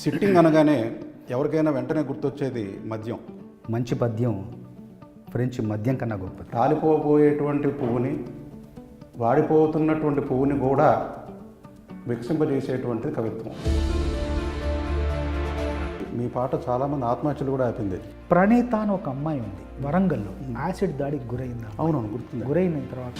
Sitting అనగానే ఎవరికైనా వెంటనే గుర్తొచ్చేది మద్యం. మంచి పద్యం ఫ్రెంచ్ మద్యం కన్నా గొప్పది. రాలిపోబోయేటువంటి పువ్వుని, వాడిపోతున్నటువంటి పువ్వుని కూడా వికసింపజేసేటువంటిది కవిత్వం. మీ పాట చాలామంది ఆత్మహత్యలు కూడా ఆపింది. ప్రణీత అని ఒక అమ్మాయి ఉంది వరంగల్లో, యాసిడ్ దాడికి గురైంది. అవునవును, గుర్తుంది. గురైన తర్వాత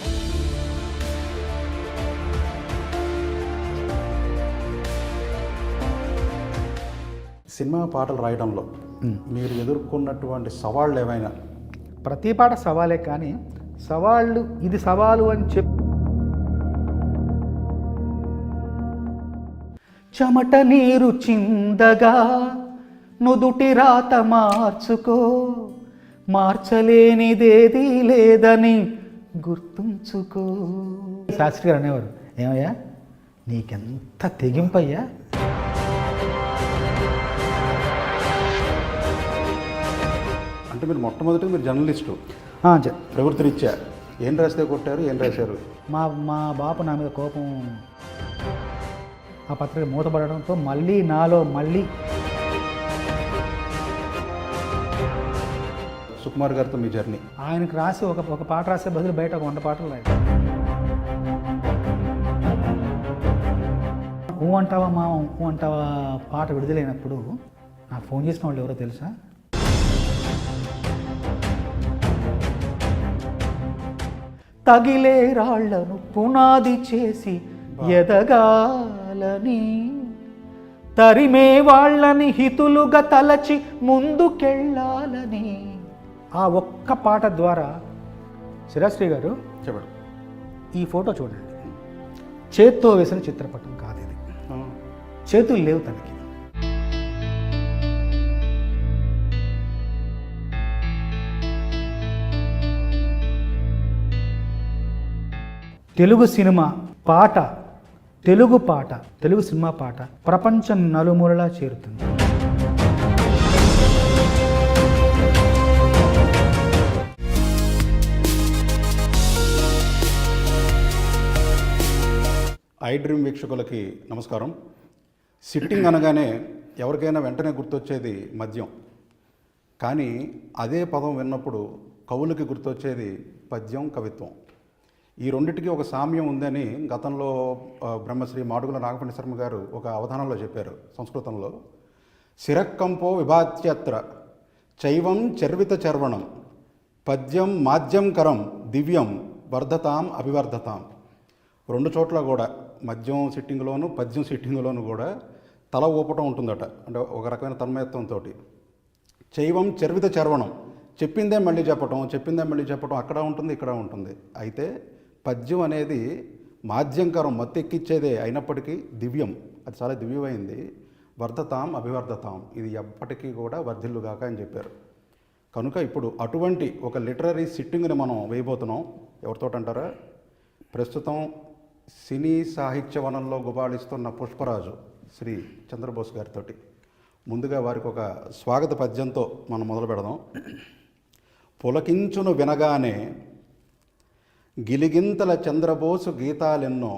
సినిమా పాటలు రాయడంలో మీరు ఎదుర్కొన్నటువంటి సవాళ్ళు ఏమైనా? ప్రతి పాట సవాలే, కానీ సవాళ్ళు ఇది సవాలు అని చెమట నీరు చిందగా నుదుటి రాత మార్చుకో, మార్చలేనిదేది లేదని గుర్తుంచుకో. శాస్త్రి గారు అనేవారు, ఏమయ్యా నీకెంత తెగింపయ్యా. అంటే మీరు మొట్టమొదటి మీరు జర్నలిస్టు, ప్రవృత్తిరీత్యా ఏం రాస్తే కొట్టారు, ఏం రాశారు? మా బాపు నా మీద కోపం, ఆ పత్రిక మూతపడడంతో నాలో మళ్ళీ సుకుమార్ గారితో మీ జర్నీ. ఆయనకు రాసి ఒక పాట రాసే బదులు బయట ఒక 100 పాటలు రాయి. ఊ అంటావా మా ఊ అంటావా పాట విడుదలైనప్పుడు నాకు ఫోన్ చేసిన వాళ్ళు ఎవరో తెలుసా? తగిలే రాళ్లను పునాది చేసి ఎదగాలని, తరిమే వాళ్ళని హితులుగా తలచి ముందుకెళ్ళాలని. ఆ ఒక్క పాట ద్వారా శిరాశ్రీ గారు చెప్పండి. ఈ ఫోటో చూడండి, చేత్తో వేసిన చిత్రపటం కాదు ఇది, చేతులు లేవు తనకి. తెలుగు సినిమా పాట, తెలుగు సినిమా పాట ప్రపంచం నలుమూలలా చేరుతుంది. ఐ డ్రీమ్ వీక్షకులకి నమస్కారం. సిట్టింగ్ అనగానే ఎవరికైనా వెంటనే గుర్తొచ్చేది మద్యం, కానీ అదే పదం విన్నప్పుడు కవులకి గుర్తొచ్చేది పద్యం, కవిత్వం. ఈ రెండింటికి ఒక సామ్యం ఉందని గతంలో బ్రహ్మశ్రీ మాడుగుల నాగపండి శర్మ గారు ఒక అవధానంలో చెప్పారు సంస్కృతంలో. శిరక్కంపో విభాత్యత్ర చైవం చర్విత చర్వణం పద్యం మాధ్యం కరం దివ్యం వర్ధతాం అభివర్ధతాం. రెండు చోట్ల కూడా మద్యం సిట్టింగ్లోను పద్యం సిట్టింగ్లోను కూడా తల ఊపటం ఉంటుందట, అంటే ఒక రకమైన తన్మయత్వంతో. చైవం చర్విత చర్వణం, చెప్పిందే మళ్ళీ చెప్పటం అక్కడ ఉంటుంది, ఇక్కడ ఉంటుంది. అయితే పద్యం అనేది మాధ్యంకరం, మత్తెక్కిచ్చేదే అయినప్పటికీ దివ్యం, అది చాలా దివ్యమైంది. వర్ధతాం అభివర్ధతాం, ఇది ఎప్పటికీ కూడా వర్ధిల్లుగాక అని చెప్పారు. కనుక ఇప్పుడు అటువంటి ఒక లిటరరీ సిట్టింగ్ని మనం వేయబోతున్నాం. ఎవరితోటంటారా? ప్రస్తుతం సినీ సాహిత్య వనంలో గుబాళిస్తున్న పుష్పరాజు శ్రీ చంద్రబోస్ గారితో. ముందుగా వారికి ఒక స్వాగత పద్యంతో మనం మొదలు పెడదాం. పులకించును వినగానే గిలిగింతల చంద్రబోసు గీతాలెన్నో,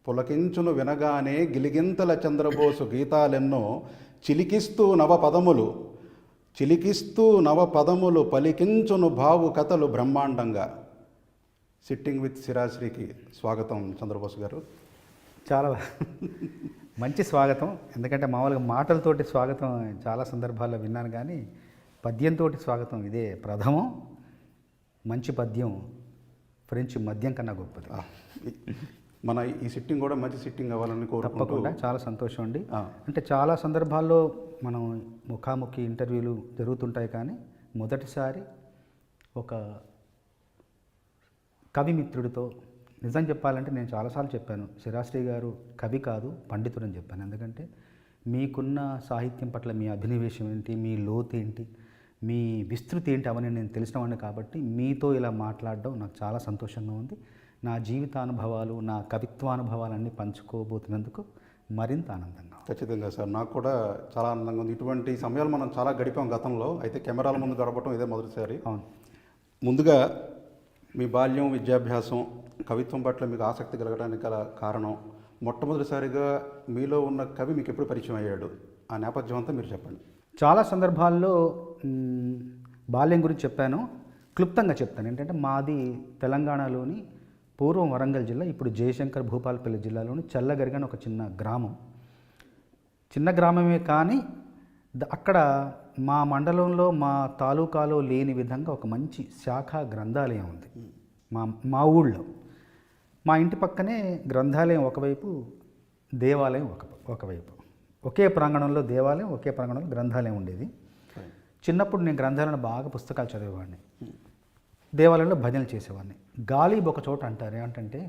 పులకించును వినగానే గిలిగింతల చంద్రబోసు గీతాలెన్నో, చిలికిస్తూ నవ పదములు పలికించును భావు కథలు బ్రహ్మాండంగా. సిట్టింగ్ విత్ శిరాశ్రీకి స్వాగతం చంద్రబోస్ గారు. చాలా మంచి స్వాగతం, ఎందుకంటే మామూలుగా మాటలతోటి స్వాగతం చాలా సందర్భాల్లో విన్నాను, కానీ పద్యంతో స్వాగతం ఇదే ప్రథమం. మంచి పద్యం ఫ్రెంచ్ మద్యం కన్నా గొప్పది. మన ఈ సిట్టింగ్ కూడా మంచి సిట్టింగ్ అవ్వాలని తప్పకుండా. చాలా సంతోషం అండి. అంటే చాలా సందర్భాల్లో మనం ముఖాముఖి ఇంటర్వ్యూలు జరుగుతుంటాయి, కానీ మొదటిసారి ఒక కవి మిత్రుడితో, నిజం చెప్పాలంటే నేను చాలాసార్లు చెప్పాను, శిరాశ్రీ గారు కవి కాదు పండితుడు అని చెప్పాను. ఎందుకంటే మీకున్న సాహిత్యం పట్ల మీ అభినవేశం ఏంటి, మీ లోతు ఏంటి, మీ విస్తృతి ఏంటి అవన్నీ నేను తెలిసినవాడిని. కాబట్టి మీతో ఇలా మాట్లాడడం నాకు చాలా సంతోషంగా ఉంది. నా జీవితానుభవాలు, నా కవిత్వానుభవాలన్నీ పంచుకోబోతున్నందుకు మరింత ఆనందంగా. ఖచ్చితంగా సార్, నాకు కూడా చాలా ఆనందంగా ఉంది. ఇటువంటి సమయాలు మనం చాలా గడిపాం గతంలో, అయితే కెమెరాల ముందు గడపడం ఇదే మొదటిసారి. అవును. ముందుగా మీ బాల్యం, విద్యాభ్యాసం, కవిత్వం పట్ల మీకు ఆసక్తి కలగడానికి గల కారణం, మొట్టమొదటిసారిగా మీలో ఉన్న కవి మీకు ఎప్పుడు పరిచయం అయ్యాడు? ఆ నేపథ్యం అంతా మీరు చెప్పండి. చాలా సందర్భాల్లో బాల్యం గురించి చెప్పాను, క్లుప్తంగా చెప్తాను. ఏంటంటే మాది తెలంగాణలోని పూర్వం వరంగల్ జిల్లా, ఇప్పుడు జయశంకర్ భూపాలపల్లి జిల్లాలోని చల్లగరిగా అని ఒక చిన్న గ్రామం. చిన్న గ్రామమే కానీ అక్కడ మా మండలంలో మా తాలూకాలో లేని విధంగా ఒక మంచి శాఖా గ్రంథాలయం ఉంది మా ఊళ్ళో. మా ఇంటి పక్కనే గ్రంథాలయం ఒకవైపు, దేవాలయం ఒకవైపు. ఒకే ప్రాంగణంలో దేవాలయం, ఒకే ప్రాంగణంలో గ్రంథాలయం ఉండేది. చిన్నప్పుడు నేను గ్రంథాలయంలో బాగా పుస్తకాలు చదివేవాడిని, దేవాలయంలో భజనలు చేసేవాడిని. గాలిబ్ ఒక చోట అంటారు ఏమంటే,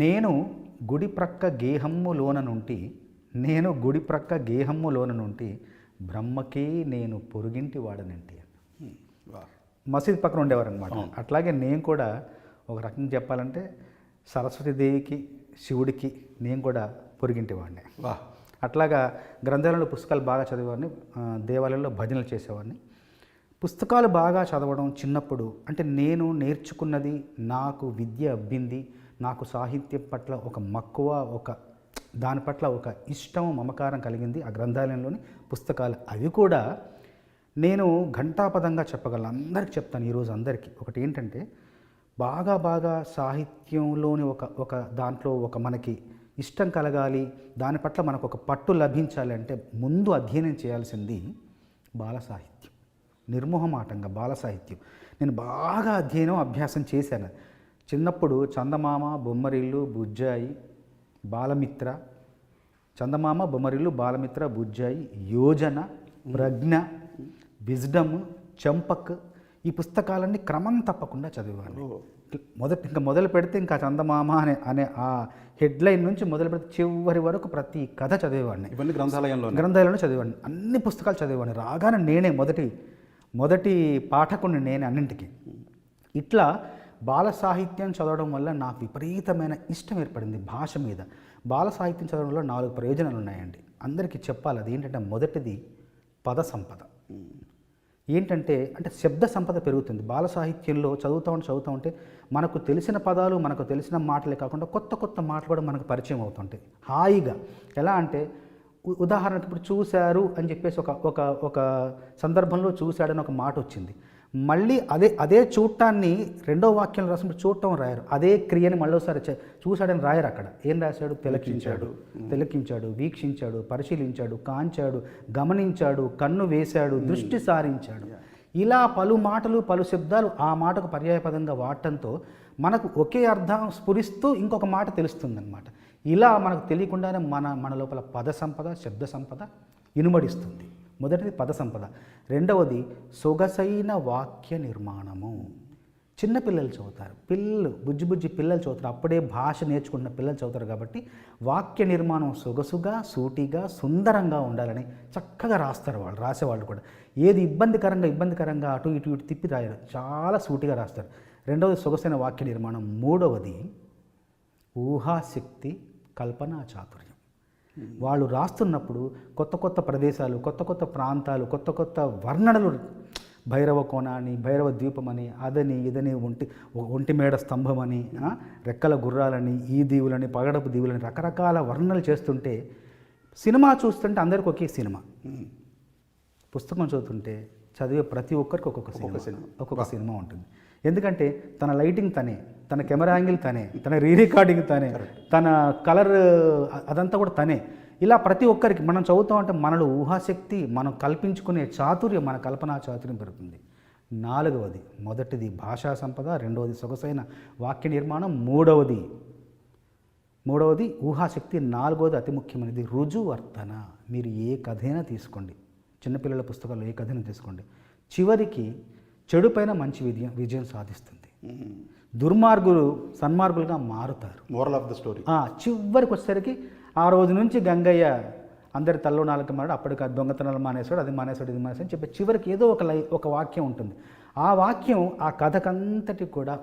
నేను గుడి ప్రక్క గేహమ్ములోన నుండి బ్రహ్మకే నేను పొరుగింటి వాడనంటే. మసీద్ పక్కన ఉండేవారు అనమాట. అట్లాగే నేను కూడా ఒక రకంగా చెప్పాలంటే సరస్వతీదేవికి, శివుడికి నేను కూడా పొరుగింటి వాడిని. అట్లాగా గ్రంథాలయంలో పుస్తకాలు బాగా చదివేవాడిని, దేవాలయంలో భజనలు చేసేవాడిని. పుస్తకాలు బాగా చదవడం చిన్నప్పుడు అంటే నేను నేర్చుకున్నది, నాకు విద్య అబ్బింది, నాకు సాహిత్యం పట్ల ఒక మక్కువ, దాని పట్ల ఒక ఇష్టం, మమకారం కలిగింది ఆ గ్రంథాలయంలోని పుస్తకాలు. అవి కూడా నేను ఘంటాపదంగా చెప్పగలను, అందరికి చెప్తాను ఈరోజు అందరికీ. ఒకటి ఏంటంటే బాగా సాహిత్యంలోని ఒక దాంట్లో ఒక మనకి ఇష్టం కలగాలి, దాని పట్ల మనకు ఒక పట్టు లభించాలి అంటే ముందు అధ్యయనం చేయాల్సింది బాల సాహిత్యం. నిర్మోహమాటంగా బాల సాహిత్యం నేను బాగా అభ్యాసం చేశాను. చిన్నప్పుడు చందమామ, బొమ్మరిల్లు, బుజ్జాయి, బాలమిత్ర, చందమామ, బొమ్మరిల్లు, బాలమిత్ర, బుజ్జాయి, యోజన, ప్రజ్ఞ, విజ్డమ్, చంపక్, ఈ పుస్తకాలన్నీ క్రమం తప్పకుండా చదివేవాడిని. మొదలు పెడితే ఇంకా చందమామ అనే ఆ హెడ్లైన్ నుంచి మొదలు పెడితే చివరి వరకు ప్రతి కథ చదివేవాడిని. ఇవన్నీ గ్రంథాలయంలో చదివేవాడిని. అన్ని పుస్తకాలు చదివేవాడిని. రాగానే నేనే మొదటి పాఠకుడిని నేనే అన్నింటికి. ఇట్లా బాల సాహిత్యం చదవడం వల్ల నాకు విపరీతమైన ఇష్టం ఏర్పడింది భాష మీద. బాల సాహిత్యం చదవడం వల్ల 4 ప్రయోజనాలు ఉన్నాయండి, అందరికీ చెప్పాలి. అది ఏంటంటే మొదటిది పద సంపద. ఏంటంటే శబ్ద సంపద పెరుగుతుంది. బాల సాహిత్యంలో చదువుతూ ఉంటే మనకు తెలిసిన పదాలు, మనకు తెలిసిన మాటలే కాకుండా కొత్త మాటలు కూడా మనకు పరిచయం అవుతుంటాయి హాయిగా. ఎలా అంటే ఉదాహరణకు ఇప్పుడు చూశారు అని చెప్పేసి ఒక సందర్భంలో చూశాడని ఒక మాట వచ్చింది. మళ్ళీ అదే చూడటాన్ని రెండో వాక్యంలో రాసినప్పుడు చూడటం రాయరు, అదే క్రియని మళ్ళీసారి చూశాడని రాయరు. అక్కడ ఏం రాశాడు? తిలకించాడు, వీక్షించాడు, పరిశీలించాడు, కాంచాడు, గమనించాడు, కన్ను వేశాడు, దృష్టి సారించాడు. ఇలా పలు మాటలు, పలు శబ్దాలు ఆ మాటకు పర్యాయపదంగా వాడటంతో మనకు ఒకే అర్థం స్ఫురిస్తూ ఇంకొక మాట తెలుస్తుందన్నమాట. ఇలా మనకు తెలియకుండానే మన లోపల పద సంపద, శబ్ద సంపద ఇనుమడిస్తుంది. మొదటిది పద సంపద. రెండవది సొగసైన వాక్య నిర్మాణము. చిన్నపిల్లలు చదువుతారు, బుజ్జి పిల్లలు చదువుతారు, అప్పుడే భాష నేర్చుకుంటున్న పిల్లలు చదువుతారు. కాబట్టి వాక్య నిర్మాణం సొగసుగా, సూటిగా, సుందరంగా ఉండాలని చక్కగా రాస్తారు వాళ్ళు, రాసేవాళ్ళు కూడా. ఏది ఇబ్బందికరంగా అటు ఇటు తిప్పి రాయరు, చాలా సూటిగా రాస్తారు. రెండవది సొగసైన వాక్య నిర్మాణం. మూడవది ఊహాశక్తి, కల్పనా చాతుర్యం. వాళ్ళు రాస్తున్నప్పుడు కొత్త ప్రదేశాలు, కొత్త ప్రాంతాలు, కొత్త వర్ణనలు, భైరవ కోణ అని, భైరవ ద్వీపం అని, అదని ఇదని, ఒంటిమేడ స్తంభం అని, రెక్కల గుర్రాలని, ఈ దీవులని, పగడపు దీవులని, రకరకాల వర్ణనలు చేస్తుంటే సినిమా చూస్తుంటే అందరికీ ఒకే సినిమా. పుస్తకం చదువుతుంటే చదివే ప్రతి ఒక్కరికి ఒక్కొక్క సినిమా ఉంటుంది. ఎందుకంటే తన లైటింగ్ తనే, తన కెమెరా యాంగిల్ తనే, తన రీరికార్డింగ్ తనే, తన కలర్ అదంతా కూడా తనే. ఇలా ప్రతి ఒక్కరికి మనం చదువుతామంటే మనలో ఊహాశక్తి, మనం కల్పించుకునే చాతుర్యం, మన కల్పనా చాతుర్యం పెరుగుతుంది. నాలుగవది, మొదటిది భాషా సంపద, రెండవది సొగసైన వాక్య నిర్మాణం, మూడవది ఊహాశక్తి, నాలుగవది అతి ముఖ్యమైనది రుజువర్తన. మీరు ఏ కథైనా తీసుకోండి, చిన్నపిల్లల పుస్తకాల్లో ఏ కథైనా తీసుకోండి, చివరికి చెడు పైన మంచి విజయం సాధిస్తుంది. దుర్మార్గులు సన్మార్గులుగా మారుతారు. Moral of the story. చివరికి వచ్చేసరికి ఆ రోజు నుంచి గంగయ్య అందరి తల్లో నాలుగు మాడు, అప్పటికి ఆ దొంగతనాలు మానేశాడు, ఇది మానేశాడు అని చెప్పి చివరికి ఏదో ఒక వాక్యం ఉంటుంది. ఆ వాక్యం ఆ కథకంతటి కూడా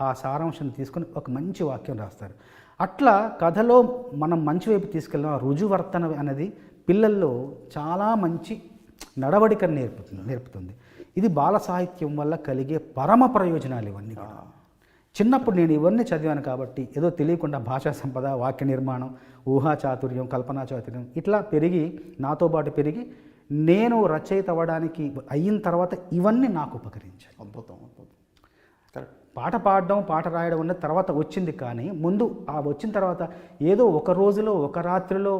ఆ సారాంశాన్ని తీసుకొని ఒక మంచి వాక్యం రాస్తారు. అట్లా కథలో మనం మంచి వైపు తీసుకెళ్ళిన రుజువర్తన అనేది పిల్లల్లో చాలా మంచి నడవడికను నేర్పుతుంది. ఇది బాల సాహిత్యం వల్ల కలిగే పరమ ప్రయోజనాలు ఇవన్నీ కూడా. చిన్నప్పుడు నేను ఇవన్నీ చదివాను కాబట్టి ఏదో తెలియకుండా భాషా సంపద, వాక్య నిర్మాణం, ఊహా చాతుర్యం, కల్పనా చాతుర్యం ఇట్లా పెరిగి నాతో పాటు పెరిగి నేను రచయిత అవ్వడానికి అయిన తర్వాత ఇవన్నీ నాకు ఉపకరించాయి. అద్భుతం, అద్భుతం. కరెక్ట్. పాట పాడడం, పాట రాయడం అన్న తర్వాత వచ్చింది, కానీ ముందు ఆ వచ్చిన తర్వాత ఏదో ఒక రోజులో, ఒక రాత్రిలో,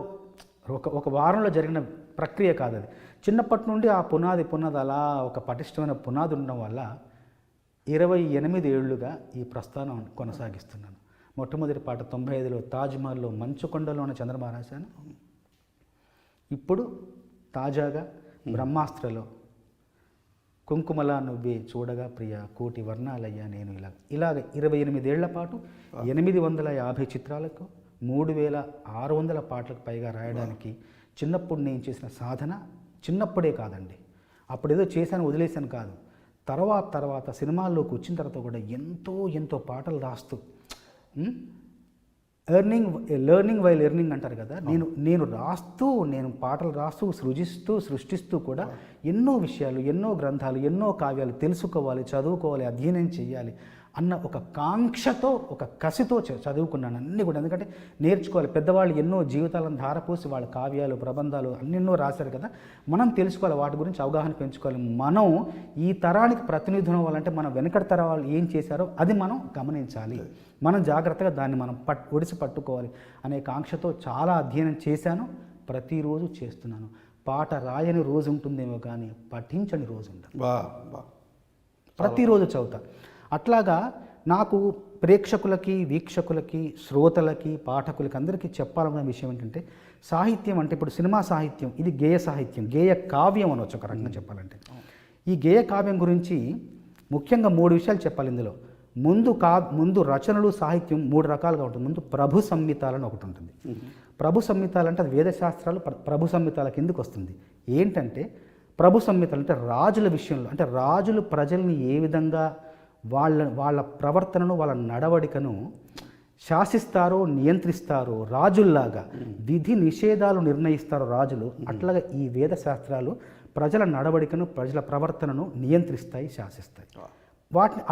ఒక వారంలో జరిగిన ప్రక్రియ కాదు అది. చిన్నప్పటి నుండి ఆ పునాది అలా ఒక పటిష్టమైన పునాది ఉండడం వల్ల 28 ఏళ్లుగా ఈ ప్రస్థానం కొనసాగిస్తున్నాను. మొట్టమొదటి పాట 95లో తాజ్మహల్లో మంచుకొండలో ఉన్న చంద్రమా రాశాను. ఇప్పుడు తాజాగా బ్రహ్మాస్త్రలో కుంకుమలా నువ్వే చూడగా ప్రియ కోటి వర్ణాలయ్యా నేను ఇలాగ 28 ఏళ్ల పాటు 850 చిత్రాలకు 3600 పాటలకు పైగా రాయడానికి చిన్నప్పుడు నేను చేసిన సాధన. చిన్నప్పుడే కాదండి, అప్పుడేదో చేశాను వదిలేశాను కాదు, తర్వాత సినిమాల్లోకి వచ్చిన తర్వాత కూడా ఎంతో పాటలు రాస్తూ లెర్నింగ్ వైల్ ఎర్నింగ్ అంటారు కదా, నేను పాటలు రాస్తూ సృష్టిస్తూ కూడా ఎన్నో విషయాలు, ఎన్నో గ్రంథాలు, ఎన్నో కావ్యాలు తెలుసుకోవాలి, చదువుకోవాలి, అధ్యయనం చేయాలి అన్న ఒక కాంక్షతో, ఒక కసితో చదువుకున్నాను అన్నీ కూడా. ఎందుకంటే నేర్చుకోవాలి. పెద్దవాళ్ళు ఎన్నో జీవితాలను ధారపోసి వాళ్ళ కావ్యాలు, ప్రబంధాలు అన్నెన్నో రాశారు కదా, మనం తెలుసుకోవాలి, వాటి గురించి అవగాహన పెంచుకోవాలి. మనం ఈ తరానికి ప్రతినిధులు అవ్వాలంటే మన వెనకటి తరం వాళ్ళు ఏం చేశారో అది మనం గమనించాలి, మనం జాగ్రత్తగా దాన్ని మనం ఒడిసి పట్టుకోవాలి అనే కాంక్షతో చాలా అధ్యయనం చేశాను. ప్రతిరోజు చేస్తున్నాను. పాట రాయని రోజు ఉంటుందేమో కానీ పఠించని రోజు ఉండదు. ప్రతిరోజు చదువుతా. అట్లాగా నాకు ప్రేక్షకులకి, వీక్షకులకి, శ్రోతలకి, పాఠకులకి అందరికీ చెప్పాలన్న విషయం ఏంటంటే, సాహిత్యం అంటే ఇప్పుడు సినిమా సాహిత్యం ఇది గేయ సాహిత్యం, గేయ కావ్యం అనవచ్చు ఒక రకంగా చెప్పాలంటే. ఈ గేయ కావ్యం గురించి ముఖ్యంగా 3 విషయాలు చెప్పాలి ఇందులో. ముందు రచనలు, సాహిత్యం 3 రకాలుగా ఉంటుంది. ముందు ప్రభు సంహితాలని ఒకటి ఉంటుంది. ప్రభు సంహితాలు అంటే అది వేదశాస్త్రాలు ప్రభు సంహితాల కిందకు వస్తుంది. ఏంటంటే ప్రభు సంహితలు అంటే రాజుల విషయంలో, అంటే రాజులు ప్రజల్ని ఏ విధంగా వాళ్ళ ప్రవర్తనను, వాళ్ళ నడవడికను శాసిస్తారో, నియంత్రిస్తారో, రాజుల్లాగా విధి నిషేధాలు నిర్ణయిస్తారో రాజులు, అట్లాగా ఈ వేద శాస్త్రాలు ప్రజల నడవడికను, ప్రజల ప్రవర్తనను నియంత్రిస్తాయి, శాసిస్తాయి.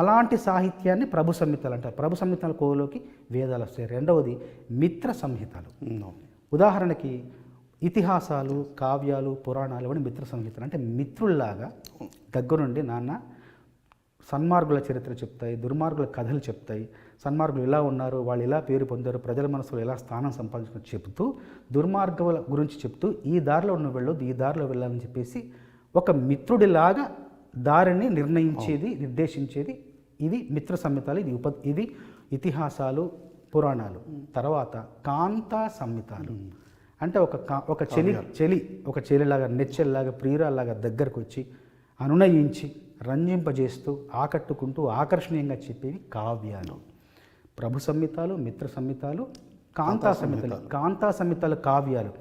అలాంటి సాహిత్యాన్ని ప్రభు సంహితలు అంటారు. ప్రభు సంహితల కోవలోకి వేదాలు వస్తాయి. రెండవది మిత్ర సంహితలు. ఉదాహరణకి ఇతిహాసాలు, కావ్యాలు, పురాణాలు అని మిత్ర సంహితలు. అంటే మిత్రుల్లాగా దగ్గరుండి నాన్న సన్మార్గుల చరిత్ర చెప్తాయి, దుర్మార్గుల కథలు చెప్తాయి, సన్మార్గులు ఎలా ఉన్నారు, వాళ్ళు ఎలా పేరు పొందారు, ప్రజల మనసులో ఎలా స్థానం సంపాదించుకుని చెప్తూ, దుర్మార్గుల గురించి చెప్తూ ఈ దారిలో నువ్వు వెళ్ళొద్దు, ఈ దారిలో వెళ్ళాలని చెప్పేసి ఒక మిత్రుడిలాగా దారిని నిర్దేశించేది ఇది మిత్ర సంహితాలు. ఇది ఇతిహాసాలు, పురాణాలు. తర్వాత కాంతా సంహితాలు అంటే ఒక చెలిలాగా, నెచ్చెల్లాగా, ప్రియురాల్లాగా దగ్గరకు వచ్చి అనునయించి రంజింపజేస్తూ, ఆకట్టుకుంటూ, ఆకర్షణీయంగా చెప్పేవి కావ్యాలు. ప్రభు సంహితాలు, మిత్ర సంహితాలు, కాంతా సంహితలు. కాంతా సంహితలు కావ్యాలు.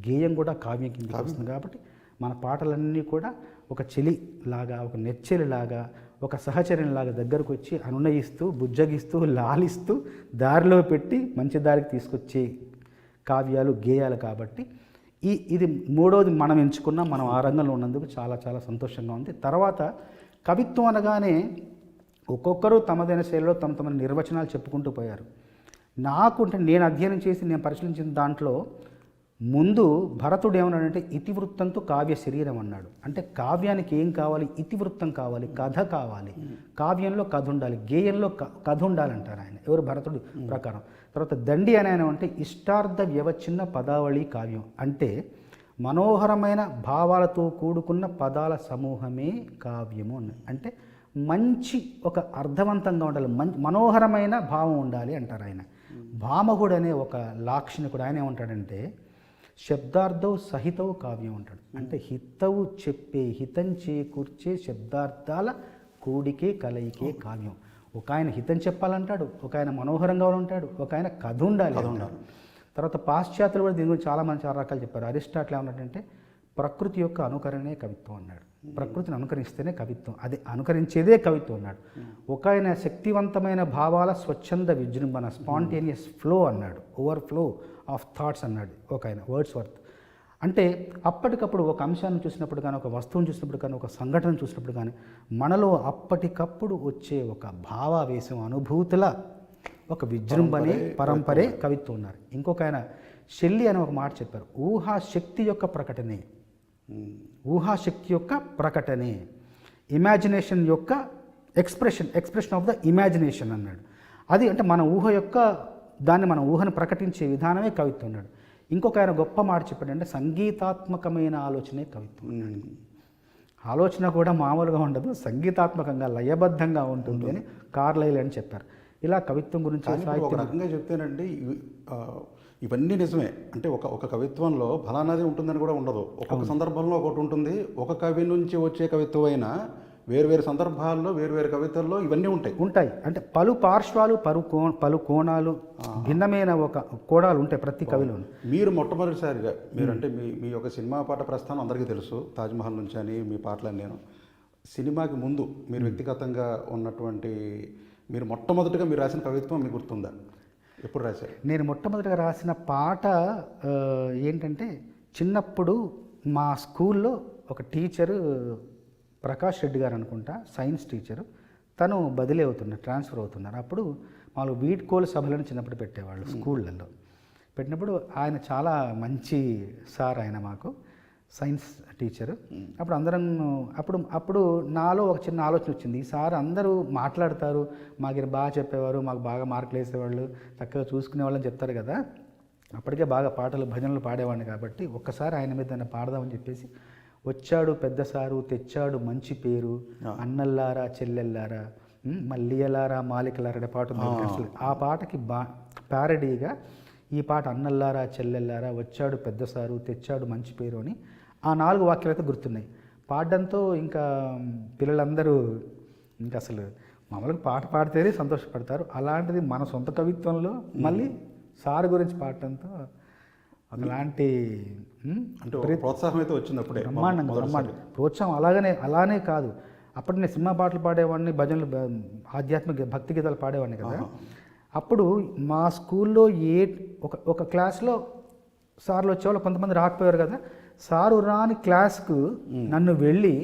గేయం కూడా కావ్యం కిందకి వస్తుంది కాబట్టి మన పాటలన్నీ కూడా ఒక చెలిలాగా, ఒక నెచ్చెలిలాగా, ఒక సహచర్యంలాగా దగ్గరకు వచ్చి అనునయిస్తూ, బుజ్జగిస్తూ, లాలిస్తూ, దారిలో పెట్టి మంచి దారికి తీసుకొచ్చే కావ్యాలు, గేయాలు. కాబట్టి ఇది 3వది మనం ఎంచుకున్నాం. మనం ఆ రంగంలో ఉన్నందుకు చాలా చాలా సంతోషంగా ఉంది. తర్వాత కవిత్వం అనగానే ఒక్కొక్కరు తమదైన శైలిలో తమ నిర్వచనాలు చెప్పుకుంటూ పోయారు. అంటే నేను అధ్యయనం చేసి నేను పరిశీలించిన దాంట్లో ముందు భరతుడు ఏమన్నాడంటే ఇతివృత్తంతో కావ్య శరీరం అన్నాడు. అంటే కావ్యానికి ఏం కావాలి? ఇతివృత్తం కావాలి, కథ కావాలి. కావ్యంలో కథ ఉండాలి, గేయంలో కథ ఉండాలంటారు ఆయన, ఎవరు? భరతుడి ప్రకారం. తర్వాత దండి అని ఆయన అంటే ఇష్టార్థ వ్యవచ్ఛిన్న పదావళి కావ్యం. అంటే మనోహరమైన భావాలతో కూడుకున్న పదాల సమూహమే కావ్యము అన్నది. అంటే మంచి ఒక అర్థవంతంగా ఉండాలి, మనోహరమైన భావం ఉండాలి అంటారు ఆయన. భామహుడు అనే ఒక లాక్షణికుడు ఆయన ఏమంటాడంటే శబ్దార్థవు సహితవు కావ్యం అంటాడు. అంటే హితవు చెప్పే, హితం చేకూర్చే శబ్దార్థాల కూడికే కలయికే కావ్యం. ఒక ఆయన హితం చెప్పాలంటాడు, ఒక ఆయన మనోహరంగా ఉంటాడు, ఒక ఆయన కథ ఉండాలి. తర్వాత పాశ్చాత్యులు కూడా దీని గురించి చాలా రకాలు చెప్పారు. అరిస్టాటిల్ ఏమన్నాడంటే ప్రకృతి యొక్క అనుకరణే కవిత్వం అన్నాడు. ప్రకృతిని అనుకరిస్తేనే కవిత్వం, అది అనుకరించేదే కవిత్వం అన్నాడు. ఒక ఆయన శక్తివంతమైన భావాల స్వచ్ఛంద విజృంభణ, స్పాంటేనియస్ ఫ్లో అన్నాడు, ఓవర్ఫ్లో ఆఫ్ థాట్స్ అన్నాడు ఒక ఆయన, వర్డ్స్వర్త్. అంటే అప్పటికప్పుడు ఒక అంశాన్ని చూసినప్పుడు కానీ, ఒక వస్తువుని చూసినప్పుడు కానీ, ఒక సంఘటన చూసినప్పుడు కానీ మనలో అప్పటికప్పుడు వచ్చే ఒక భావావేశం, అనుభూతుల ఒక విజృంభణే పరంపరే కవిత్వం ఉన్నారు. ఇంకొక ఆయన షెల్లీ అని ఒక మాట చెప్పారు, ఊహాశక్తి యొక్క ప్రకటనే, ఊహాశక్తి యొక్క ప్రకటనే, ఇమాజినేషన్ యొక్క ఎక్స్ప్రెషన్ ఆఫ్ ద ఇమాజినేషన్ అన్నాడు. అది అంటే మన ఊహ యొక్క దాన్ని మన ఊహను ప్రకటించే విధానమే కవిత్వం అన్నాడు. ఇంకొక ఆయన గొప్ప మాట చెప్పాడంటే సంగీతాత్మకమైన ఆలోచనే కవిత్వం. ఆలోచన కూడా మామూలుగా ఉండదు, సంగీతాత్మకంగా లయబద్ధంగా ఉంటుంది అని కార్లైల్ అని చెప్పారు. ఇలా కవిత్వం గురించి ఒక రకంగా చెప్తేనండి ఇవన్నీ నిజమే. అంటే ఒక కవిత్వంలో ఫలానాది ఉంటుందని కూడా ఉండదు. ఒక్కొక్క సందర్భంలో ఒకటి ఉంటుంది. ఒక కవి నుంచి వచ్చే కవిత్వం అయినా వేరువేరు సందర్భాల్లో వేరువేరు కవితల్లో ఇవన్నీ ఉంటాయి. అంటే పలు పార్శ్వాలు పలు కోణాలు భిన్నమైన ఒక కోణాలు ఉంటాయి ప్రతి కవిలోను. మీరు మొట్టమొదటిసారిగా మీరంటే మీ యొక్క సినిమా పాట ప్రస్థానం అందరికీ తెలుసు, తాజ్మహల్ నుంచి అని మీ పాటలని. నేను సినిమాకి ముందు మీరు వ్యక్తిగతంగా ఉన్నటువంటి మీరు మొట్టమొదటిగా మీరు రాసిన కవిత్వం మీకు గుర్తుందా? ఎప్పుడు రాశారు? నేను మొట్టమొదటిగా రాసిన పాట ఏంటంటే చిన్నప్పుడు మా స్కూల్లో ఒక టీచరు ప్రకాష్ రెడ్డి గారు అనుకుంటా, సైన్స్ టీచరు, తను బదిలీ అవుతున్నారు, ట్రాన్స్ఫర్ అవుతున్నారు. అప్పుడు వాళ్ళు వీడ్కోలు సభలను చిన్నప్పుడు పెట్టేవాళ్ళు స్కూళ్ళల్లో. పెట్టినప్పుడు ఆయన చాలా మంచి సార్, ఆయన మాకు సైన్స్ టీచరు. అప్పుడు అందరం అప్పుడు నాలో ఒక చిన్న ఆలోచన వచ్చింది, ఈ సార్ అందరూ మాట్లాడతారు, మాకు బాగా చెప్పేవారు, మాకు బాగా మార్కులు వేసేవాళ్ళు, చక్కగా చూసుకునేవాళ్ళని చెప్తారు కదా, అప్పటికే బాగా పాటలు భజనలు పాడేవాడిని కాబట్టి ఒక్కసారి ఆయన మీద పాడదామని చెప్పేసి వచ్చాడు పెద్ద సారు, తెచ్చాడు మంచి పేరు, అన్నల్లారా చెల్లెల్లారా, మల్లియలారా మాలికలారా అనే పాట ఉంది అసలు. ఆ పాటకి ప్యారడీగా ఈ పాట అన్నల్లారా చెల్లెల్లారా, వచ్చాడు పెద్ద సారు, తెచ్చాడు మంచి పేరు అని ఆ 4 వాక్యాలు అయితే గుర్తున్నాయి. పాడడంతో ఇంకా పిల్లలందరూ ఇంకా అసలు మామూలుగా పాట పాడితేనే సంతోషపడతారు. అలాంటిది మన సొంత కవిత్వంలో మళ్ళీ సార్ గురించి పాడటంతో అలాంటి ప్రోత్సాహం అయితే వచ్చింది అప్పుడే. బ్రహ్మాండంగా ప్రోత్సాహం అలానే కాదు. అప్పుడు నేను సినిమా పాటలు పాడేవాడిని, భజనలు, ఆధ్యాత్మిక భక్తి గీతాలు పాడేవాడిని కదా. అప్పుడు మా స్కూల్లో ఒక క్లాస్లో సార్లు వచ్చేవాళ్ళు, కొంతమంది రాకపోయారు కదా, సారు రాని క్లాస్కు నన్ను వెళ్ళి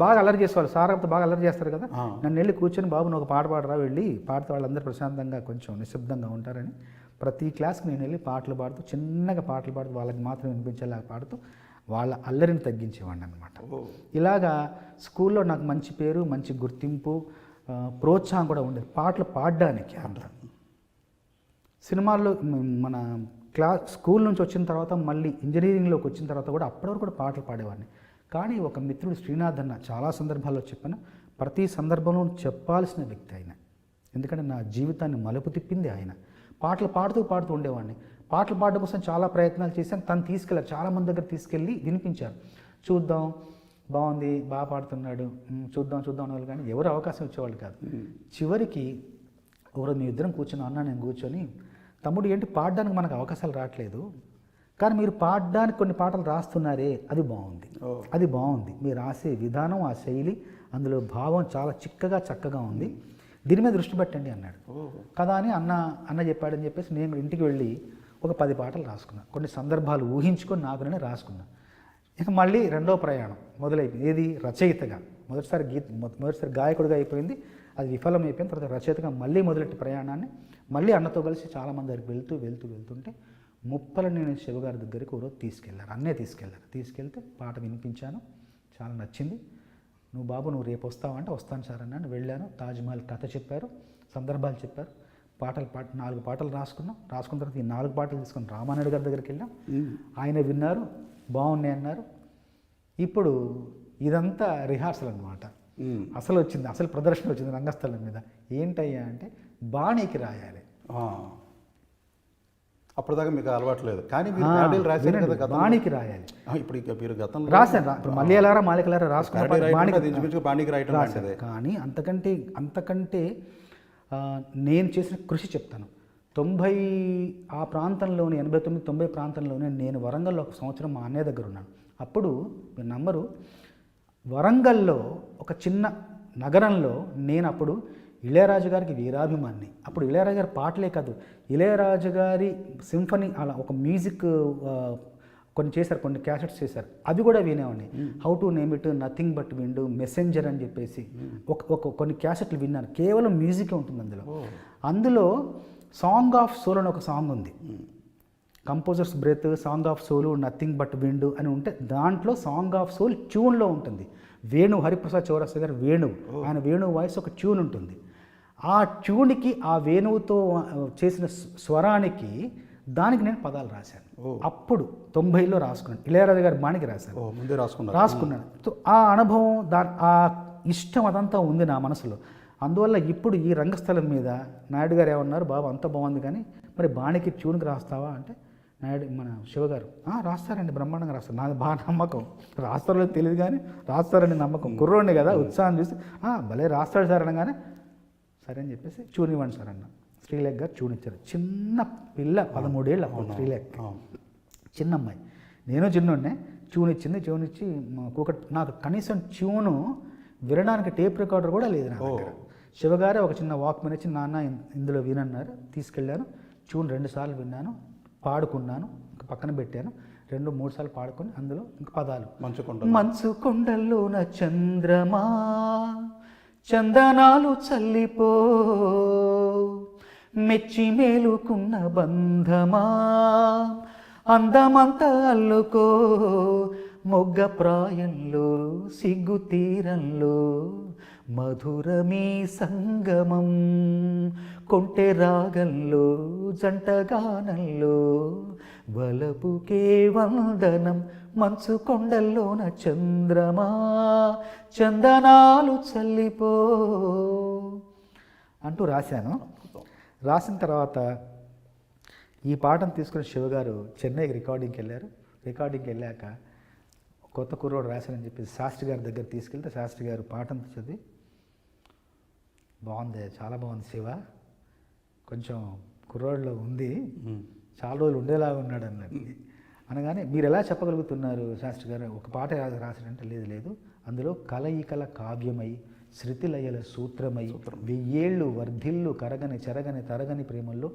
బాగా అల్లరి చేసేవాళ్ళు, సార్ అంతా బాగా అల్లరి చేస్తారు కదా, నన్ను వెళ్ళి కూర్చొని బాబు నువ్వు ఒక పాట పాడరా, వెళ్ళి పాడితే వాళ్ళందరూ ప్రశాంతంగా కొంచెం నిశ్శబ్దంగా ఉంటారని ప్రతి క్లాస్కి నేను వెళ్ళి పాటలు పాడుతూ, చిన్నగా పాటలు పాడుతూ, వాళ్ళకి మాత్రం వినిపించేలాగా పాడుతూ వాళ్ళ అల్లరిని తగ్గించేవాడిని అనమాట. ఇలాగా స్కూల్లో నాకు మంచి పేరు, మంచి గుర్తింపు, ప్రోత్సాహం కూడా ఉండేది పాటలు పాడడానికి. అట్లా సినిమాల్లో మన స్కూల్ నుంచి వచ్చిన తర్వాత మళ్ళీ ఇంజనీరింగ్లోకి వచ్చిన తర్వాత కూడా అప్పటి వరకు కూడా పాటలు పాడేవాడిని. కానీ ఒక మిత్రుడు శ్రీనాథ్ అన్న చాలా సందర్భాల్లో చెప్పాను, ప్రతి సందర్భంలో చెప్పాల్సిన వ్యక్తి ఆయన. ఎందుకంటే నా జీవితాన్ని మలుపు తిప్పింది ఆయన. పాటలు పాడుతూ ఉండేవాడిని. పాటలు పాడడం కోసం చాలా ప్రయత్నాలు చేశాను. తను తీసుకెళ్ళారు, చాలామంది దగ్గర తీసుకెళ్ళి వినిపించారు. చూద్దాం, బాగుంది, బాగా పాడుతున్నాడు, చూద్దాం అనేవాళ్ళు, కానీ ఎవరు అవకాశం ఇచ్చేవాళ్ళు కాదు. చివరికి ఒకరోజు మీ ఇద్దరం కూర్చొని, అన్నా నేను కూర్చొని, తమ్ముడు ఏంటి పాడడానికి మనకు అవకాశాలు రావట్లేదు, కానీ మీరు పాడడానికి కొన్ని పాటలు రాస్తున్నారే, అది బాగుంది, మీరు రాసే విధానం, ఆ శైలి, అందులో భావం చాలా చక్కగా ఉంది, దీని మీద దృష్టి పెట్టండి అన్నాడు. కదా అని అన్న చెప్పాడని చెప్పేసి నేను ఇంటికి వెళ్ళి ఒక 10 పాటలు రాసుకున్నాను. కొన్ని సందర్భాలు ఊహించుకొని నాకు నేను రాసుకున్నాను. ఇక మళ్ళీ రెండో ప్రయాణం మొదలైపోయింది. ఏది? రచయితగా. మొదటిసారి గాయకుడిగా అయిపోయింది, అది విఫలమైపోయిన తర్వాత రచయితగా మళ్ళీ మొదలెట్టి ప్రయాణాన్ని మళ్ళీ అన్నతో కలిసి చాలామంది దగ్గరికి వెళ్తుంటే ముప్పలనేని శివగారి దగ్గరికి ఒకరోజు తీసుకెళ్తే పాట వినిపించాను, చాలా నచ్చింది. నువ్వు రేపు వస్తావంటే వస్తాను సార్ అన్నాను. వెళ్ళాను, తాజ్మహల్ కథ చెప్పారు, సందర్భాలు చెప్పారు, 4 పాటలు రాసుకున్న తర్వాత ఈ 4 పాటలు తీసుకుని రామానాయుడు గారి దగ్గరికి వెళ్ళాం. ఆయన విన్నారు, బాగున్నాయి అన్నారు. ఇప్పుడు ఇదంతా రిహార్సల్ అనమాట. అసలు ప్రదర్శన వచ్చింది రంగస్థలం మీద. ఏంటయ్యా అంటే బాణీకి రాయాలి. అప్పటిదాకా మీకు అలవాటు లేదు, కానీ మీరు రాశారు కదా, బాణీకి రాయాలి. ఇప్పుడు మీరు గతంలో రాశాను, ఇప్పుడు మల్లియలారా మాలికలారా రాసుకున్నాను. కానీ అంతకంటే నేను చేసిన కృషి చెప్తాను. 90 ఆ ప్రాంతంలోనే, 89-90 ప్రాంతంలోనే నేను వరంగల్లో 1 సంవత్సరం మా అన్నయ్య దగ్గర ఉన్నాను. అప్పుడు మీరు నమ్మరు, వరంగల్లో ఒక చిన్న నగరంలో నేను అప్పుడు ఇళయరాజు గారికి వీరాభిమాన్ని. అప్పుడు ఇళయరాజు గారి పాటలే కాదు, ఇళయరాజు గారి సింఫనీ, అలా ఒక మ్యూజిక్ కొన్ని చేశారు, కొన్ని క్యాసెట్స్ చేశారు, అవి కూడా వినేవాడిని. How to name it, nothing but wind, messenger అని చెప్పేసి కొన్ని క్యాసెట్లు విన్నాను. కేవలం మ్యూజిక్ ఉంటుంది అందులో. అందులో సాంగ్ ఆఫ్ సోల్ అని ఒక సాంగ్ ఉంది. Composers breath, song of soul, nothing but wind అని ఉంటే దాంట్లో సాంగ్ ఆఫ్ సోల్ ట్యూన్లో ఉంటుంది. వేణు హరిప్రసాద్ చౌరస్తా గారు వేణువు, ఆయన వేణువు వాయిస్ ఒక ట్యూన్ ఉంటుంది. ఆ ట్యూన్కి, ఆ వేణువుతో చేసిన స్వరానికి, దానికి నేను పదాలు రాశాను. అప్పుడు 90లో రాసుకున్నాను. ఇళయరాజా గారి బాణికి రాశాను, ముందే రాసుకున్నాను. ఆ అనుభవం, ఆ ఇష్టం అదంతా ఉంది నా మనసులో. అందువల్ల ఇప్పుడు ఈ రంగస్థలం మీద నాయుడు గారు ఏమన్నారు, బాబు అంత బాగుంది కానీ మరి బాణికి ట్యూన్కి రాస్తావా అంటే, నాయుడు మన శివగారు రాస్తారండి, బ్రహ్మాండంగా రాస్తారు, నాది బాగా నమ్మకం. రాస్తారో లేదో తెలియదు కానీ రాస్తారని నమ్మకం. కుర్రోడిని కదా, ఉత్సాహం చూసి భలే రాస్తాడు సార్ అనగానే సరే అని చెప్పేసి ట్యూన్ ఇవ్వండి సార్ అన్న. శ్రీలేఖ గారు ట్యూన్ ఇచ్చారు. చిన్న పిల్ల, 13 ఏళ్ళు అప్పుడు శ్రీలేఖ, చిన్న అమ్మాయి. నేను చిన్నోడినే. ట్యూన్ ఇచ్చింది. ట్యూన్ ఇచ్చి నాకు కనీసం ట్యూను వినడానికి టేప్ రికార్డర్ కూడా లేదు నా దగ్గర. శివగారే ఒక చిన్న వాక్మెన్ ఇచ్చి, నాన్న ఇందులో వినన్నారు. తీసుకెళ్ళాను. ట్యూన్ 2 సార్లు విన్నాను, పాడుకున్నాను, పక్కన పెట్టాను. 2-3 సార్లు పాడుకొని అందులో ఇంక పదాలు, మంచు కొండల్లోన చంద్రమా చందనాలు చల్లిపో, మెచ్చి మేలుకున్న బంధమా అందమంతా అల్లుకో, మొగ్గ ప్రాయంలో సిగ్గు తీరంలో మధురమీ సంగమం, కొంటె రాగంలో జంటగానంలో వలపుకే వందనం, మంచు కొండల్లోన చంద్రమా చందనాలు చల్లిపో అంటూ రాశాను. రాసిన తర్వాత ఈ పాటను తీసుకుని శివగారు చెన్నైకి రికార్డింగ్కి వెళ్ళారు. రికార్డింగ్కి వెళ్ళాక కొత్త కుర్రోడు రాశారని చెప్పి శాస్త్రి గారి దగ్గర తీసుకెళ్తే, శాస్త్రి గారు పాటను చదివి, బాగుంది, చాలా బాగుంది శివ, కొంచెం కుర్రోడ్లో ఉంది, చాలా రోజులు ఉండేలాగా ఉన్నాడు అన్నది. అనగానే మీరు ఎలా చెప్పగలుగుతున్నారు శాస్త్రి గారు, ఒక పాట రాశారంటే, లేదు అందులో కలయికల కావ్యమై శృతిలయల సూత్రమై 1000 ఏళ్ళు వర్ధిల్లు కరగని చెరగని తరగని ప్రేమల్లో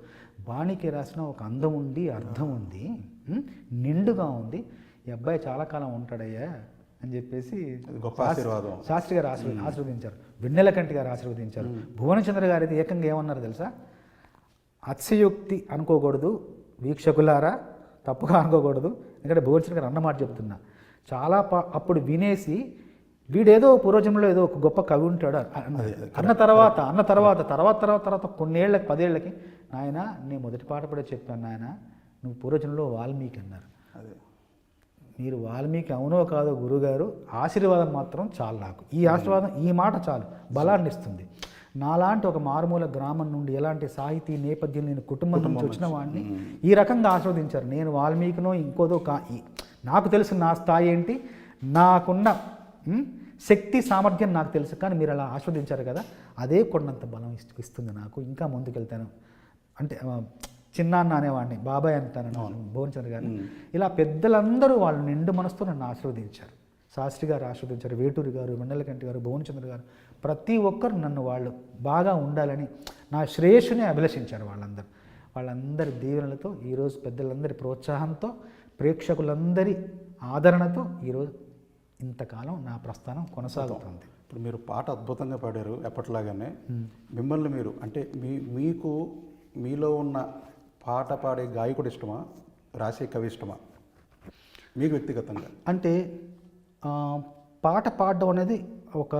బాణికి రాసిన ఒక అందం ఉంది, అర్థం ఉంది, నిండుగా ఉంది, ఈ అబ్బాయి చాలా కాలం ఉంటాడయ్యా అని చెప్పేసి శాస్త్రి గారు ఆశీర్వదించారు. వెన్నెలకంటి గారు ఆశీర్వదించారు. భువనచంద్ర గారు అయితే ఏకంగా ఏమన్నారు తెలుసా, అతిశయోక్తి అనుకోకూడదు వీక్షకులారా, తప్పుగా అనుకోకూడదు, ఎందుకంటే భువనచంద్ర గారు అన్నమాట చెప్తున్నా. చాలా అప్పుడు వినేసి, వీడేదో పూర్వజంలో ఏదో ఒక గొప్ప కవి ఉంటాడు అన్న తర్వాత కొన్నేళ్ళకి 10 ఏళ్ళకి, నాయన నేను మొదటి పాట కూడా చెప్పాను నాయన, నువ్వు పూర్వజంలో వాల్మీకి అన్నారు. మీరు వాల్మీకి అవునో కాదో గురుగారు, ఆశీర్వాదం మాత్రం చాలు నాకు. ఈ ఆశీర్వాదం, ఈ మాట చాలు, బలాన్ని ఇస్తుంది. నాలాంటి ఒక మారుమూల గ్రామం నుండి ఎలాంటి సాహితీ నేపథ్యం నేను కుటుంబం నుంచి వచ్చిన వాడిని ఈ రకంగా ఆస్వాదించారు. నేను వాల్మీకినో ఇంకోదో నాకు తెలుసు నా స్థాయి ఏంటి, నాకున్న శక్తి సామర్థ్యం నాకు తెలుసు, కానీ మీరు అలా ఆస్వాదించారు కదా, అదే కొండంత బలం ఇస్తుంది నాకు, ఇంకా ముందుకెళ్తాను అంటే చిన్నాన్న అనేవాడిని, బాబాయ్ అంటాను భువనచంద్ర గారు. ఇలా పెద్దలందరూ వాళ్ళు నిండు మనసుతో నన్ను ఆశీర్వదించారు. శాస్త్రి గారు ఆశీర్వదించారు, వేటూరి గారు, వెన్నెలకంటి గారు, భువనచంద్ర గారు, ప్రతి ఒక్కరు నన్ను వాళ్ళు బాగా ఉండాలని నా శ్రేయస్సునే అభిలషించారు. వాళ్ళందరి దీవెనలతో, ఈరోజు పెద్దలందరి ప్రోత్సాహంతో, ప్రేక్షకులందరి ఆదరణతో ఈరోజు ఇంతకాలం నా ప్రస్థానం కొనసాగుతుంది. ఇప్పుడు మీరు పాట అద్భుతంగా పాడారు ఎప్పటిలాగానే. మిమ్మల్ని మీరు అంటే మీకు మీలో ఉన్న పాట పాడే గాయకుడు ఇష్టమా, రాసే కవి ఇష్టమా మీకు వ్యక్తిగతంగా? అంటే పాట పాడడం అనేది ఒక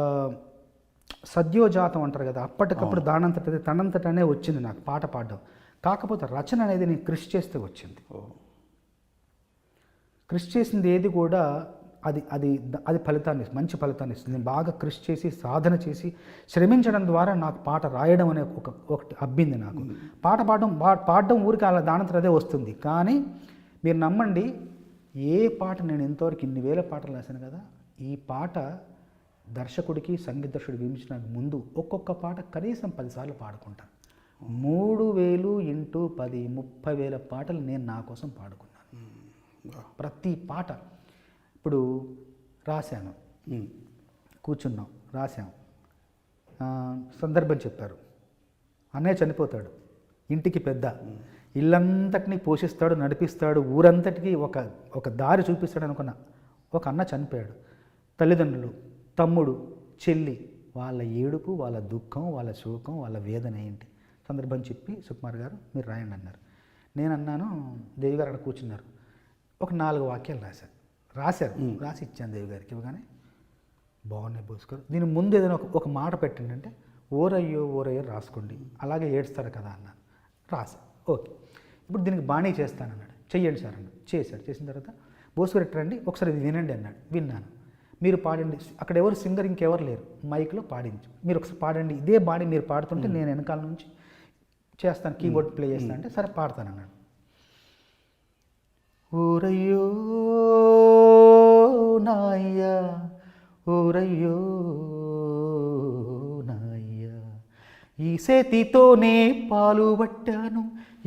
సద్యోజాతం అంటారు కదా, అప్పటికప్పుడు దానంతటది తనంతటనే వచ్చింది నాకు పాట పాడడం. కాకపోతే రచన అనేది నేను కృషి చేస్తే వచ్చింది. కృషి చేసింది ఏది కూడా అది ఫలితాన్ని, మంచి ఫలితాన్ని ఇస్తుంది. నేను బాగా కృషి చేసి, సాధన చేసి, శ్రమించడం ద్వారా నాకు పాట రాయడం అనే ఒకటి అబ్బింది నాకు. పాట పాడడం ఊరికి అలా దానంతట అదే వస్తుంది. కానీ మీరు నమ్మండి, ఏ పాట నేను ఇంతవరకు ఇన్ని వేల పాటలు రాశాను కదా, ఈ పాట దర్శకుడికి, సంగీత దర్శకుడికి వినిపించడానికి ముందు ఒక్కొక్క పాట కనీసం 10 సార్లు పాడుకుంటాను. 3000 × 10 30,000 పాటలు నేను నా కోసం పాడుకున్నాను. ప్రతి పాట ఇప్పుడు రాశాను, కూర్చున్నాం, రాశాం, సందర్భం చెప్పారు, అన్నయ్య చనిపోతాడు, ఇంటికి పెద్ద, ఇల్లంతటినీ పోషిస్తాడు, నడిపిస్తాడు, ఊరంతటికి ఒక దారి చూపిస్తాడు అనుకున్న ఒక అన్న చనిపోయాడు. తల్లిదండ్రులు, తమ్ముడు, చెల్లి, వాళ్ళ ఏడుపు, వాళ్ళ దుఃఖం, వాళ్ళ శోకం, వాళ్ళ వేదన ఏంటి సందర్భం చెప్పి సుకుమార్ గారు మీరు రాయండి అన్నారు. నేను అన్నాను, దేవి గారు అక్కడ కూర్చున్నారు. ఒక 4 వాక్యాలు రాశారు. రాసి ఇచ్చాను దేవి గారికి. ఇవ్వగానే బాగున్నాయి బోస్కర్, దీని ముందు ఏదైనా ఒక మాట పెట్టండి అంటే ఓరయ్యో ఓరయ్యో రాసుకోండి, అలాగే ఏడుస్తారు కదా అన్నాను. రాసా. ఓకే, ఇప్పుడు దీనికి బాణీ చేస్తానన్నాడు. చెయ్యండి సార్ అన్నాడు. చేశాడు. చేసిన తర్వాత బోస్కర్ ఎట్టండి ఒకసారి ఇది వినండి అన్నాడు. విన్నాను. మీరు పాడండి, అక్కడ ఎవరు సింగర్ ఇంకెవరు లేరు, మైక్లో పాడించు, మీరు ఒకసారి పాడండి, ఇదే బాణీ మీరు పాడుతుంటే నేను వెనకాల నుంచి చేస్తాను, కీబోర్డ్ ప్లే చేస్తాను అంటే సరే పాడతానన్నాడు. ఊరయ్యో నాయ్యా, ఊరయ్యో నాయ్యా, ఈ చేతితోనే పాలు పట్టాను,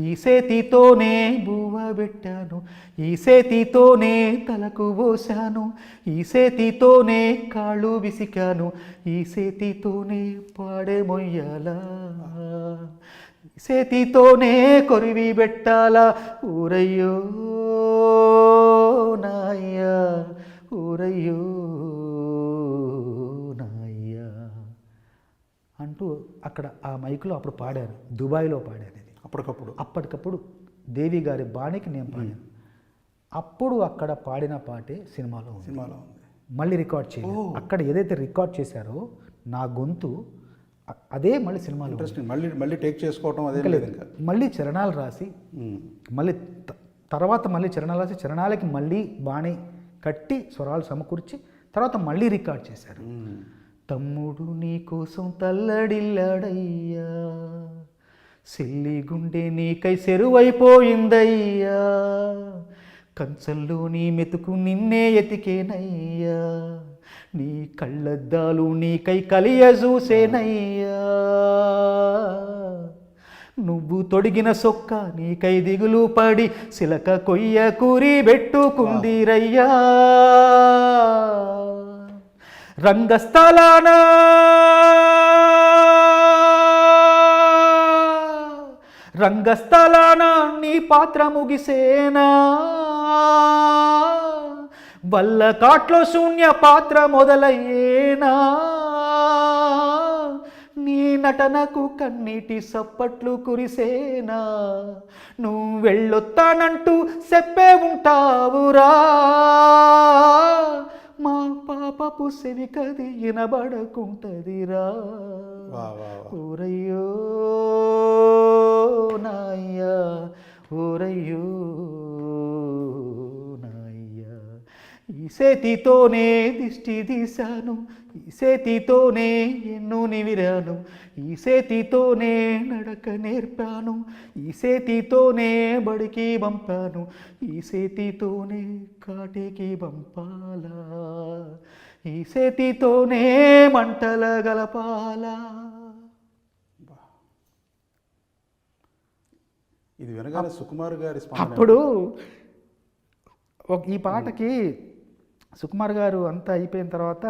ఈ చేతితోనే బువ్వ పెట్టాను, ఈ చేతితోనే తలకు పోసాను, ఈ చేతితోనే కాళ్ళు విసికాను, ఈ చేతితోనే పాడే మొయ్యాలా, ఈ చేతితోనే కొరివి పెట్టాలా, ఊరయ్యో నాయ్యా, ఊరయ్యో నాయ్యా అంటూ అక్కడ ఆ మైకులో అప్పుడు పాడాను. దుబాయ్లో పాడాను. ఇది అప్పటికప్పుడు దేవి గారి బాణికి నేను పాడాను. అప్పుడు అక్కడ పాడిన పాటే సినిమాలో ఉంది. మళ్ళీ రికార్డ్ చేయాలి. అక్కడ ఏదైతే రికార్డ్ చేశారో నా గొంతు అదే మళ్ళీ సినిమాలో. ఇంట్రెస్టింగ్. మళ్ళీ టేక్ చేసుకోవటం అదే లేదు. మళ్ళీ చరణాలు రాసి మళ్ళీ తర్వాత మళ్ళీ చరణాలు రాసి చరణాలకి మళ్ళీ బాణి కట్టి స్వరాలు సమకూర్చి తర్వాత మళ్ళీ రికార్డ్ చేశారు. తమ్ముడు నీ కోసం తల్లడిల్లాడయ్యా, సిల్లి గుండె నీకై సెరువైపోయిందయ్యా, కంచంలో నీ మెతుకు నిన్నే ఎతికేనయ్యా, నీ కళ్ళద్దాలు నీకై కలియ చూసేనయ్యా, నువ్వు తొడిగిన సొక్క నీకై దిగులు పడి సిలక కొయ్య కూరి పెట్టుకుందిరయ్యా, రంగస్థలాన నీ పాత్ర ముగిసేనా, వల్ల కాట్లో శూన్య పాత్ర మొదలయ్యేనా, నీ నటనకు కన్నీటి సప్పట్లు కురిసేనా, నువ్వు వెళ్ళొత్తానంటూ చెప్పే ఉంటావురా, మా పాపపు సెవికది వినబడకుంటదిరా, ఊరయ్యో నాయ్యా, ఊరయ్యో నాయ్యా, ఈ చేతితోనే దిష్టి తీశాను, ఈ చేతితోనే ఎన్నో నివిరాను, ఈ చేతితోనే నడక నేర్పాను, ఈ చేతితోనే బడికి పంపాను, ఈ చేతితోనే కాటికి పంపాలా, ఈ చేతితోనే మంటల గలపాలా. ఇది వినగానే సుకుమార్ గారి అప్పుడు ఈ పాటకి సుకుమార్ గారు అంతా అయిపోయిన తర్వాత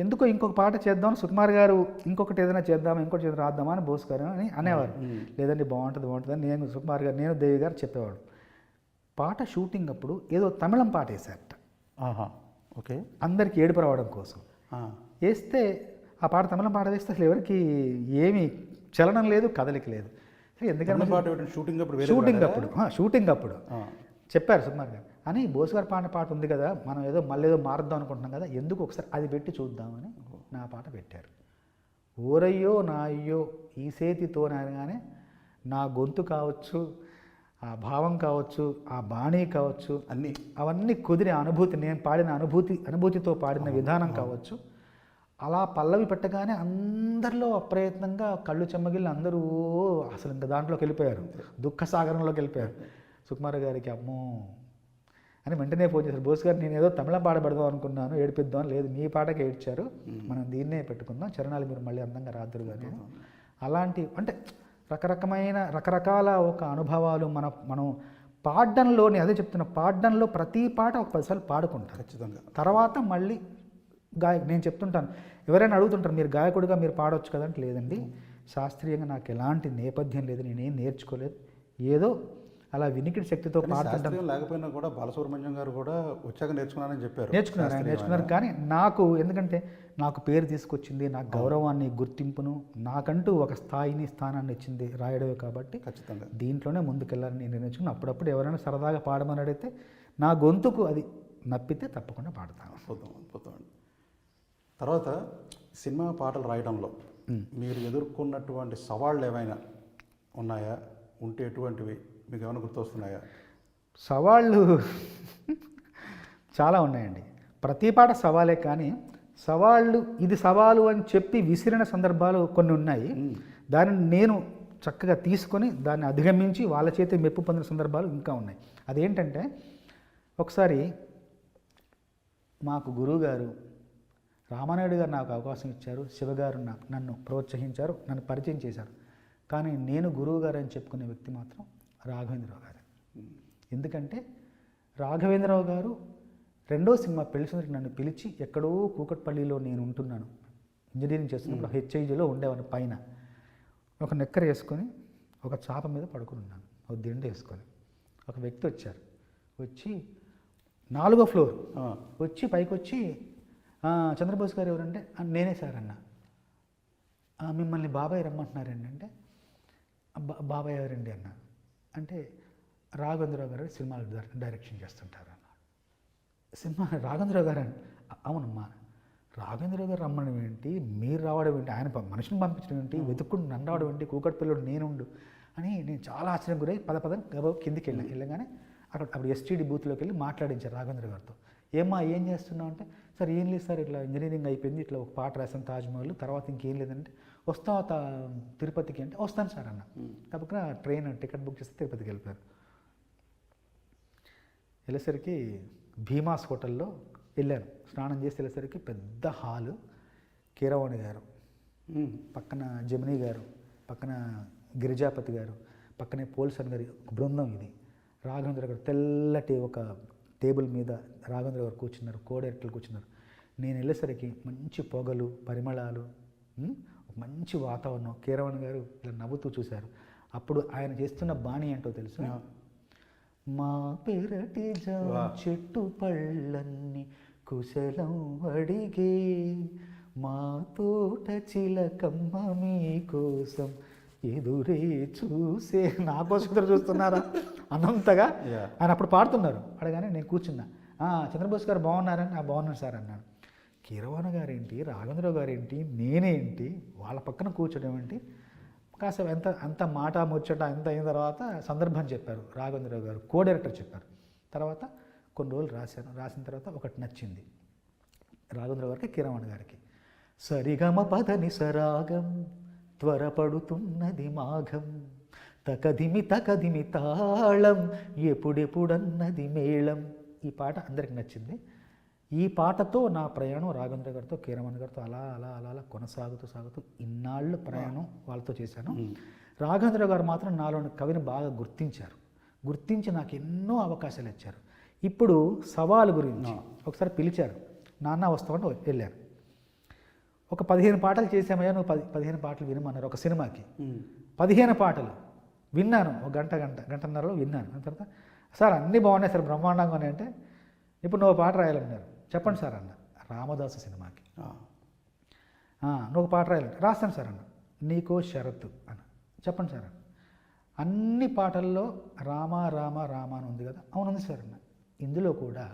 ఎందుకో ఇంకొక పాట చేద్దాం, సుకుమార్ గారు ఇంకొకటి ఏదైనా చేద్దామా, ఇంకోటి చేద్దాం రాద్దామా అని బోస్ గారు అని అనేవారు. లేదండి బాగుంటుంది అని నేను దేవి గారు చెప్పేవాడు. పాట షూటింగ్ అప్పుడు ఏదో తమిళం పాట వేశారట. ఓకే, అందరికి ఏడుపు రావడం కోసం వేస్తే ఆ పాట తమిళం పాట వేస్తే అసలు ఎవరికి ఏమీ చలనం లేదు, కదలిక లేదు. ఎందుకంటే షూటింగ్ అప్పుడు చెప్పారు సుకుమార్ గారు అని, బోస్ గారు పాట ఉంది కదా, మనం ఏదో మళ్ళీ ఏదో మారుద్దాం అనుకుంటున్నాం కదా, ఎందుకు ఒకసారి అది పెట్టి చూద్దామని నా పాట పెట్టారు. ఓరయ్యో నా అయ్యో ఈ చేతితో అనగానే నా గొంతు కావచ్చు, ఆ భావం కావచ్చు, ఆ బాణీ కావచ్చు, అవన్నీ కుదిరే అనుభూతి, నేను పాడిన అనుభూతితో పాడిన విధానం కావచ్చు, అలా పల్లవి పెట్టగానే అందరిలో అప్రయత్నంగా కళ్ళు చెమ్మగిల్లి అందరూ అసలు ఇంకా దాంట్లోకి వెళ్ళిపోయారు, దుఃఖ సాగరంలోకి వెళ్ళిపోయారు. సుకుమార్ గారికి అమ్మో అని వెంటనే ఫోన్ చేశారు, బోస్ గారు నేను ఏదో తమిళం పాట పెడదాం అనుకున్నాను, ఏడిపిద్దాం, లేదు మీ పాటకి ఏడ్చారు, మనం దీన్నే పెట్టుకుందాం, చరణాలు మీరు మళ్ళీ అందంగా రాదురు కానీ. అలాంటి అంటే రకరకాల ఒక అనుభవాలు మనం పాడడంలోని, అదే చెప్తున్నా, పాడడంలో ప్రతి పాట ఒక 10 సార్లు పాడుకుంటాను ఖచ్చితంగా. తర్వాత మళ్ళీ నేను చెప్తుంటాను, ఎవరైనా అడుగుతుంటారు మీరు గాయకుడిగా మీరు పాడవచ్చు కదంటే, లేదండి శాస్త్రీయంగా నాకు ఎలాంటి నేపథ్యం లేదు, నేనేం నేర్చుకోలేదు, ఏదో అలా వినికిడి శక్తితో కానీ పాడుతుంటాం. శాస్త్రీయం లేకపోయినా కూడా బాలసుబ్రహ్మణ్యం గారు కూడా వచ్చాక నేర్చుకున్నారని చెప్పారు. నేర్చుకున్నారు, ఆయన నేర్చుకున్నారు. కానీ నాకు ఎందుకంటే నాకు పేరు తీసుకొచ్చింది, నాకు గౌరవాన్ని, గుర్తింపును, నాకంటూ ఒక స్థాయిని, స్థానాన్ని ఇచ్చింది రాయడమే కాబట్టి ఖచ్చితంగా దీంట్లోనే ముందుకెళ్ళాలని నేను నిర్ణయించుకుని అప్పుడప్పుడు ఎవరైనా సరదాగా పాడమని అడిగితే నా గొంతుకు అది నప్పితే తప్పకుండా పాడతాను. అద్భుతం, అద్భుతం అండి. తర్వాత సినిమా పాటలు రాయడంలో మీరు ఎదుర్కొన్నటువంటి సవాళ్ళు ఏమైనా ఉన్నాయా? ఉంటే ఎటువంటివి మీకు ఏమైనా గుర్తొస్తున్నాయా? సవాళ్ళు చాలా ఉన్నాయండి. ప్రతి పాట సవాలే, కానీ సవాళ్ళు ఇది సవాలు అని చెప్పి విసిరిన సందర్భాలు కొన్ని ఉన్నాయి. దానిని నేను చక్కగా తీసుకొని దాన్ని అధిగమించి వాళ్ళ చేతి మెప్పు పొందిన సందర్భాలు ఇంకా ఉన్నాయి. అదేంటంటే, ఒకసారి మాకు గురువుగారు రామానాయుడు గారు నాకు అవకాశం ఇచ్చారు, శివగారు నన్ను ప్రోత్సహించారు, నన్ను పరిచయం చేశారు. కానీ నేను గురువు గారు అని చెప్పుకునే వ్యక్తి మాత్రం రాఘవేంద్రరావు గారు. ఎందుకంటే రాఘవేంద్రరావు గారు రెండో సినిమా పెళ్లి సందర్భంగా నన్ను పిలిచి, ఎక్కడో కూకట్పల్లిలో నేను ఉంటున్నాను, ఇంజనీరింగ్ చేస్తున్నప్పుడు హెచ్ఐజిలో ఉండేవాడిని, పైన ఒక నెక్కర వేసుకొని ఒక చాప మీద పడుకుని ఉన్నాను, ఒక దిండు వేసుకొని. ఒక వ్యక్తి వచ్చారు, వచ్చి 4వ ఫ్లోర్ వచ్చి పైకి వచ్చి, చంద్రబోస్ గారు ఎవరంటే, నేనే సార్ అన్న. మిమ్మల్ని బాబాయ్ రమ్మంటున్నారండి అంటే, బాబాయ్ ఎవరండి అన్న అంటే, రాఘవేంద్రరావు గారు సినిమాలు డైరెక్షన్ చేస్తుంటారు అన్న. సినిమా రాఘవేంద్రరావు గారు అని, అవునమ్మా. రాఘవేంద్రరావు గారు రమ్మడం ఏంటి, మీరు రావడం ఏంటి, ఆయన మనిషిని పంపించడం ఏంటి, వెతుక్కుంటూ నన్ను రావడం ఏంటి, కూకట్పల్లిలో నేనుండు అని నేను చాలా ఆశ్చర్యం గురై పదం గబా కిందికి వెళ్ళగానే అప్పుడు ఎస్టీడీ బూత్లోకి వెళ్ళి మాట్లాడించారు రాఘవేంద్ర గారితో. ఏం చేస్తున్నావు అంటే, సార్ ఏం లేదు సార్, ఇట్లా ఇంజనీరింగ్ అయిపోయింది, ఇట్లా ఒక పాట రాసాను తాజ్మహల్, తర్వాత ఇంకేం లేదంటే, వస్తావా తిరుపతికి అంటే, వస్తాను సార్ అన్న. తప్పకుండా ట్రైన్ టికెట్ బుక్ చేస్తే తిరుపతికి వెళ్ళిపోయారు. వెళ్ళేసరికి భీమాస్ హోటల్లో వెళ్ళాను, స్నానం చేసి వెళ్ళేసరికి పెద్ద హాలు, కీరవాణి గారు, పక్కన జమినీ గారు, పక్కన గిరిజాపతి గారు, పక్కనే పోల్సన్ గారి ఒక బృందం. ఇది రాఘవేంద్ర గారు తెల్లటి ఒక టేబుల్ మీద రాఘవేంద్ర గారు కూర్చున్నారు, కోడైరెక్టర్లు కూర్చున్నారు. నేను వెళ్ళేసరికి మంచి పొగలు, పరిమళాలు, మంచి వాతావరణం. కీరవాణి గారు ఇలా నవ్వుతూ చూశారు. అప్పుడు ఆయన చేస్తున్న బాణి ఏంటో తెలుసు, మా పెరటి చెట్టు పళ్ళన్ని కుశలం అడిగే, మా తోట చిలకమ్మ మీకోసం ఎదురే చూసే. నా కోసం చూస్తున్నారా అన్నంతగా ఆయన అప్పుడు పాడుతున్నారు. అడగానే నేను కూర్చున్నా. చంద్రబోస్ గారు బాగున్నారని, బాగున్నాను సార్ అన్నాను. కీరవాణి గారేంటి, రాఘవేంద్రరావు గారేంటి, నేనేంటి, వాళ్ళ పక్కన కూర్చోడం ఏంటి. కాసేపు అంత మాట ముచ్చట ఎంత అయిన తర్వాత సందర్భం చెప్పారు రాఘవేంద్రరావు గారు, కో డైరెక్టర్ చెప్పారు. తర్వాత కొన్ని రోజులు రాసిన తర్వాత ఒకటి నచ్చింది రాఘవేంద్రరావు గారికి, కీరవాణి గారికి. సరిగమ పదని సరాగం త్వరపడుతున్నది మాఘం, తకదిమి తాళం ఎప్పుడెప్పుడన్నది మేళం. ఈ పాట అందరికి నచ్చింది. ఈ పాటతో నా ప్రయాణం రాఘవేంద్ర గారితో, కీరవాణి గారితో అలా అలా అలా అలా సాగుతూ ఇన్నాళ్ళు ప్రయాణం వాళ్ళతో చేశాను. రాఘవేంద్ర గారు మాత్రం నాలోని కవిని బాగా గుర్తించి నాకు ఎన్నో అవకాశాలు ఇచ్చారు. ఇప్పుడు సవాలు గురించి ఒకసారి పిలిచారు, నాన్న వస్తామంటే వెళ్ళాను. ఒక 15 పాటలు చేసామయ్యా, నువ్వు 15 పాటలు వినమన్నారు ఒక సినిమాకి. 15 పాటలు విన్నాను, ఒక గంటన్నరలో విన్నాను. తర్వాత సార్ అన్నీ బాగున్నాయి సార్, బ్రహ్మాండంగా ఉన్నాయి అంటే, ఇప్పుడు నువ్వు పాట రాయాలన్నారు. చెప్పండి సార్ అన్న. రామదాసు సినిమాకి నువ్వు పాట రాయాలంటే, రాస్తాను సార్ అన్న. నీకో షరతు అన్న. చెప్పండి సార్ అన్న. అన్ని పాటల్లో రామ రామ రామ అని ఉంది కదా. అవునుంది సార్ అన్న. ఇందులో కూడా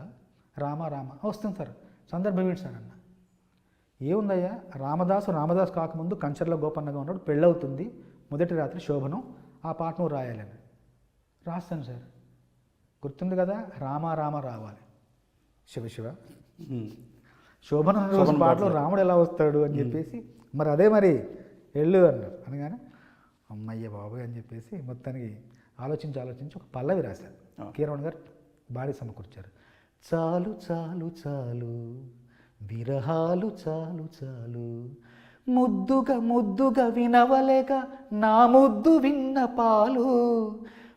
రామ రామ వస్తుంది సార్, సందర్భం ఏంటి సార్ అన్న. ఏముందయ్యా, రామదాసు కాకముందు కంచర్లో గోపన్నగా ఉన్నాడు, పెళ్ళవుతుంది, మొదటి రాత్రి శోభనం, ఆ పాట నువ్వు రాయాలని. రాస్తాను సార్. గుర్తుంది కదా, రామ రామ రావాలి, శివ శోభనం రోజు పాటలో రాముడు ఎలా వస్తాడు అని చెప్పేసి, మరి అదే మరి వెళ్ళు అన్నారు. అనగానే అమ్మయ్య బాబు అని చెప్పేసి మొత్తానికి ఆలోచించి ఒక పల్లవి రాశారు. కీరవాణి గారు బాడీ సమకూర్చారు. చాలు చాలు చాలు విరహాలు చాలు చాలు, ముద్దుగా వినవలేక నా ముద్దు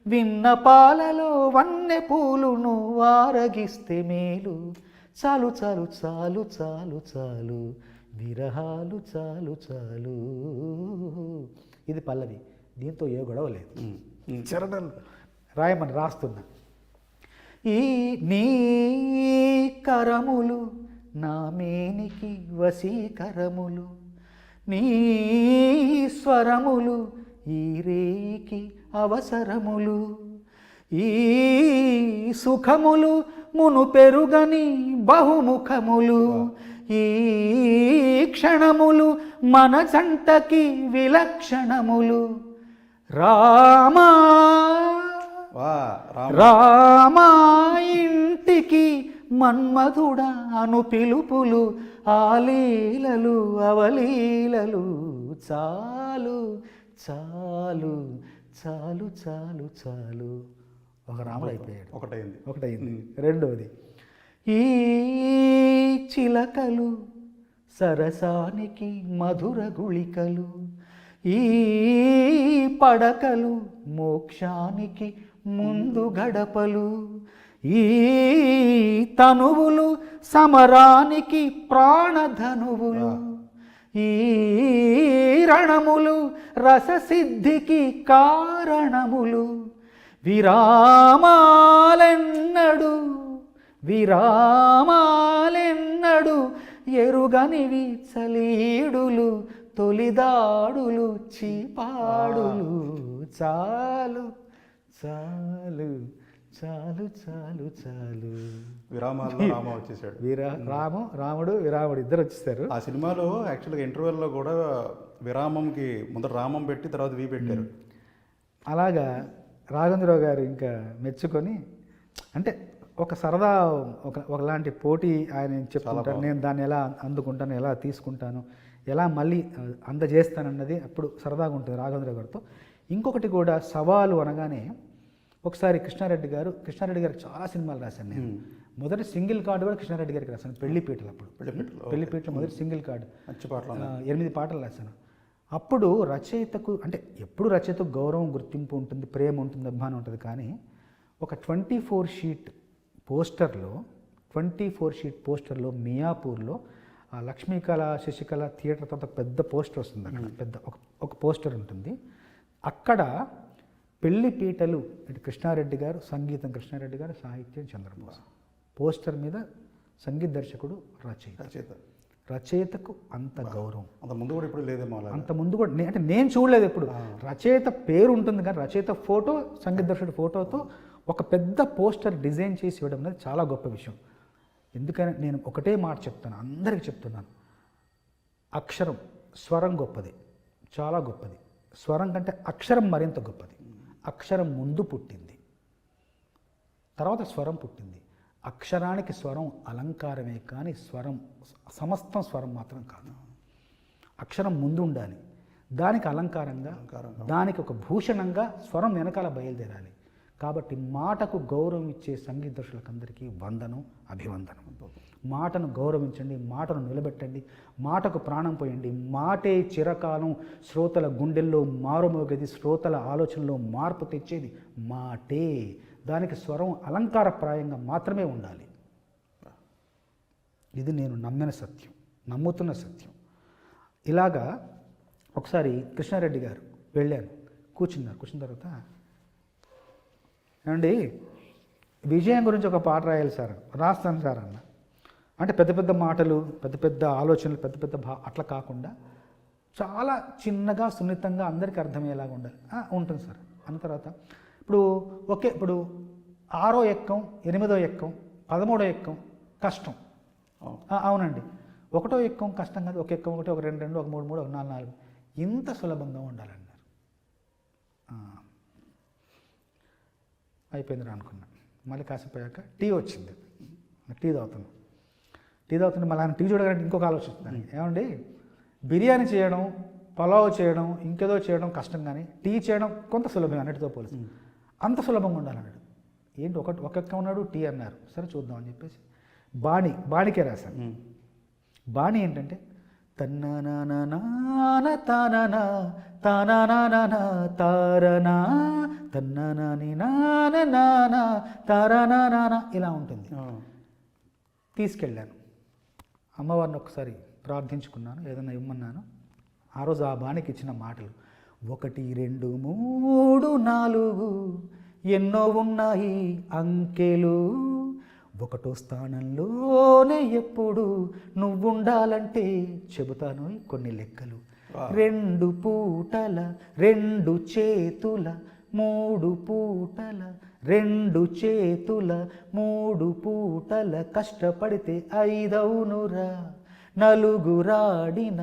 విన్న పాలలో వన్నె పూలును ఆరగిస్తే మేలు, చాలు చాలు చాలు చాలు చాలు విరహాలు చాలు చాలు. ఇది పల్లవి. దీంతో ఏ గొడవ లేదు. చరణాలు రాయమని రాస్తున్నా. ఈ నీ కరములు నా మేనికి వశీకరములు, నీ స్వరములు ఈ రేకి అవసరములు, ఈ సుఖములు మును పెరుగని బహుముఖములు, ఈ క్షణములు మన జంటకి విలక్షణములు. రామా వా రామ రామా ఇంటికి మన్మధుడా అను పిలుపులు, ఆలీలలు అవలీలలు చాలు చాలు చాలు చాలు చాలు. ఒక రాముడు అయిపోయాడు. ఒకటైంది. రెండోది, ఈ చిలకలు సరసానికి మధుర గుళికలు, ఈ పడకలు మోక్షానికి ముందు గడపలు, ఈ తనువులు సమరానికి ప్రాణధనువులు, ఈ రణములు రససిద్ధికి కారణములు. విరామాలెన్నడు విరామాలెన్నడు ఎరుగనివి చలీడులు, తొలిదాడులు చీపాడులు. చాలు చాలు చాలు చాలు చాలు. విరామాల్లో రామ వచ్చేసాడు. రాముడు విరాముడు ఇద్దరు వచ్చేసారు. ఆ సినిమాలో యాక్చువల్గా ఇంటర్వెల్లో కూడా విరామంకి ముందర రామం పెట్టి తర్వాత వి పెట్టారు. అలాగా రాఘవేంద్రరావు గారు ఇంకా మెచ్చుకొని, అంటే ఒక సరదా ఒకలాంటి పోటీ ఆయన చెప్తుంటారు. నేను దాన్ని ఎలా అందుకుంటాను, ఎలా తీసుకుంటాను, ఎలా మళ్ళీ అందజేస్తానన్నది అప్పుడు సరదాగా ఉంటుంది రాఘవేంద్రరావు గారితో. ఇంకొకటి కూడా సవాలు అనగానే, ఒకసారి కృష్ణారెడ్డి గారు చాలా సినిమాలు రాశాను నేను. మొదటి సింగిల్ కార్డు కూడా కృష్ణారెడ్డి గారికి రాశాను పెళ్లిపీటలు. అప్పుడు పెళ్లిపీటలో మొదటి సింగిల్ కార్డు 8 పాటలు రాశాను. అప్పుడు రచయితకు, అంటే ఎప్పుడు రచయితకు గౌరవం గుర్తింపు ఉంటుంది, ప్రేమ ఉంటుంది, అభిమానం ఉంటుంది. కానీ ఒక 24 షీట్ పోస్టర్లో మియాపూర్లో లక్ష్మీకళ శశికళ థియేటర్ తర్వాత పెద్ద పోస్టర్ వస్తుంది. అక్కడ పెద్ద ఒక పోస్టర్ ఉంటుంది. అక్కడ పెళ్లిపీటలు ఇటు కృష్ణారెడ్డి గారు, సంగీతం కృష్ణారెడ్డి గారు, సాహిత్యం చంద్రబోస్. పోస్టర్ మీద సంగీత దర్శకుడు రచయితకు అంత గౌరవం. అంత ముందు కూడా ఇప్పుడు లేదేమో. అంత ముందు కూడా అంటే నేను చూడలేదు ఎప్పుడు. రచయిత పేరు ఉంటుంది కానీ రచయిత ఫోటో, సంగీత దర్శకుడు ఫోటోతో ఒక పెద్ద పోస్టర్ డిజైన్ చేసి ఇవ్వడం అనేది చాలా గొప్ప విషయం. ఎందుకని నేను ఒకటే మాట చెప్తాను, అందరికీ చెప్తున్నాను. అక్షరం, స్వరం గొప్పది, చాలా గొప్పది. స్వరం కంటే అక్షరం మరింత గొప్పది. అక్షరం ముందు పుట్టింది, తర్వాత స్వరం పుట్టింది. అక్షరానికి స్వరం అలంకారమే కానీ సమస్తం స్వరం మాత్రం కాదు. అక్షరం ముందు ఉండాలి, దానికి అలంకారంగా, దానికి ఒక భూషణంగా స్వరం వెనకాల బయలుదేరాలి. కాబట్టి మాటకు గౌరవం ఇచ్చే సంగీత దర్శకులందరికీ వందనం, అభివందనం. మాటను గౌరవించండి, మాటను నిలబెట్టండి, మాటకు ప్రాణం పోయండి. మాటే చిరకాలం శ్రోతల గుండెల్లో మారుమోగేది, శ్రోతల ఆలోచనలో మార్పు తెచ్చేది మాటే. దానికి స్వరం అలంకారప్రాయంగా మాత్రమే ఉండాలి. ఇది నేను నమ్ముతున్న సత్యం. ఇలాగా ఒకసారి కృష్ణారెడ్డి గారు వెళ్ళాను, కూర్చున్న తర్వాత, ఏమండి విజయం గురించి ఒక పాట రాయాలి సార్. రాస్తాను సార్ అన్న. అంటే పెద్ద పెద్ద మాటలు, పెద్ద పెద్ద ఆలోచనలు, పెద్ద పెద్ద అట్లా కాకుండా చాలా చిన్నగా, సున్నితంగా అందరికీ అర్థమయ్యేలాగా ఉండాలి. ఉంటుంది సార్ అన్న తర్వాత, ఇప్పుడు 6వ ఎక్కం, 8వ ఎక్కం, 13వ ఎక్కం కష్టం. అవునండి. 1వ ఎక్కం కష్టం కాదు. ఒక ఎక్కం 1, ఒక 2, 2, ఒక 3, 3, ఒక 4, 4 ఇంత సులభంగా ఉండాలన్నారు. అయిపోయిందిరా అనుకున్నా. మళ్ళీ కాసేపోయాక టీ వచ్చింది. టీ తాగుతుంటే మళ్ళీ ఆయన టీ చూడగానే ఇంకొక ఆలోచిస్తున్నాను. ఏమండి, బిర్యానీ చేయడం, పలావ్ చేయడం, ఇంకేదో చేయడం కష్టం, కానీ టీ చేయడం కొంత సులభం అన్నిటితో పోలిసి. అంత సులభంగా ఉండాలన్నాడు. ఏంటి ఒక్కొక్క ఉన్నాడు, టీ అన్నారు. సరే చూద్దాం అని చెప్పేసి బాణికే రాశాను. బాణి ఏంటంటే తన్నానా తానా తానా తారనా తన్నాని నానా తారనా ఇలా ఉంటుంది. తీసుకెళ్ళాను, అమ్మవారిని ఒకసారి ప్రార్థించుకున్నాను, ఏదైనా ఇమ్మన్నాను. ఆ రోజు ఆ బాణికి ఇచ్చిన మాటలు 1 2 3 4 ఎన్నో ఉన్నాయి అంకెలు, 1వ స్థానంలోనే ఎప్పుడు నువ్వుండాలంటే చెబుతాను కొన్ని లెక్కలు. 2 పూటల 2 చేతుల 3 పూటల 2 చేతుల 3 పూటల కష్టపడితే 5 అవునురా. నలుగురాడిన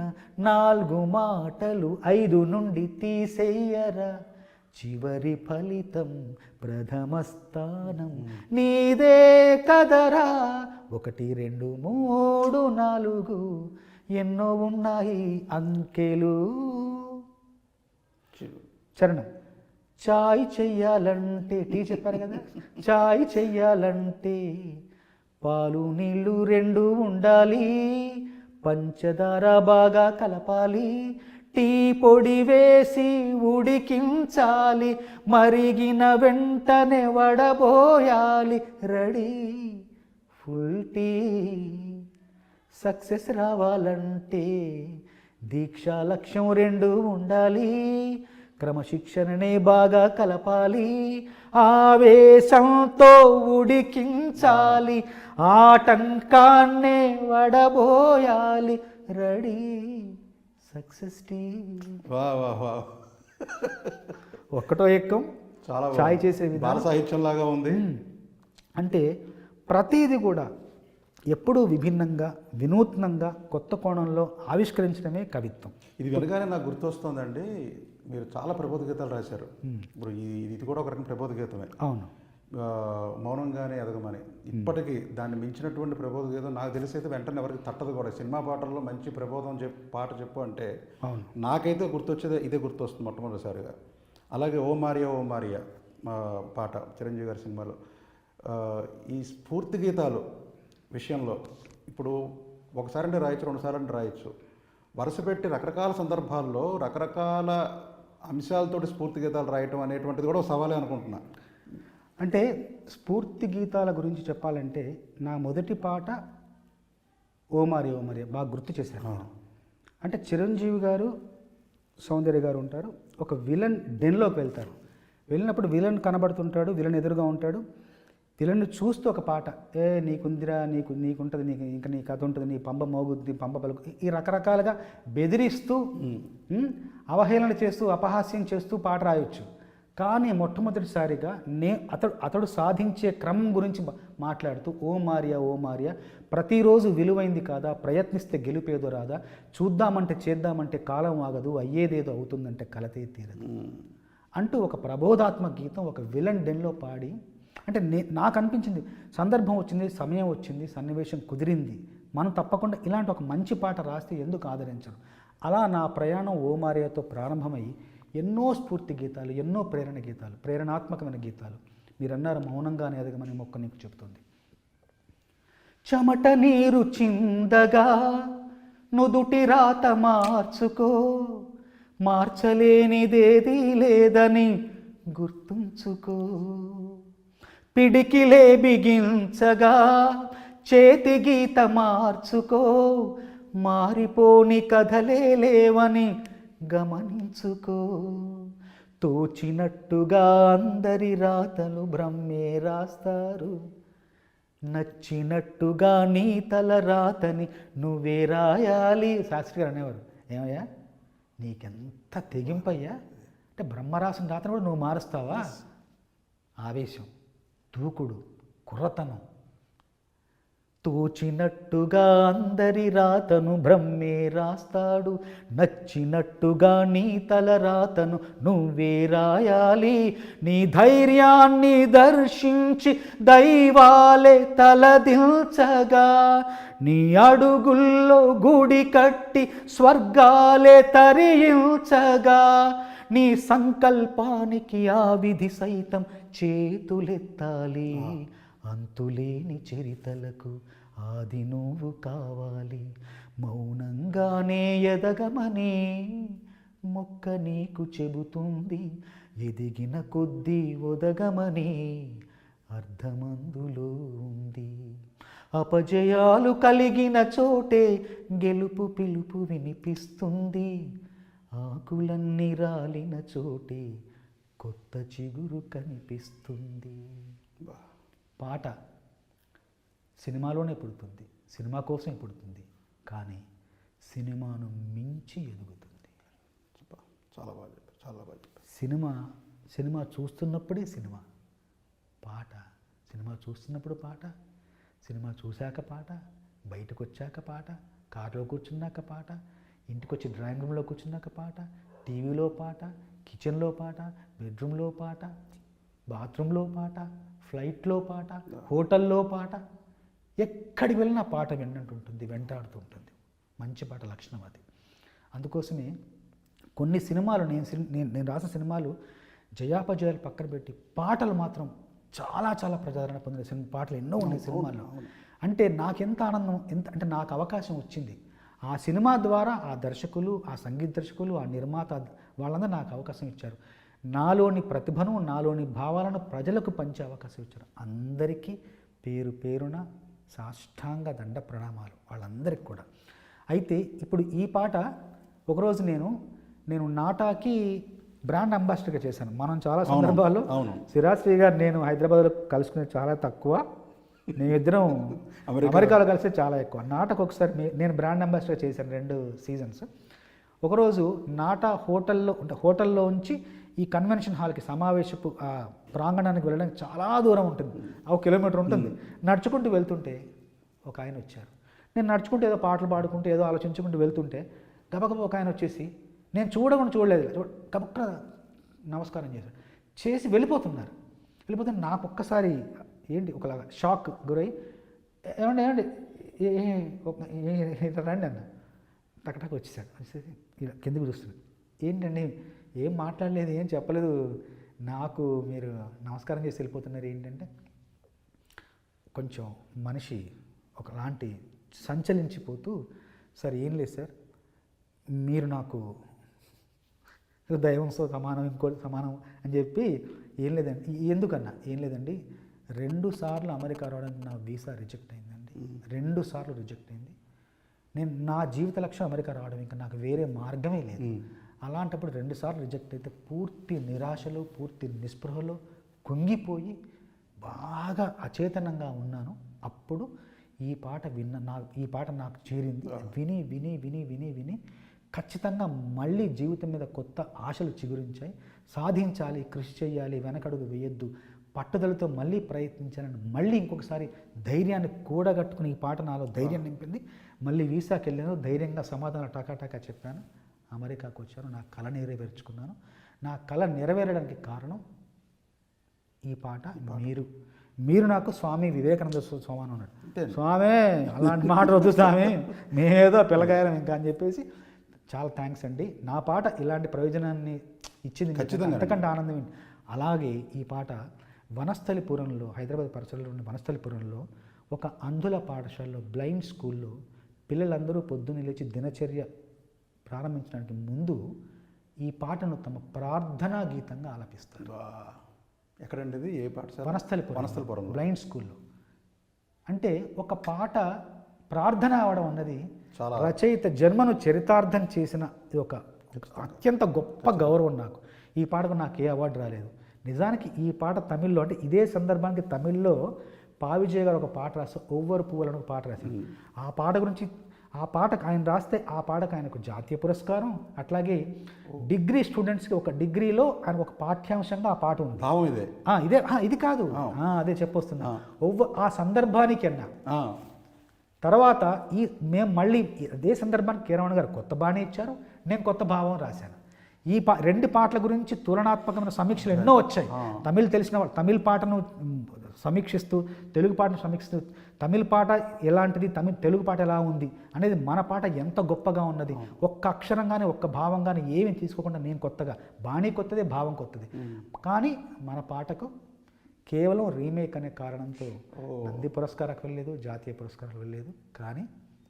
4 మాటలు 5 నుండి తీసేయరా. చివరి ఫలితం ప్రథమ స్థానం నీదే కదరా. 1 2 3 4 ఎన్నో ఉన్నాయి అంకెలు. చరణం. చాయ్ చెయ్యాలంటే టీ చెప్పారు కదా, చాయ్ చెయ్యాలంటే పాలు నీళ్ళు 2 ఉండాలి, పంచదార బాగా కలపాలి, టీ పొడి వేసి ఉడికించాలి, మరిగిన వెంటనే వడబోయాలి. Ready full tea. సక్సెస్ రావాలంటే దీక్షా లక్ష్యం 2 ఉండాలి, క్రమశిక్షణనే బాగా కలపాలి, ఆవేశంతో ఉడికించాలి, ఆటంకాన్నే వడబోయాలి. Ready success tea. వా వా వా, ఒక్కటో ఎక్కం చాలా చాయ్ చేసే బాల విధానం సాహిత్యంలాగా ఉంది. అంటే ప్రతిదీ కూడా ఎప్పుడూ విభిన్నంగా వినూత్నంగా కొత్త కోణంలో ఆవిష్కరించడమే కవిత్వం. ఇది వినగానే నాకు గుర్తొస్తుందండి, మీరు చాలా ప్రబోధ గీతాలు రాశారు. ఇప్పుడు ఇది కూడా ఒక రకం ప్రబోధ గీతమే. అవును. మౌనంగానే ఎదగమని, ఇప్పటికీ దాన్ని మించినటువంటి ప్రబోధ గీతం నాకు తెలిసి అయితే వెంటనే ఎవరికి తట్టదు కూడా. సినిమా పాటల్లో మంచి ప్రబోధం పాట చెప్పు అంటే నాకైతే గుర్తొచ్చేది ఇదే గుర్తొస్తుంది మొట్టమొదటిసారిగా. అలాగే ఓ మారియా ఓ మారియా పాట చిరంజీవి గారి సినిమాలో. ఈ స్ఫూర్తి గీతాలు విషయంలో ఇప్పుడు ఒకసారి అంటే రాయొచ్చు, 2 సార్లు అంటే రాయొచ్చు, వరుస పెట్టి రకరకాల సందర్భాల్లో రకరకాల అంశాలతోటి స్ఫూర్తి గీతాలు రాయటం అనేటువంటిది కూడా ఒక సవాలే అనుకుంటున్నా. అంటే స్ఫూర్తి గీతాల గురించి చెప్పాలంటే నా మొదటి పాట ఓ మారియా ఓ మారియా బాగా గుర్తు చేశారు. అంటే చిరంజీవి గారు సౌందర్య గారు ఉంటారు, ఒక విలన్ డెన్లోకి వెళ్తారు. వెళ్ళినప్పుడు విలన్ కనబడుతుంటాడు, విలన్ ఎదురుగా ఉంటాడు. విలన్ని చూస్తూ ఒక పాట, నీకుందిరా నీకుంటుంది, ఇంకా నీ కథ ఉంటుంది, నీ పంబ మోగుద్ది పంబ పలుకు, ఈ రకరకాలుగా బెదిరిస్తూ అవహేళన చేస్తూ అపహాస్యం చేస్తూ పాట రాయొచ్చు. కానీ మొట్టమొదటిసారిగా అతడు సాధించే క్రమం గురించి మాట్లాడుతూ ఓ మారియా ఓ మారియా, ప్రతిరోజు విలువైంది కాదా, ప్రయత్నిస్తే గెలుపేదో రాదా, చూద్దామంటే చేద్దామంటే కాలం ఆగదు, అయ్యేదేదో అవుతుందంటే కలతే తీరదు అంటూ ఒక ప్రబోధాత్మక గీతం ఒక విలన్ డెన్లో పాడి, అంటే నాకు అనిపించింది సందర్భం వచ్చింది, సమయం వచ్చింది, సన్నివేశం కుదిరింది, మనం తప్పకుండా ఇలాంటి ఒక మంచి పాట రాస్తే ఎందుకు ఆదరించరు. అలా నా ప్రయాణం ఓ మారియాతో ప్రారంభమై ఎన్నో స్ఫూర్తి గీతాలు, ఎన్నో ప్రేరణ గీతాలు, ప్రేరణాత్మకమైన గీతాలు. మీరన్నారు మౌనంగానే ఎదగమని మొక్క నీకు చెప్తుంది. చెమట నీరు చిందగా నుదుటి రాత మార్చుకో, మార్చలేనిదేదీ లేదని గుర్తుంచుకో, పిడికిలే బిగించగా చేతి గీత మార్చుకో, మారిపోని కథలే లేవని గమనించుకో, తోచినట్టుగా అందరి రాతలు బ్రహ్మే రాస్తారు, నచ్చినట్టుగా నీ తల రాతని నువ్వే రాయాలి. శాస్త్రి గారు అనేవారు, ఏమయ్యా నీకెంత తెగింపయ్యా, అంటే బ్రహ్మ రాసిన రాతను కూడా నువ్వు మారుస్తావా. ఆవేశం, దూకుడు, కుర్రతనం. తోచినట్టుగా అందరి రాతను బ్రహ్మే రాస్తాడు, నచ్చినట్టుగా నీ తల రాతను నువ్వే రాయాలి, నీ ధైర్యాన్ని దర్శించి దైవాలే తలదిల్చగా, నీ అడుగుల్లో గుడి కట్టి స్వర్గాలే తరించగా, నీ సంకల్పానికి ఆ విధి సైతం చేతులెత్తాలి, అంతులేని చరితలకు ఆది నువ్వు కావాలి, మౌనంగానే ఎదగమని మొక్క నీకు చెబుతుంది, ఎదిగిన కొద్దీ ఒదగమని అర్థమందులో ఉంది, అపజయాలు కలిగిన చోటే గెలుపు పిలుపు వినిపిస్తుంది, ఆకులన్నీ రాలిన చోటే కొత్త చిగురు కనిపిస్తుంది. పాట సినిమాలోనే పుడుతుంది, సినిమా కోసమే పుడుతుంది, కానీ సినిమాను మించి ఎదుగుతుంది. చాలా బాగా చెప్పారు, చాలా బాగా చెప్పారు. సినిమా చూస్తున్నప్పుడే సినిమా, పాట సినిమా చూస్తున్నప్పుడు పాట, సినిమా చూశాక పాట, బయటకు వచ్చాక పాట, కారులో కూర్చున్నాక పాట, ఇంటికి వచ్చి డ్రాయింగ్ రూమ్లో కూర్చున్నాక పాట, టీవీలో పాట, కిచెన్లో పాట, బెడ్రూమ్లో పాట, బాత్రూంలో పాట, ఫ్లైట్లో పాట, హోటల్లో పాట, ఎక్కడికి వెళ్ళినా పాట విన్నట్టుంటుంది, వెంటాడుతూ ఉంటుంది. మంచి పాట లక్షణం అది. అందుకోసమే కొన్ని సినిమాలు నేను రాసిన సినిమాలు జయాపజయాలు పక్కన పెట్టి పాటలు మాత్రం చాలా చాలా ప్రజాదరణ పొందిన పాటలు ఎన్నో ఉన్నాయి సినిమాల్లో. అంటే నాకెంత ఆనందం, అంటే నాకు అవకాశం వచ్చింది. ఆ సినిమా ద్వారా ఆ దర్శకులు, ఆ సంగీత దర్శకులు, ఆ నిర్మాత వాళ్ళందరూ నాకు అవకాశం ఇచ్చారు. నాలోని ప్రతిభను, నాలోని భావాలను ప్రజలకు పంచే అవకాశం ఇచ్చారు. అందరికీ పేరు పేరున సాష్టాంగ దండ ప్రణామాలు వాళ్ళందరికీ కూడా. అయితే ఇప్పుడు ఈ పాట ఒకరోజు నేను నాటాకి బ్రాండ్ అంబాసిడర్గా చేశాను. మనం చాలా సందర్భాల్లో సిరాశ్రీ గారు నేను హైదరాబాద్లో కలుసుకునేది చాలా తక్కువ, మేమిద్దరం అమెరికాలో కలిస్తే చాలా ఎక్కువ. నాటకు ఒకసారి నేను బ్రాండ్ అంబాసిడర్ చేశాను 2 సీజన్స్. ఒకరోజు నాటా హోటల్లో ఉంచి ఈ కన్వెన్షన్ హాల్కి సమావేశపు ప్రాంగణానికి వెళ్ళడానికి చాలా దూరం ఉంటుంది, 1 కిలోమీటర్ ఉంటుంది. నడుచుకుంటూ వెళ్తుంటే ఒక ఆయన వచ్చారు. నేను నడుచుకుంటూ ఏదో పాటలు పాడుకుంటూ ఏదో ఆలోచించుకుంటూ వెళ్తుంటే గబగబా ఒక ఆయన వచ్చేసి, నేను చూడలేదు, గబక్క నమస్కారం చేసి వెళ్ళిపోతున్నారు. నాకు ఒక్కసారి ఏంటి ఒకలాగా షాక్ గురై, ఏమండి రండి అన్న. టకటక వచ్చేసాడు. వచ్చేసి ఇలా కిందకి చూస్తున్నాడు. ఏంటండి ఏం మాట్లాడలేదు, ఏం చెప్పలేదు, నాకు మీరు నమస్కారం చేసి వెళ్ళిపోతున్నారు ఏంటంటే, కొంచెం మనిషి ఒకలాంటి సంచలించిపోతూ, సార్ ఏం లేదు సార్, మీరు నాకు దైవంతో సమానం, ఇంకోటి సమానం అని చెప్పి, ఏం లేదండి ఎందుకన్నా, ఏం లేదండి 2 సార్లు అమెరికా రావడానికి నా వీసా రిజెక్ట్ అయిందండి. 2 సార్లు రిజెక్ట్ అయింది. నేను నా జీవిత లక్ష్యం అమెరికా రావడం, ఇంకా నాకు వేరే మార్గమే లేదు. అలాంటప్పుడు 2 సార్లు రిజెక్ట్ అయితే పూర్తి నిరాశలో, పూర్తి నిస్పృహలో కుంగిపోయి బాగా అచేతనంగా ఉన్నాను. అప్పుడు ఈ పాట ఈ పాట నాకు చేరింది. విని విని విని విని విని ఖచ్చితంగా మళ్ళీ జీవితం మీద కొత్త ఆశలు చిగురించాయి. సాధించాలి, కృషి చేయాలి, వెనకడుగు వేయొద్దు, పట్టుదలతో మళ్ళీ ప్రయత్నించాలని మళ్ళీ ఇంకొకసారి ధైర్యాన్ని కూడగట్టుకుని ఈ పాట నాలో ధైర్యం నింపింది. మళ్ళీ వీసాకి వెళ్ళాను, ధైర్యంగా సమాధానం టకాటకా చెప్పాను, అమెరికాకు వచ్చాను, నా కళ నెరవేర్చుకున్నాను. నా కళ నెరవేరడానికి కారణం ఈ పాట. మీరు నాకు స్వామి వివేకానంద స్వామి అని ఉన్నాడు. స్వామి అలాంటి మాట వద్దు స్వామి, మేమేదో పిల్లగాయలం ఇంకా అని చెప్పేసి, చాలా థ్యాంక్స్ అండి. నా పాట ఇలాంటి ప్రయోజనాన్ని ఇచ్చింది, అంతకంటే ఆనందం. అలాగే ఈ పాట వనస్థలిపురంలో, హైదరాబాద్ పరిసరాల్లో ఉన్న వనస్థలిపురంలో ఒక అంధుల పాఠశాలలో, బ్లైండ్ స్కూల్లో పిల్లలందరూ పొద్దున్న లేచి దినచర్య ప్రారంభించడానికి ముందు ఈ పాటను తమ ప్రార్థనా గీతంగా ఆలపిస్తారు. ఎక్కడండి ఇది? ఏ పాట? వనస్థలిపురం బ్లైండ్ స్కూల్లో. అంటే ఒక పాట ప్రార్థన అవడం అన్నది రచయిత జన్మను చరితార్థం చేసిన ఒక అత్యంత గొప్ప గౌరవం నాకు. ఈ పాటకు నాకు ఏ అవార్డు రాలేదు. నిజానికి ఈ పాట తమిళ్లో, అంటే ఇదే సందర్భానికి తమిళ్లో పావిజయ్ గారు ఒక పాట రాస్తారు, ఒవ్వరు పువ్వులను ఒక పాట రాశారు. ఆ పాట గురించి, ఆ పాటకు ఆయన రాస్తే ఆ పాటకు ఆయనకు జాతీయ పురస్కారం, అట్లాగే డిగ్రీ స్టూడెంట్స్కి ఒక డిగ్రీలో ఆయన ఒక పాఠ్యాంశంగా ఆ పాట ఉంది. ఇది కాదు, అదే చెప్పొస్తున్నా. ఆ సందర్భానికి అన్నా తర్వాత మేము మళ్ళీ అదే సందర్భానికి కీరవాణి గారు కొత్త బాణి ఇచ్చారు, నేను కొత్త భావం రాశాను. ఈ 2 పాటల గురించి తులనాత్మకమైన సమీక్షలు ఎన్నో వచ్చాయి. తెలిసిన వాళ్ళు తమిళ పాటను సమీక్షిస్తూ, తెలుగు పాటను సమీక్షిస్తూ, తమిళ పాట ఎలాంటిది, తెలుగు పాట ఎలా ఉంది అనేది, మన పాట ఎంత గొప్పగా ఉన్నది, ఒక్క అక్షరం కానీ ఒక్క భావం కానీ ఏమీ తీసుకోకుండా నేను కొత్తగా, బాణీ కొత్తదే, భావం కొత్తది, కానీ మన పాటకు కేవలం రీమేక్ అనే కారణంతో నంది పురస్కారాలకు వెళ్ళలేదు, జాతీయ పురస్కారాలకు వెళ్ళలేదు. కానీ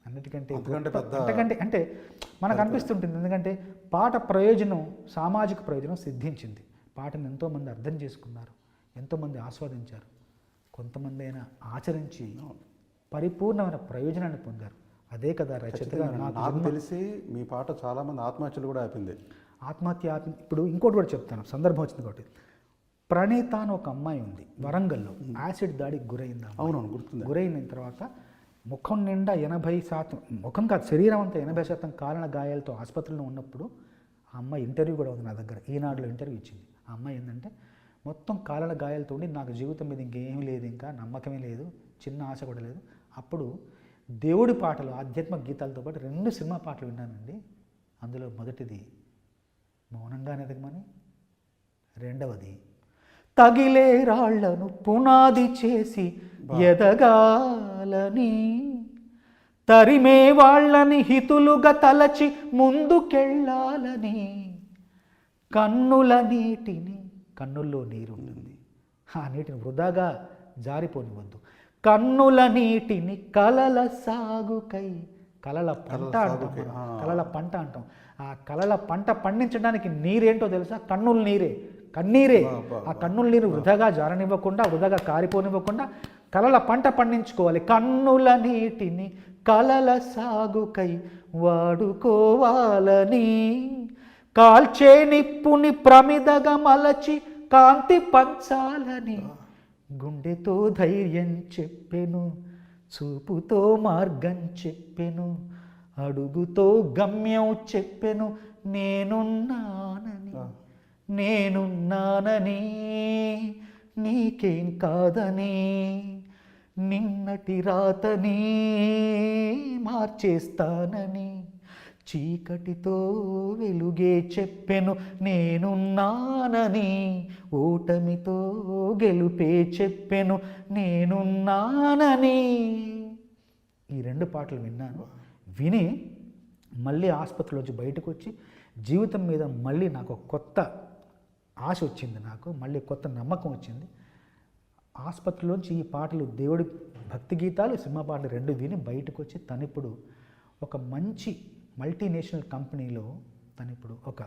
అన్నిటికంటే అంటే మనకు అనిపిస్తుంటుంది, ఎందుకంటే పాట ప్రయోజనం, సామాజిక ప్రయోజనం సిద్ధించింది. పాటను ఎంతోమంది అర్థం చేసుకున్నారు, ఎంతోమంది ఆస్వాదించారు, కొంతమంది అయినా ఆచరించి పరిపూర్ణమైన ప్రయోజనాన్ని పొందారు. అదే కదా రచయితగా నాకు తెలిసి మీ పాట చాలామంది ఆత్మహత్యలు కూడా ఆపింది. ఇప్పుడు ఇంకోటి కూడా చెప్తాను, సందర్భం వచ్చింది కాబట్టి. ప్రణీత అని ఒక అమ్మాయి ఉంది వరంగల్లో, యాసిడ్ దాడికి గురైంది. అవునవును, గుర్తుంది. గురైన తర్వాత ముఖం నిండా 80%, ముఖం కాదు శరీరం అంతా 80% కాలిన గాయాలతో ఆసుపత్రిలో ఉన్నప్పుడు ఆ అమ్మాయి ఇంటర్వ్యూ కూడా ఉంది నా దగ్గర, ఈనాడులో ఇంటర్వ్యూ ఇచ్చింది. ఆ అమ్మాయి ఏంటంటే మొత్తం కాలిన గాయాలతో ఉండి నాకు జీవితం మీద ఇంకేమీ లేదు, ఇంకా నమ్మకమే లేదు, చిన్న ఆశ కూడా లేదు. అప్పుడు దేవుడి పాటలు, ఆధ్యాత్మిక గీతాలతో పాటు 2 సినిమా పాటలు విన్నానండి. అందులో మొదటిది మౌనంగా ఎదగమని, రెండవది తగిలే రాళ్లను పునాది చేసి ఎదగాలని, తరిమే వాళ్ళని హితులుగా తలచి ముందుకెళ్ళాలని, కన్నుల నీటిని, కన్నుల్లో నీరు ఉంటుంది, ఆ నీటిని వృధాగా జారిపోనివద్దు, కన్నుల నీటిని కలల సాగుకై, కలల పంట అంటాం, కలల పంట అంటాం. ఆ కలల పంట పండించడానికి నీరేంటో తెలుసా? కన్నుల నీరే, కన్నీరే. ఆ కన్నుల నీరు వృధాగా జారనివ్వకుండా, వృధాగా కారిపోనివ్వకుండా కలల పంట పండించుకోవాలి. కన్నుల నీటిని కలల సాగుకై వాడుకోవాలని, కాల్చే నిప్పుని ప్రమిదగా మలచి కాంతి పంచాలని, గుండెతో ధైర్యం చెప్పెను, చూపుతో మార్గం చెప్పెను, అడుగుతో గమ్యం చెప్పెను, నేనున్నానని, నేనున్నానని, నీకేం కాదని, నిన్నటి రాతని మార్చేస్తానని, చీకటితో వెలుగే చెప్పెను, నేనున్నానని, ఓటమితో గెలుపే చెప్పెను, నేనున్నానని. ఈ 2 పాటలు విన్నాను. విని మళ్ళీ ఆసుపత్రిలోంచి బయటకు వచ్చి జీవితం మీద మళ్ళీ నాకు కొత్త ఆశ వచ్చింది, నాకు మళ్ళీ కొత్త నమ్మకం వచ్చింది. ఆసుపత్రిలోంచి ఈ పాటలు, దేవుడి భక్తి గీతాలు, సినిమా పాటలు 2 విని బయటకు వచ్చి తనిప్పుడు ఒక మంచి మల్టీనేషనల్ కంపెనీలో తనిప్పుడు ఒక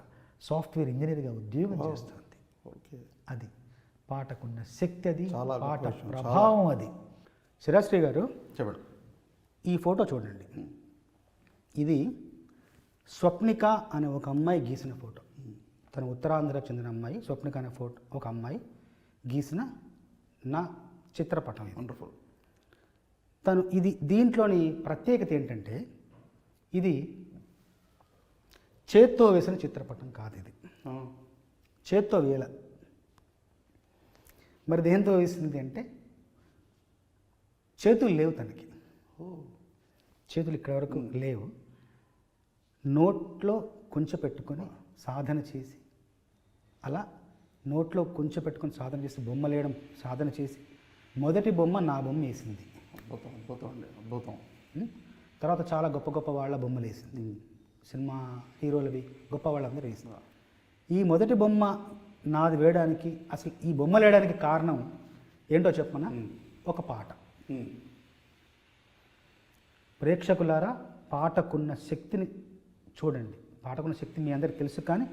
సాఫ్ట్వేర్ ఇంజనీర్గా ఉద్యోగం చేస్తుంది. అది పాటకున్న శక్తి, అది పాట ప్రభావం, అది. శ్రీరాశ్రీ గారు చెప్పండి. ఈ ఫోటో చూడండి. ఇది స్వప్నిక అనే ఒక అమ్మాయి గీసిన ఫోటో. తను ఉత్తరాంధ్రకు చెందిన అమ్మాయి. స్వప్నిక అనే ఫోటో ఒక అమ్మాయి గీసిన నా చిత్రపటం. వండర్ఫుల్. తను దీంట్లోని ప్రత్యేకత ఏంటంటే, ఇది చేత్తో వేసిన చిత్రపటం కాదు. ఇది చేత్తో వేల, మరి దేంతో వేసింది అంటే, చేతులు లేవు తనకి, చేతులు ఇక్కడ వరకు లేవు. నోట్లో కొంచెం పెట్టుకొని సాధన చేసి, అలా నోట్లో కొంచెం పెట్టుకొని సాధన చేసి, బొమ్మలు వేయడం సాధన చేసి, మొదటి బొమ్మ నా బొమ్మ వేసింది. అద్భుతం, అద్భుతం అండి, అద్భుతం. తర్వాత చాలా గొప్ప గొప్ప వాళ్ళ బొమ్మలు వేసింది, సినిమా హీరోలవి, గొప్ప వాళ్ళందరూ వేసింది. ఈ మొదటి బొమ్మ నాది వేయడానికి, అసలు ఈ బొమ్మలు వేయడానికి కారణం ఏంటో చెప్పనా? ఒక పాట. ప్రేక్షకులారా, పాటకున్న శక్తిని చూడండి. పాటకున్న శక్తి మీ అందరికీ తెలుసు, కానీ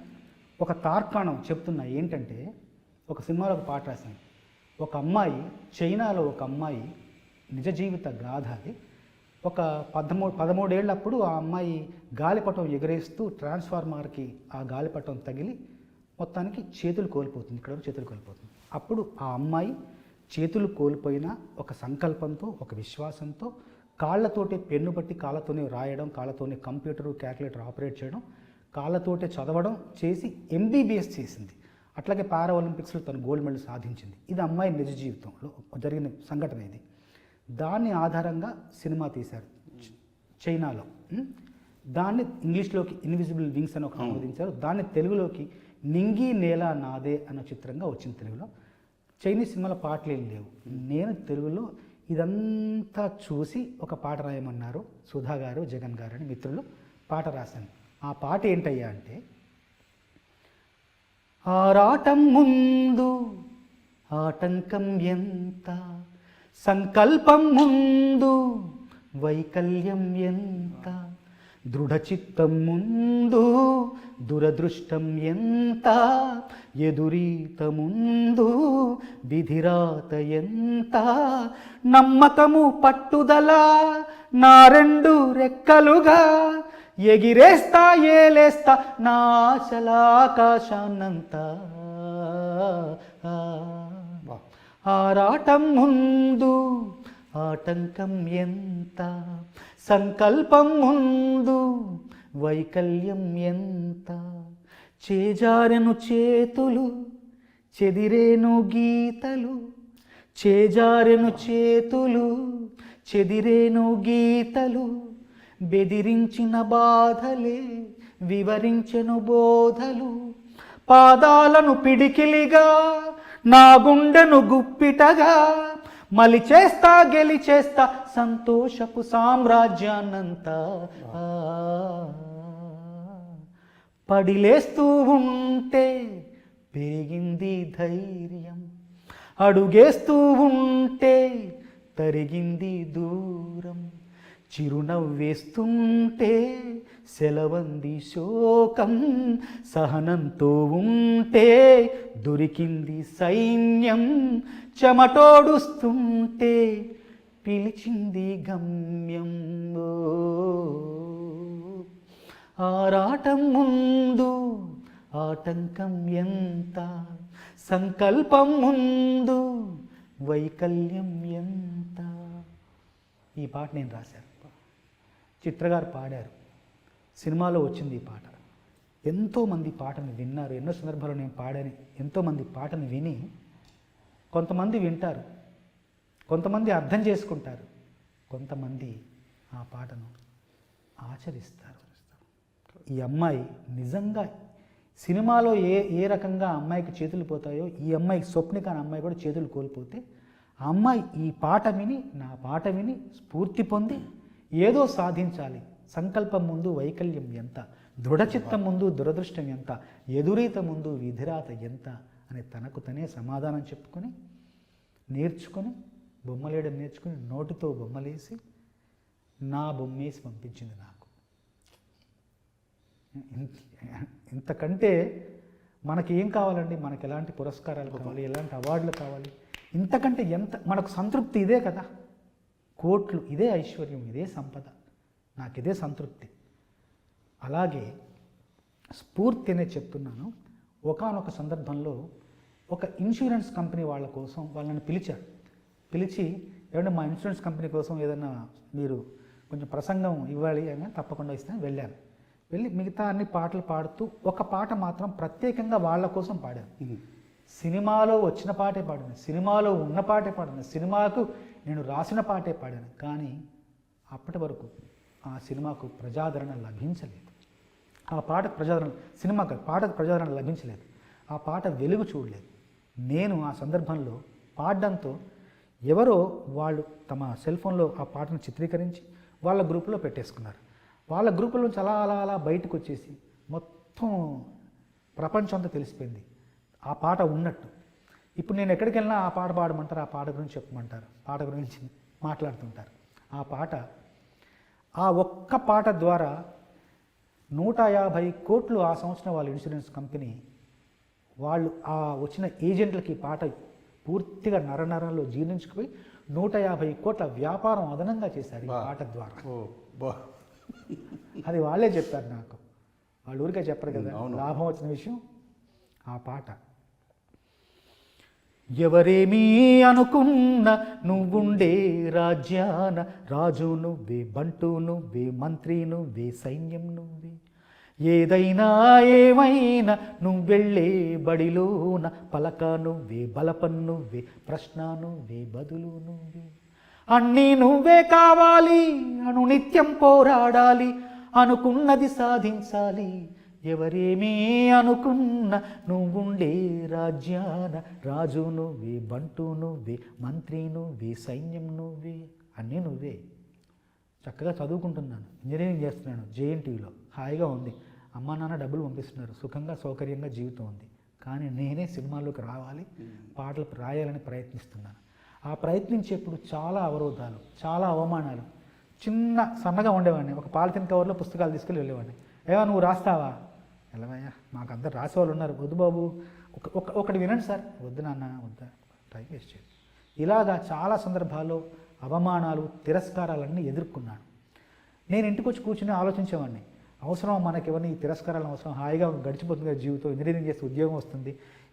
ఒక తార్కాణం చెప్తున్నా. ఏంటంటే, ఒక సినిమాలో ఒక పాట రాశాను. ఒక అమ్మాయి, చైనాలో ఒక అమ్మాయి నిజ జీవిత గాథ అది. ఒక 13 ఏళ్ళప్పుడు ఆ అమ్మాయి గాలిపటం ఎగరేస్తూ ట్రాన్స్ఫార్మర్కి ఆ గాలిపటం తగిలి మొత్తానికి చేతులు కోల్పోతుంది, ఇక్కడ చేతులు కోల్పోతుంది. అప్పుడు ఆ అమ్మాయి చేతులు కోల్పోయిన ఒక సంకల్పంతో, ఒక విశ్వాసంతో, కాళ్ళతోటి పెన్ను బట్టి కాళ్ళతోనే రాయడం, కాళ్ళతోనే కంప్యూటరు క్యాల్కులేటర్ ఆపరేట్ చేయడం, కాళ్ళతోటే చదవడం చేసి MBBS చేసింది. అట్లాగే పారా ఒలింపిక్స్లో తను గోల్డ్ మెడల్ సాధించింది. ఇది అమ్మాయి నిజ జీవితంలో జరిగిన సంఘటన ఇది. దాన్ని ఆధారంగా సినిమా తీశారు చైనాలో. దాన్ని ఇంగ్లీష్లోకి ఇన్విజిబుల్ వింగ్స్ అని ఒక అనువదించారు. దాన్ని తెలుగులోకి నింగి నేల నాదే అన్న చిత్రంగా వచ్చింది తెలుగులో. చైనీస్ సినిమాలో పాటలు ఏం లేవు. నేను తెలుగులో ఇదంతా చూసి ఒక పాట రాయమన్నారు సుధా గారు, జగన్ గారు అని మిత్రులు. పాట రాశాను. ఆ పాట ఏంటయ్యా అంటే, ఆరాటం ముందు ఆటంకం ఎంత, సంకల్పం ముందు వైకల్యం ఎంత, దృఢచిత్తం ముందు దురదృష్టం ఎంత, ఎదురీత ముందు విధిరాత ఎంత, నమ్మకము పట్టుదల నా రెండు రెక్కలుగా, ఎగిరేస్తా ఏలేస్తా నా ఆశలాకాశాన్నంతా. ఆరాటం ముందు ఆటంకం ఎంత, సంకల్పం ముందు వైకల్యం ఎంత, చేజారెను చేతులు చెదిరేను గీతలు, చేజారెను చేతులు చెదిరేను గీతలు, బెదిరించిన బాధలే వివరించెను బోధలు, పాదాలను పిడికిలిగా నా గుండెను గుప్పిటగా, మలిచేస్తా గెలిచేస్తా సంతోషపు సామ్రాజ్యాన్నంతా. పడిలేస్తూ ఉంటే పెరిగింది ధైర్యం, అడుగేస్తూ ఉంటే తరిగింది దూరం, చిరునవ్వేస్తుంటే సెలవంది శోకం, సహనంతో ఉంటే దొరికింది సైన్యం, చెమటోడుస్తుంటే పిలిచింది గమ్యం. ఆరాటం ముందు ఆటంకం ఎంత, సంకల్పం ముందు వైకల్యం ఎంత. ఈ పాట నేను రాశాను, చిత్రగారు పాడారు, సినిమాలో వచ్చింది ఈ పాట. ఎంతోమంది పాటను విన్నారు, ఎన్నో సందర్భాల్లో నేను పాడాను. ఎంతోమంది పాటను విని కొంతమంది వింటారు, కొంతమంది అర్థం చేసుకుంటారు, కొంతమంది ఆ పాటను ఆచరిస్తారు. ఈ అమ్మాయి నిజంగా సినిమాలో ఏ రకంగా అమ్మాయికి చేతులు పోతాయో, ఈ అమ్మాయికి స్వప్నిక అనే అమ్మాయి కూడా చేతులు కోల్పోతే, ఆ అమ్మాయి ఈ పాట విని, నా పాట విని స్ఫూర్తి పొంది ఏదో సాధించాలి, సంకల్పం ముందు వైకల్యం ఎంత, దృఢచిత్తం ముందు దురదృష్టం ఎంత, ఎదురీత ముందు విధిరాత ఎంత అని తనకు తనే సమాధానం చెప్పుకొని నేర్చుకొని, బొమ్మలేయడం నేర్చుకుని నోటితో బొమ్మలేసి నా బొమ్మేసి పంపించింది నాకు. ఇంతకంటే మనకి ఏం కావాలండి? మనకి ఎలాంటి పురస్కారాలు కావాలి, ఎలాంటి అవార్డులు కావాలి? ఇంతకంటే ఎంత మనకు సంతృప్తి ఇదే కదా. కోట్లు, ఇదే ఐశ్వర్యం, ఇదే సంపద, నాకు ఇదే సంతృప్తి. అలాగే స్ఫూర్తి అనే చెప్తున్నాను. ఒకానొక సందర్భంలో ఒక ఇన్సూరెన్స్ కంపెనీ వాళ్ళ కోసం వాళ్ళని పిలిచారు. పిలిచి, ఏమంటే మా ఇన్సూరెన్స్ కంపెనీ కోసం ఏదైనా మీరు కొంచెం ప్రసంగం ఇవ్వాలి అని, తప్పకుండా ఇస్తాను. వెళ్ళాను. వెళ్ళి మిగతా అన్ని పాటలు పాడుతూ ఒక పాట మాత్రం ప్రత్యేకంగా వాళ్ళ కోసం పాడాను. సినిమాలో వచ్చిన పాటే పాడాను, సినిమాలో ఉన్న పాటే పాడాను, సినిమాకు నేను రాసిన పాటే పాడాను. కానీ అప్పటి వరకు ఆ సినిమాకు ప్రజాదరణ లభించలేదు. ఆ పాటకు ప్రజాదరణ, సినిమాకు పాటకు ప్రజాదరణ లభించలేదు. ఆ పాట వెలుగు చూడలేదు. నేను ఆ సందర్భంలో పాడడంతో ఎవరో వాళ్ళు తమ సెల్ ఫోన్లో ఆ పాటను చిత్రీకరించి వాళ్ళ గ్రూపులో పెట్టేసుకున్నారు. వాళ్ళ గ్రూపుల నుంచి అలా అలా అలా బయటకు వచ్చేసి మొత్తం ప్రపంచం అంతా తెలిసిపోయింది ఆ పాట ఉన్నట్టు. ఇప్పుడు నేను ఎక్కడికి వెళ్ళినా ఆ పాట పాడమంటారు, ఆ పాట గురించి చెప్పమంటారు, పాట గురించి మాట్లాడుతుంటారు. ఆ పాట, ఆ ఒక్క పాట ద్వారా 150 కోట్లు ఆ సంవత్సరం వాళ్ళ ఇన్సూరెన్స్ కంపెనీ వాళ్ళు ఆ వచ్చిన ఏజెంట్లకి ఈ పాట పూర్తిగా నరనరంలో జీర్ణించుకుపోయి 150 కోట్ల వ్యాపారం అదనంగా చేశారు ఈ పాట ద్వారా. అది వాళ్ళే చెప్పారు నాకు, వాళ్ళ ఊరికే చెప్పరు కదా లాభం వచ్చిన విషయం. ఆ పాట, ఎవరేమీ అనుకున్న నువ్వుండే రాజ్యాన, రాజు నువ్వే, బంటు నువ్వే, మంత్రి నువ్వే, సైన్యం నువ్వే, ఏదైనా ఏమైనా నువ్వెళ్ళే బడిలోన, పలక నువ్వే, బలపం నువ్వే, ప్రశ్న నువ్వే, బదులు నువ్వే, అన్నీ నువ్వే కావాలి, అనునిత్యం పోరాడాలి, అనుకున్నది సాధించాలి, ఎవరేమీ అనుకున్న నువ్వుండే రాజ్యాన, రాజు నువ్వే, బంటు నువ్వే, మంత్రి నువ్వే, సైన్యం నువ్వే, అన్నీ నువ్వే. చక్కగా చదువుకుంటున్నాను, ఇంజనీరింగ్ చేస్తున్నాను, జేఎన్టీయూలో హాయిగా ఉంది, అమ్మా నాన్న డబ్బులు పంపిస్తున్నారు, సుఖంగా సౌకర్యంగా జీవితం ఉంది. కానీ నేనే సినిమాల్లోకి రావాలి, పాటలు రాయాలని ప్రయత్నిస్తున్నాను. ఆ ప్రయత్నించేప్పుడు చాలా అవరోధాలు, చాలా అవమానాలు, చిన్న సన్నగా ఉండేవాడిని. ఒక పాలిథిన్ కవర్లో పుస్తకాలు తీసుకెళ్ళి వెళ్ళేవాడిని. ఏవా నువ్వు రాస్తావా? వెళ్ళవయ్యా, మాకు అందరు రాసేవాళ్ళు ఉన్నారు. వద్దు బాబు, ఒకటి వినండి సార్. వద్దు నాన్న, వద్దా, టైం వేస్ట్ చేయదు. ఇలాగా చాలా సందర్భాల్లో అవమానాలు, తిరస్కారాలన్నీ ఎదుర్కొన్నాను. నేను ఇంటికి వచ్చి కూర్చుని ఆలోచించేవాడిని, అవసరమా మనకి ఇవన్నీ, ఈ తిరస్కారాలు అవసరం, హాయిగా గడిచిపోతుంది కదా జీవితం, ఇంజనీరింగ్ చేస్తే ఉద్యోగం వస్తుంది,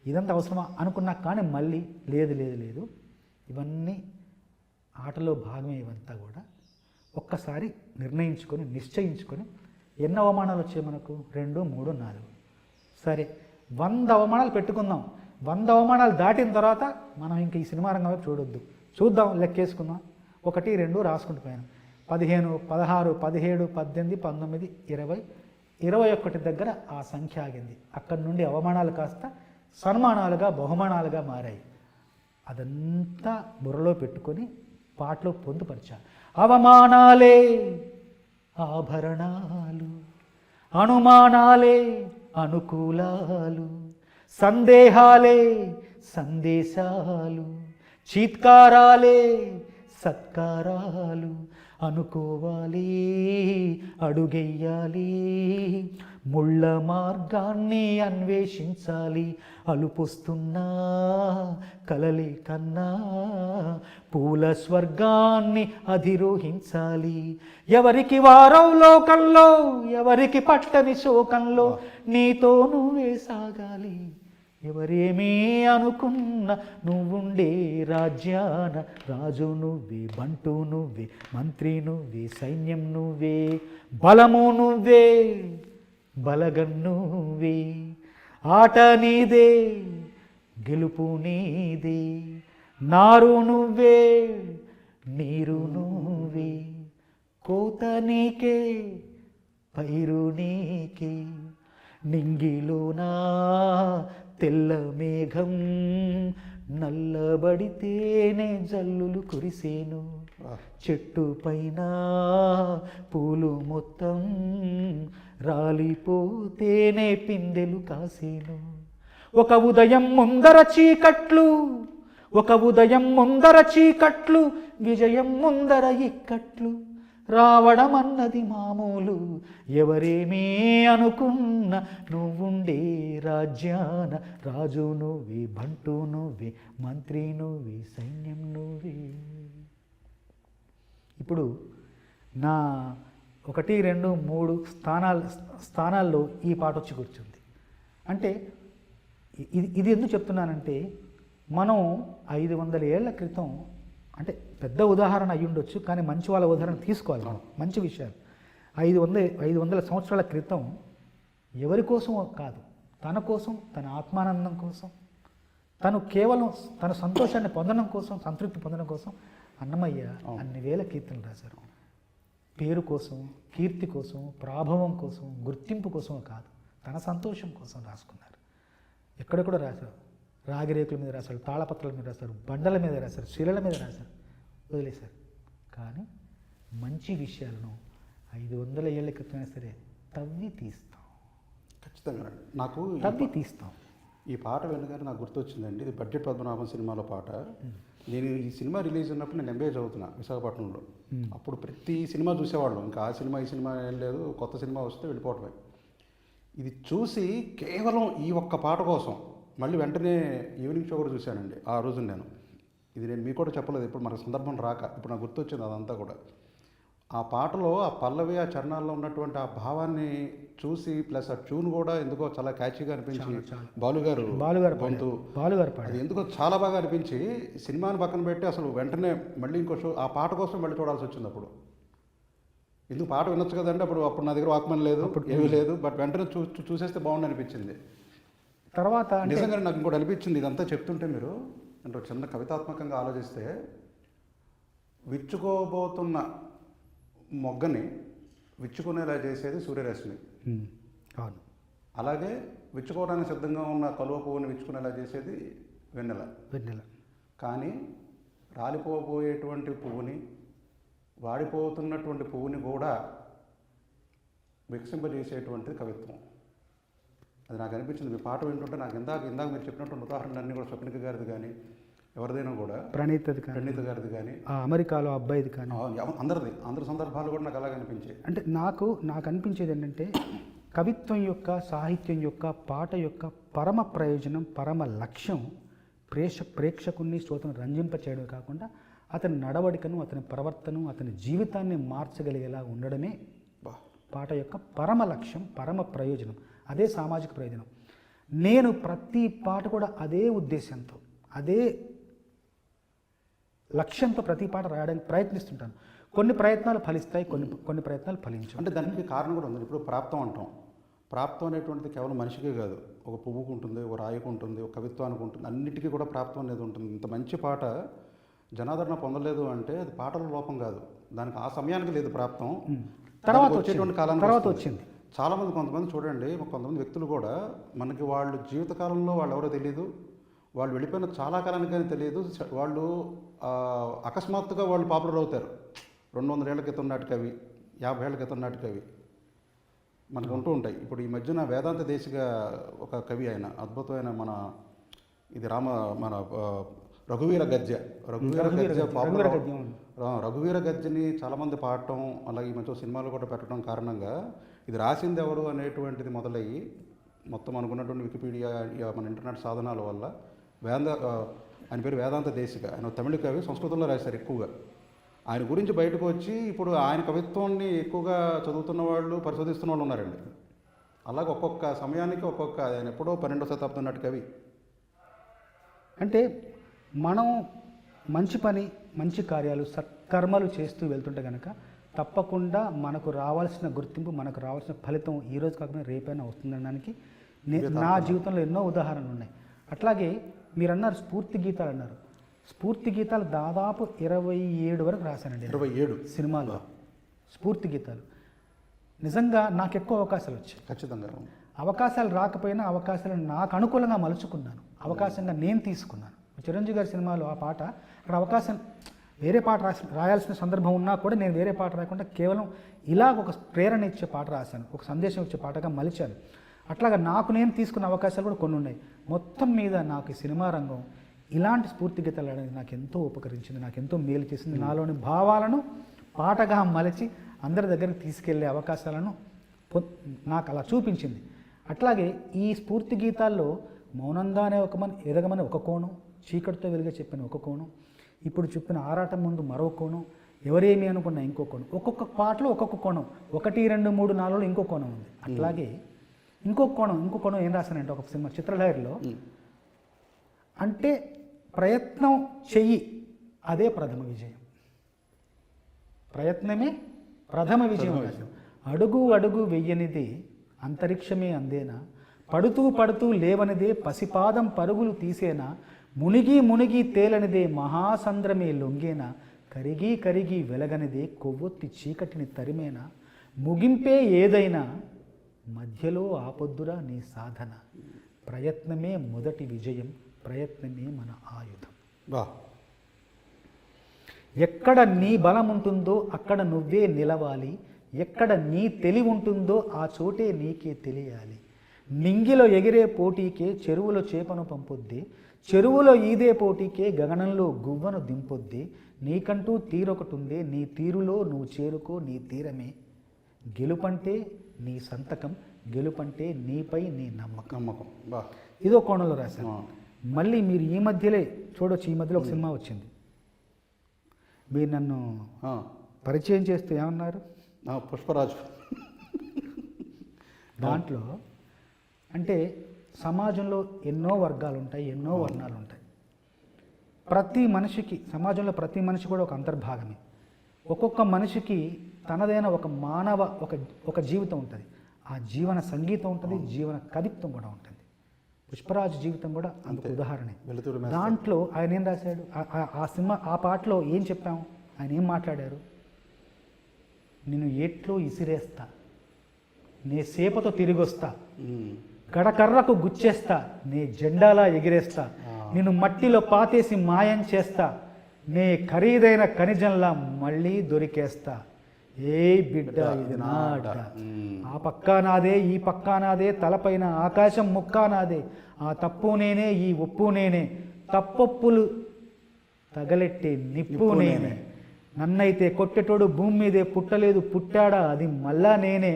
ఇదంతా అవసరమా అనుకున్నా. కానీ మళ్ళీ లేదు లేదు లేదు, ఇవన్నీ ఆటలో భాగమే. ఇవంతా కూడా ఒక్కసారి నిర్ణయించుకొని, నిశ్చయించుకొని, ఎన్ని అవమానాలు వచ్చాయి మనకు? 2, 3, 4. సరే, 100 అవమానాలు పెట్టుకుందాం. 100 అవమానాలు దాటిన తర్వాత మనం ఇంక ఈ సినిమా రంగం వైపు చూడొద్దు. చూద్దాం, లెక్కేసుకుందాం. 1, 2 రాసుకుంటూ పోయాను. 15, 16, 17, 18, 19, 20, 21 దగ్గర ఆ సంఖ్య ఆగింది. అక్కడి నుండి అవమానాలు కాస్త సన్మానాలుగా, బహుమానాలుగా మారాయి. అదంతా బుర్రలో పెట్టుకొని పాటలో పొందుపరిచాను. అవమానాలే ఆభరణాలు, అనుమానాలే అనుకూలాలు, సందేహాలే సందేశాలు, చీత్కారాలే సత్కారాలు, అనుకోవాలి అడుగెయ్యాలి, ముళ్ళ మార్గాన్ని అన్వేషించాలి, అలుపొస్తున్నా కలలే కన్నా పూల స్వర్గాన్ని అధిరోహించాలి, ఎవరికి వారో లోకంలో, ఎవరికి పట్టని శోకంలో, నీతో నువ్వే సాగాలి, ఎవరేమీ అనుకున్న నువ్వుండే రాజ్యాన రాజు నువ్వే, బంటు నువ్వే, మంత్రి నువ్వే, సైన్యం నువ్వే, బలము నువ్వే, బలగం నువ్వే, ఆట నీదే, గెలుపు నీదే, నారు నువ్వే, నీరు నువ్వే, కోత నీకే, పైరు నీకే, నింగిలోనా తెల్ల మేఘం నల్లబడితేనే జల్లులు కురిసేను, చెట్టు పైన పూలు మొత్తం రాలిపోతేనే పిందెలు కాసేను, ఒక ఉదయం ముందర చీకట్లు, ఒక ఉదయం ముందర చీకట్లు, విజయం ముందర ఇక్కట్లు, రావడం అన్నది మామూలు, ఎవరేమీ అనుకున్న నువ్వుండే రాజ్యాన రాజు నువ్వే, బంటు నువ్వే, మంత్రి నువ్వే, సైన్యం నువ్వే. ఇప్పుడు నా 1, 2, 3 స్థానాల్లో ఈ పాట వచ్చి కూర్చుంది. అంటే ఇది ఎందుకు చెప్తున్నానంటే, మనం 500 ఏళ్ల క్రితం, అంటే పెద్ద ఉదాహరణ అయ్యి ఉండొచ్చు, కానీ మంచి వాళ్ళ ఉదాహరణ తీసుకోవాలి మనం, మంచి విషయాలు. 500 సంవత్సరాల క్రితం ఎవరి కోసం కాదు, తన కోసం, తన ఆత్మానందం కోసం, తను కేవలం తన సంతోషాన్ని పొందడం కోసం, సంతృప్తి పొందడం కోసం అన్నమయ్య అన్ని వేల కీర్తనలు రాశారు. పేరు కోసం, కీర్తి కోసం, ప్రాభవం కోసం, గుర్తింపు కోసం కాదు, తన సంతోషం కోసం రాసుకున్నారు. ఎక్కడెక్కడ రాశారు, రాగిరేకుల మీద రాశారు, తాళపత్రాల మీద రాశారు, బండల మీద రాశారు, శిలల మీద రాశారు, వదిలేశారు. కానీ మంచి విషయాలను 500 ఏళ్ల క్రితమైనా సరే తవ్వి తీస్తాం. ఖచ్చితంగా నాకు తవ్వి తీస్తాం. ఈ పాట వినగానే నాకు గుర్తొచ్చిందండి, ఇది బడ్జెట్ పద్మనాభం సినిమాలో పాట. నేను ఈ సినిమా రిలీజ్ ఉన్నప్పుడు నేను ఎంబీఏ చదువుతున్నా విశాఖపట్నంలో. అప్పుడు ప్రతి సినిమా చూసేవాళ్ళం, ఇంకా ఆ సినిమా ఈ సినిమా ఏం లేదు, కొత్త సినిమా వస్తే వెళ్ళిపోవటమే. ఇది చూసి కేవలం ఈ ఒక్క పాట కోసం మళ్ళీ వెంటనే ఈవినింగ్ షో కూడా చూశానండి ఆ రోజు. ఇది నేను మీకు కూడా చెప్పలేదు, ఇప్పుడు మనకు సందర్భం రాక ఇప్పుడు నాకు గుర్తొచ్చింది అదంతా కూడా. ఆ పాటలో ఆ పల్లవి, ఆ చరణాల్లో ఉన్నటువంటి ఆ భావాన్ని చూసి, ప్లస్ ఆ ట్యూన్ కూడా ఎందుకో చాలా క్యాచీగా అనిపించి, బాలుగారు గొంతు, అది ఎందుకో చాలా బాగా అనిపించి, సినిమాని పక్కన పెట్టి అసలు వెంటనే మళ్ళీ ఇంకో షో ఆ పాట కోసం మళ్ళీ చూడాల్సి వచ్చింది. అప్పుడు ఎందుకు పాట వినొచ్చు కదండి, అప్పుడు నా దగ్గర వాక్మన్ లేదు, ఏమీ లేదు, బట్ వెంటనే చూసేస్తే బాగుండి అనిపించింది. తర్వాత నిజంగా నాకు ఇంకోటి అనిపించింది, ఇదంతా చెప్తుంటే మీరు అంటే చిన్న కవితాత్మకంగా ఆలోచిస్తే, విచ్చుకోబోతున్న మొగ్గని విచ్చుకునేలా చేసేది సూర్యరశ్మి, అవును. అలాగే విచ్చుకోవడానికి సిద్ధంగా ఉన్న కలువ పువ్వుని విచ్చుకునేలా చేసేది వెన్నెల. కానీ రాలిపోబోయేటువంటి పువ్వుని, వాడిపోతున్నటువంటి పువ్వుని కూడా వికసింపజేసేటువంటిది కవిత్వం. అది నాకు అనిపించింది. మీ పాట వింటుంటే నాకు ఇందాక మీరు చెప్పినటువంటి ఉదాహరణలన్నీ కూడా స్వప్నిక గారిది కానీ, ఎవరిదైనా కూడా ప్రణీతది కానీ ప్రణీత గారిది కానీ ఆ అమెరికాలో అబ్బాయిది కానీ అందరిది అందరి సందర్భాలు కూడా నాకు అలాగే అనిపించాయి. అంటే నాకు అనిపించేది ఏంటంటే కవిత్వం యొక్క సాహిత్యం యొక్క పాట యొక్క పరమ ప్రయోజనం పరమ లక్ష్యం ప్రేక్షకుని శ్రోతను రంజింపచేయడమే కాకుండా అతని నడవడికను అతని ప్రవర్తన అతని జీవితాన్ని మార్చగలిగేలా ఉండడమే పాట యొక్క పరమ లక్ష్యం పరమ ప్రయోజనం. అదే సామాజిక ప్రయోజనం. నేను ప్రతి పాట కూడా అదే ఉద్దేశంతో అదే లక్ష్యంతో ప్రతి పాట రాయడానికి ప్రయత్నిస్తుంటాను. కొన్ని ప్రయత్నాలు ఫలిస్తాయి, కొన్ని ప్రయత్నాలు ఫలించవు. అంటే దానికి కారణం కూడా ఉంది. ఇప్పుడు ప్రాప్తం అంటాం. ప్రాప్తం అనేటువంటిది కేవలం మనిషికే కాదు, ఒక పువ్వుకు ఉంటుంది, ఒక రాయికి ఉంటుంది, ఒక కవిత్వానికి ఉంటుంది, అన్నిటికీ కూడా ప్రాప్తం అనేది ఉంటుంది. ఇంత మంచి పాట జనాదరణ పొందలేదు అంటే అది పాటల లోపం కాదు, దానికి ఆ సమయానికి లేదు ప్రాప్తం. తర్వాత వచ్చేటువంటి తర్వాత వచ్చింది. చాలామంది కొంతమంది చూడండి, కొంతమంది వ్యక్తులు కూడా మనకి వాళ్ళు జీవితకాలంలో వాళ్ళు ఎవరో తెలియదు, వాళ్ళు వెళ్ళిపోయిన చాలా కాలానికైనా తెలియదు, వాళ్ళు అకస్మాత్తుగా వాళ్ళు పాపులర్ అవుతారు. 200 ఏళ్ల క్రితం నాటి కవి, 50 ఏళ్ల క్రితం నాటి కవి మనకు ఉంటూ ఉంటాయి. ఇప్పుడు ఈ మధ్యన వేదాంత దేశిగా ఒక కవి, ఆయన అద్భుతమైన ఇది మన రఘువీర గద్య రఘువీర గద్యని చాలామంది పాడటం, అలాగే ఈ మధ్య సినిమాలు కూడా పెట్టడం కారణంగా ఇది రాసింది ఎవరు అనేటువంటిది మొదలయ్యి మొత్తం అనుకున్నటువంటి వికీపీడియా మన ఇంటర్నెట్ సాధనాల వల్ల ఆయన పేరు వేదాంత దేశిక, ఆయన తమిళ కవి, సంస్కృతంలో రాశారు ఎక్కువగా. ఆయన గురించి బయటకు వచ్చి ఇప్పుడు ఆయన కవిత్వాన్ని ఎక్కువగా చదువుతున్న వాళ్ళు, పరిశోధిస్తున్న వాళ్ళు ఉన్నారండి. అలాగే ఒక్కొక్క సమయానికి ఆయన ఎప్పుడో 12వ శతాబ్దం నాటి కవి. అంటే మనం మంచి పని మంచి కార్యాలు సత్కర్మలు చేస్తూ వెళ్తుంటే కనుక తప్పకుండా మనకు రావాల్సిన గుర్తింపు, మనకు రావాల్సిన ఫలితం ఈరోజు కాకుండా రేపైనా వస్తుందనడానికి నా జీవితంలో ఎన్నో ఉదాహరణలు ఉన్నాయి. అట్లాగే మీరు అన్నారు స్ఫూర్తి గీతాలు అన్నారు. స్ఫూర్తి గీతాలు దాదాపు 27 వరకు రాశానండి. 27 సినిమాల్లో స్ఫూర్తి గీతాలు. నిజంగా నాకు ఎక్కువ అవకాశాలు వచ్చాయి. ఖచ్చితంగా అవకాశాలు రాకపోయినా అవకాశాలను నాకు అనుకూలంగా మలుచుకున్నాను, అవకాశంగా నేను తీసుకున్నాను. చిరంజీవి గారి సినిమాలో ఆ పాట, అక్కడ అవకాశం వేరే పాట రాయాల్సిన సందర్భం ఉన్నా కూడా నేను వేరే పాట రాయకుండా కేవలం ఇలాగ ఒక ప్రేరణ ఇచ్చే పాట రాశాను, ఒక సందేశం ఇచ్చే పాటగా మలిచాను. అట్లాగా నాకు నేను తీసుకున్న అవకాశాలు కూడా కొన్ని ఉన్నాయి. మొత్తం మీద నాకు ఈ సినిమా రంగం ఇలాంటి స్ఫూర్తి గీతాలు ఆడడానికి నాకు ఎంతో ఉపకరించింది, నాకు ఎంతో మేలు చేసింది. నాలోని భావాలను పాటగా మలిచి అందరి దగ్గరికి తీసుకెళ్లే అవకాశాలను నాకు అలా చూపించింది. అట్లాగే ఈ స్ఫూర్తి గీతాల్లో మౌనంగానే ఎదగమని ఒక కోణం, చీకటితో వెలుగే చెప్పిన ఒక కోణం, ఇప్పుడు చెప్పిన ఆరాటం ముందు మరో కోణం, ఎవరేమి అనుకున్నా ఇంకో కోణం, ఒక్కొక్క పాటలో ఒక్కొక్క కోణం, 1, 2, 3, 4లో ఇంకో కోణం ఉంది. అట్లాగే ఇంకో కోణం ఏం రాశానంటే ఒక సినిమా చిత్రలహరిలో, అంటే ప్రయత్నం చెయ్యి అదే ప్రథమ విజయం, ప్రయత్నమే ప్రథమ విజయం. అడుగు అడుగు వెయ్యనిదే అంతరిక్షమే అందేనా, పడుతూ పడుతూ లేవనిదే పసిపాదం పరుగులు తీసేనా, మునిగి మునిగి తేలనిదే మహాసంద్రమే లొంగేనా, కరిగి కరిగి వెలగనిదే కొవ్వొత్తి చీకటిని తరిమేనా, ముగింపే ఏదైనా మధ్యలో ఆపొద్దురా నీ సాధన, ప్రయత్నమే మొదటి విజయం, ప్రయత్నమే మన ఆయుధం. ఎక్కడ నీ బలం ఉంటుందో అక్కడ నువ్వే నిలవాలి, ఎక్కడ నీ తెలివి ఉంటుందో ఆ చోటే నీకే తెలియాలి, నింగిలో ఎగిరే పోటీకే చెరువులో చేపను పంపొద్ది, చెరువులో ఈదే పోటీకే గగనంలో గువ్వను దింపొద్ది, నీకంటూ తీరొకటుందే నీ తీరులో నువ్వు చేరుకో నీ తీరమే, గెలుపంటే నీ సంతకం, గెలుపంటే నీపై నీ నమ్మకం. ఇదో కోణంలో రాశాను. మళ్ళీ మీరు ఈ మధ్యలో చూడొచ్చు, ఈ మధ్యలో ఒక సినిమా వచ్చింది, మీరు నన్ను పరిచయం చేస్తూ ఏమన్నారు, పుష్పరాజు. దాంట్లో అంటే సమాజంలో ఎన్నో వర్గాలు ఉంటాయి, ఎన్నో వర్ణాలు ఉంటాయి. ప్రతి మనిషికి, సమాజంలో ప్రతి మనిషి కూడా ఒక అంతర్భాగమే. ఒక్కొక్క మనిషికి తనదైన ఒక మానవ ఒక జీవితం ఉంటుంది, ఆ జీవన సంగీతం ఉంటుంది, జీవన కవిత్వం కూడా ఉంటుంది. పుష్పరాజు జీవితం కూడా అందుకు ఉదాహరణే. దాంట్లో ఆయన ఏం రాశాడు, ఆ సినిమా ఆ పాటలో ఏం చెప్పాము, ఆయన ఏం మాట్లాడారు, నిన్ను ఏట్లో ఇసిరేస్తా, నే సేపతో తిరిగొస్తా, గడకర్రకు గుచ్చేస్తా, నే జెండాలా ఎగిరేస్తా, నిన్ను మట్టిలో పాతేసి మాయం చేస్తా, నే ఖరీదైన ఖనిజంలా మళ్ళీ దొరికేస్తా, ఏ బిడ్డ ఇది నా అడ్డ, ఆ పక్కా నాదే ఈ పక్కా నాదే, తలపైన ఆకాశం ముక్కా నాదే, ఆ తప్పు నేనే ఈ ఒప్పు నేనే, తప్పొప్పులు తగలెట్టే నిప్పు నేనే, నన్నైతే కొట్టేటోడు భూమి మీదే పుట్టలేదు పుట్టాడా అది మళ్ళా నేనే,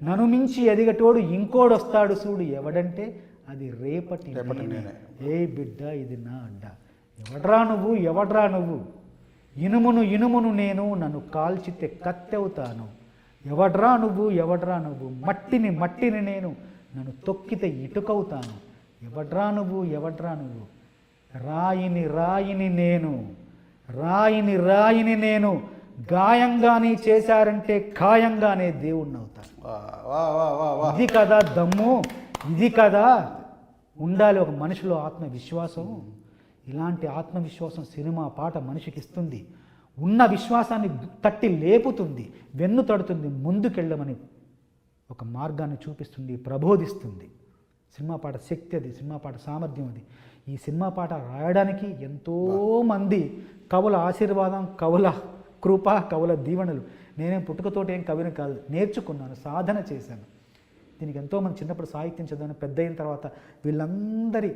నన్ను మించి ఎదిగటోడు ఇంకోడొస్తాడు చూడు ఎవడంటే అది రేపటి నేనే. ఏ బిడ్డ ఇది నా అడ్డ, ఎవడ్రా నువ్వు ఇనుమును నేను నన్ను కాల్చితే కత్తెవుతాను, ఎవడ్రా నువ్వు మట్టిని నేను నన్ను తొక్కితే ఇటుకవుతాను, ఎవడ్రా నువ్వు రాయిని నేను గాయంగాని చేశారంటే ఖాయంగానే దేవుణ్ణి అవుతాను. ఇది కదా దమ్ము, ఇది కదా ఉండాలి ఒక మనిషిలో ఆత్మవిశ్వాసం. ఇలాంటి ఆత్మవిశ్వాసం సినిమా పాట మనిషికి ఇస్తుంది, ఉన్న విశ్వాసాన్ని తట్టి లేపుతుంది, వెన్ను తడుతుంది, ముందుకెళ్ళమని ఒక మార్గాన్ని చూపిస్తుంది, ప్రబోధిస్తుంది. సినిమా పాట శక్తి అది, సినిమా పాట సామర్థ్యం అది. ఈ సినిమా పాట రాయడానికి ఎంతోమంది కవుల ఆశీర్వాదం, కవుల కృప, కవుల దీవెనలు. నేనేం పుట్టుకతోటి ఏం కవిని కాదు, నేర్చుకున్నాను, సాధన చేశాను. దీనికి ఎంతోమంది చిన్నప్పుడు సాహిత్యం చదివాను, పెద్ద అయిన తర్వాత వీళ్ళందరి